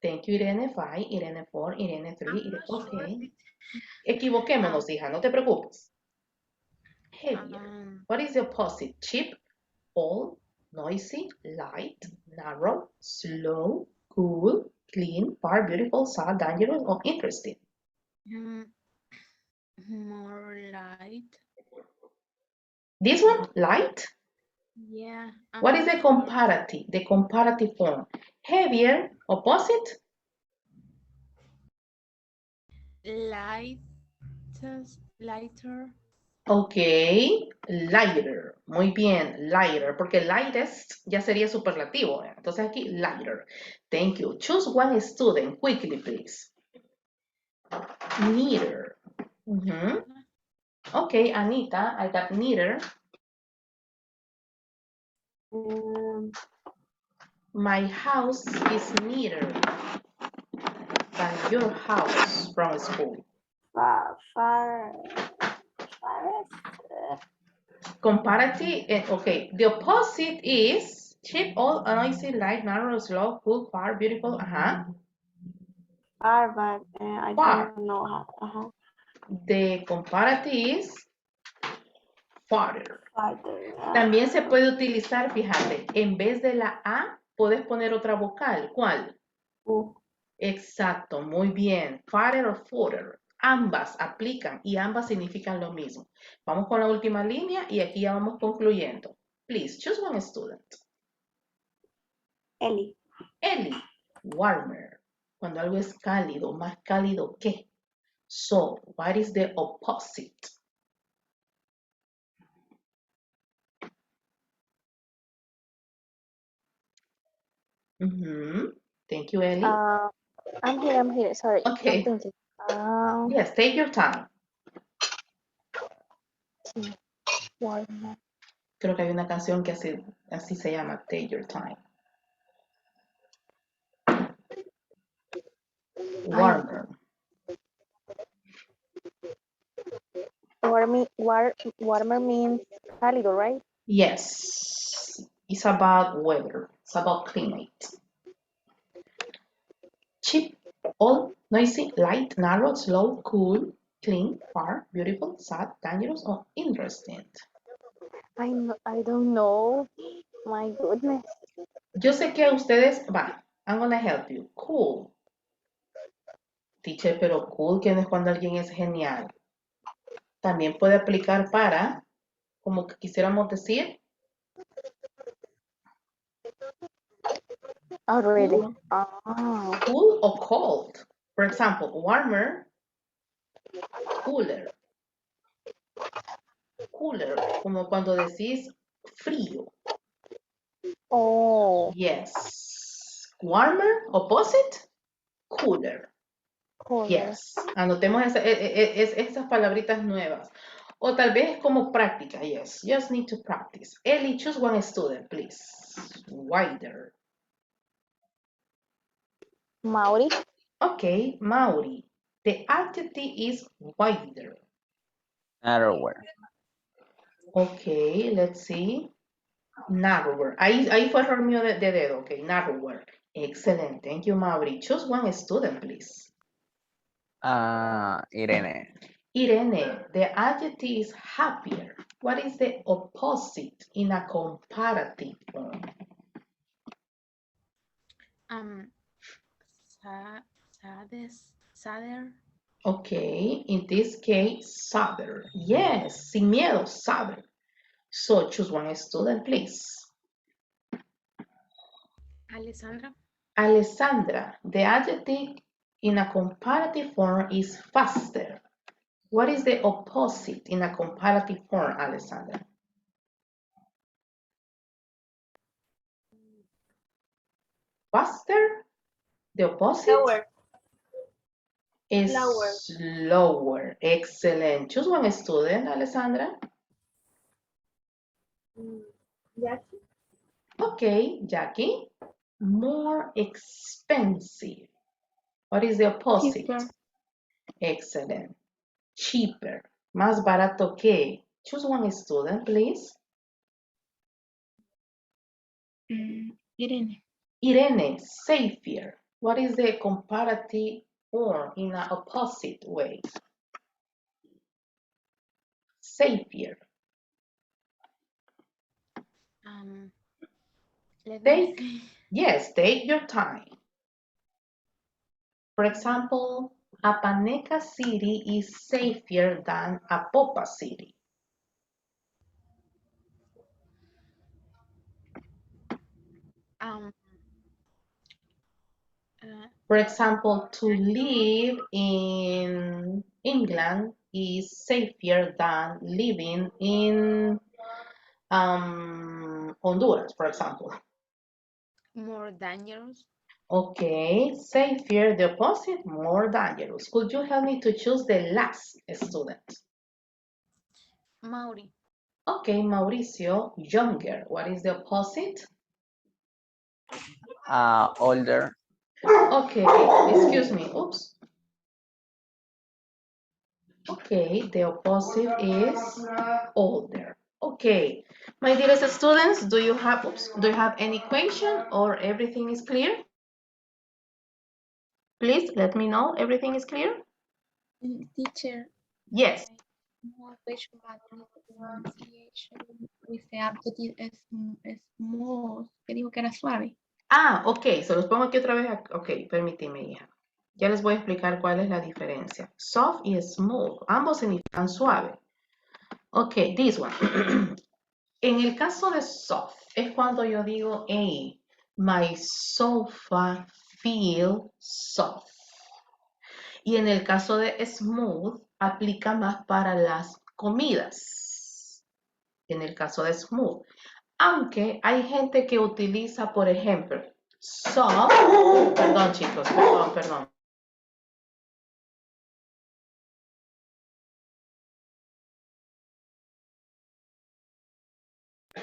Thank you, Irene 5, Irene 4, Irene 3. Ok. Equivoquémonos, hija, no te preocupes. Heavier. What is the opposite? Cheap, old, noisy, light, narrow, slow, cool, clean, far, beautiful, sad, dangerous, or interesting? More light. This one, light. Yeah. What is the comparative? The comparative form. Heavier, opposite? Lighter. Ok, lighter. Muy bien, lighter, porque lightest ya sería superlativo. Entonces aquí, lighter. Thank you. Choose one student, quickly, please. Neater. Okay, Anita, I got neater. My house is neater than your house from school. Comparative, okay, the opposite is cheap, old, noisy, light, narrow, slow, cool, far, beautiful, Far, but I far. don't know how. The comparative is farther. Farther. También se puede utilizar, fíjate, en vez de la A, puedes poner otra vocal. ¿Cuál? Exacto, muy bien. Farther o further. Ambas aplican y ambas significan lo mismo. Vamos con la última línea y aquí ya vamos concluyendo. Please, choose one student. Ellie. Ellie, warmer. Cuando algo es cálido, más cálido que. So, what is the opposite? Thank you, Ellie. I'm here. Sorry. Okay. I'm thinking. Yes, take your time. Warmer. Creo que hay una canción que así se llama, Take Your Time. Ay, Warmer. warmer means cálido, right? Yes. It's about weather. It's about climate. Cheap, old, noisy, light, narrow, slow, cool, clean, far, beautiful, sad, dangerous, or interesting. I don't know. My goodness. Yo sé que ustedes, I'm gonna help you. Cool. Teacher, pero cool, que no es cuando alguien es genial. También puede aplicar para, como que quisiéramos decir, Oh, really? cool, Ah, cool or cold. For example, warmer, cooler. Cooler, como cuando decís frío. oh, Yes. Warmer, opposite, cooler. cooler. Yes. Anotemos esas palabritas nuevas. O tal vez como práctica. Yes. Just need to practice. Ellie, choose one student, please. Wider. Maori. Okay, Maori. The adjective is wider. Narrower. Okay, let's see. Narrower. Ahí fue error mío de dedo. Okay, narrower. Excellent. Thank you, Maori. Choose one student, please. Irene. Irene, the adjective is happier. What is the opposite in a comparative form? Sadder. Okay, in this case, sadder. Yes, sin miedo, sadder. So choose one student, please. Alessandra. Alessandra, the adjective in a comparative form is faster. What is the opposite in a comparative form, Alessandra? Faster? The opposite? Lower. Is Slower. slower. Excellent. Choose one student, Alessandra. Jackie. Okay, Jackie. More expensive. What is the opposite? Cheaper. Excellent. Cheaper. Más barato que. Choose one student, please. Irene. Irene, safer. What is the comparative form in an opposite way? Safer. Let me Take, see. yes, take your time. For example, Apaneca City is safer than Apopa City. For example, to live in England is safer than living in Honduras, for example. More dangerous. Okay, safer, the opposite, more dangerous. Could you help me to choose the last student? Maori. Okay, Mauricio, younger. What is the opposite? Older. Okay, excuse me. Oops. Okay, the opposite is older. Okay, my dearest students, do you have any question or everything is clear? Please let me know everything is clear. Teacher. Yes. No question about the pronunciation with the adjective es smooth, que dijo que era suave. Ah, ok, se los pongo aquí otra vez. Ok, permíteme, hija. Ya les voy a explicar cuál es la diferencia. Soft y smooth, ambos significan suave. Ok, this one. En el caso de soft, es cuando yo digo, hey, my sofa feel soft. Y en el caso de smooth, aplica más para las comidas. En el caso de smooth. Aunque hay gente que utiliza, por ejemplo, soft. Perdón, chicos, perdón.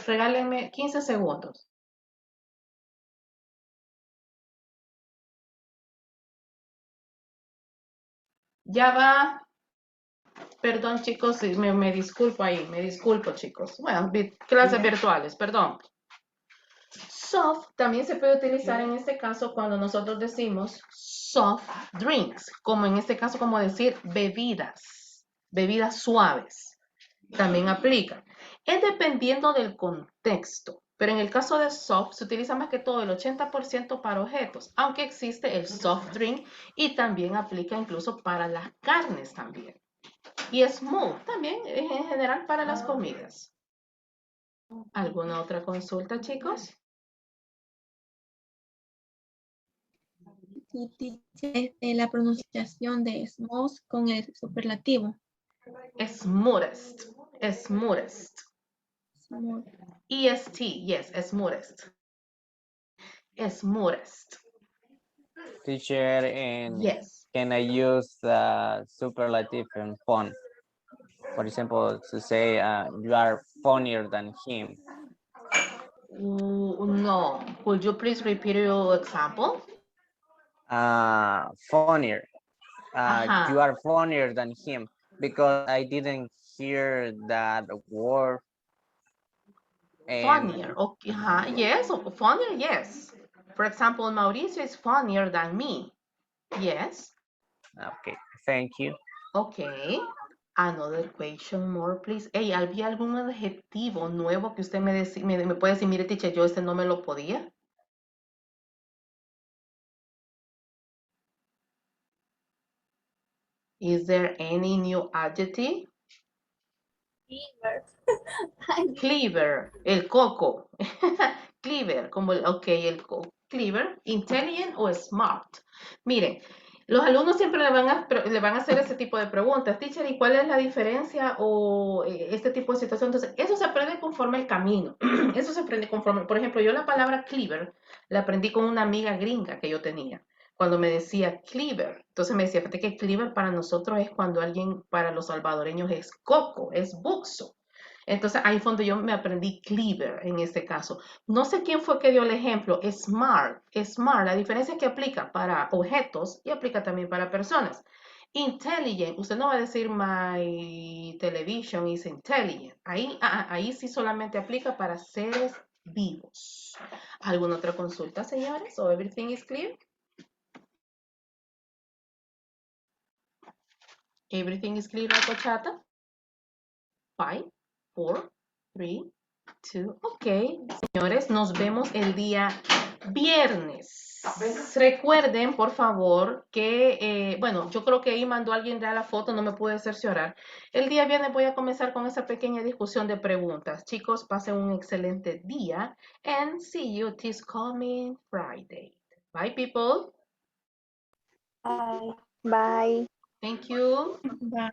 regálenme 15 segundos. Ya va. Perdón, chicos, me disculpo ahí, me disculpo, chicos. Bueno, clases virtuales, perdón. Soft también se puede utilizar en este caso cuando nosotros decimos soft drinks, como en este caso como decir bebidas, bebidas suaves. También aplica. Es dependiendo del contexto, pero en el caso de soft se utiliza más que todo el 80% para objetos, aunque existe el soft drink y también aplica incluso para las carnes también. Y smooth también en general para las comidas. ¿Alguna otra consulta, chicos? Y teacher, la pronunciación de smooth con el superlativo. Smoothest, smoothest. Smooth. EST, yes, smoothest. Smoothest. Teacher, and Yes. can I use superlative and fun? For example, to say you are funnier than him. No. Could you please repeat your example? Funnier. You Ajá. are funnier than him because I didn't hear that word. And Funnier. Okay. Yes, funnier, yes. For example, Mauricio is funnier than me. Yes. okay, thank you. Okay. Another question more, please. Hey, ¿había algún adjetivo nuevo que usted me puede decir, mire, teacher, yo este no me lo podía? Is there any new adjective? Fever. Clever, el coco. Clever, como ok, el clever, intelligent o smart. Miren, los alumnos siempre le van a hacer ese tipo de preguntas. Teacher, ¿y cuál es la diferencia o este tipo de situación? Entonces, eso se aprende conforme el camino. Eso se aprende conforme, por ejemplo, yo la palabra clever la aprendí con una amiga gringa que yo tenía. Cuando me decía clever, entonces me decía, fíjate que clever para nosotros es cuando alguien, para los salvadoreños es coco, es buxo. Entonces ahí fue donde yo me aprendí clever en este caso. No sé quién fue que dio el ejemplo. Smart. Smart. La diferencia es que aplica para objetos y aplica también para personas. Intelligent. Usted no va a decir my television is intelligent. Ahí sí solamente aplica para seres vivos. ¿Alguna otra consulta, señores? ¿O everything is clear? Everything is clear, la cochata. 5, 4, 3, 2, ok. Señores, nos vemos el día viernes. Recuerden, por favor, que, bueno, yo creo que ahí mandó alguien ya la foto, no me pude cerciorar. El día viernes voy a comenzar con esa pequeña discusión de preguntas. Chicos, pasen un excelente día and see you this coming Friday. Bye, people. Bye. Bye. Thank you. Bye.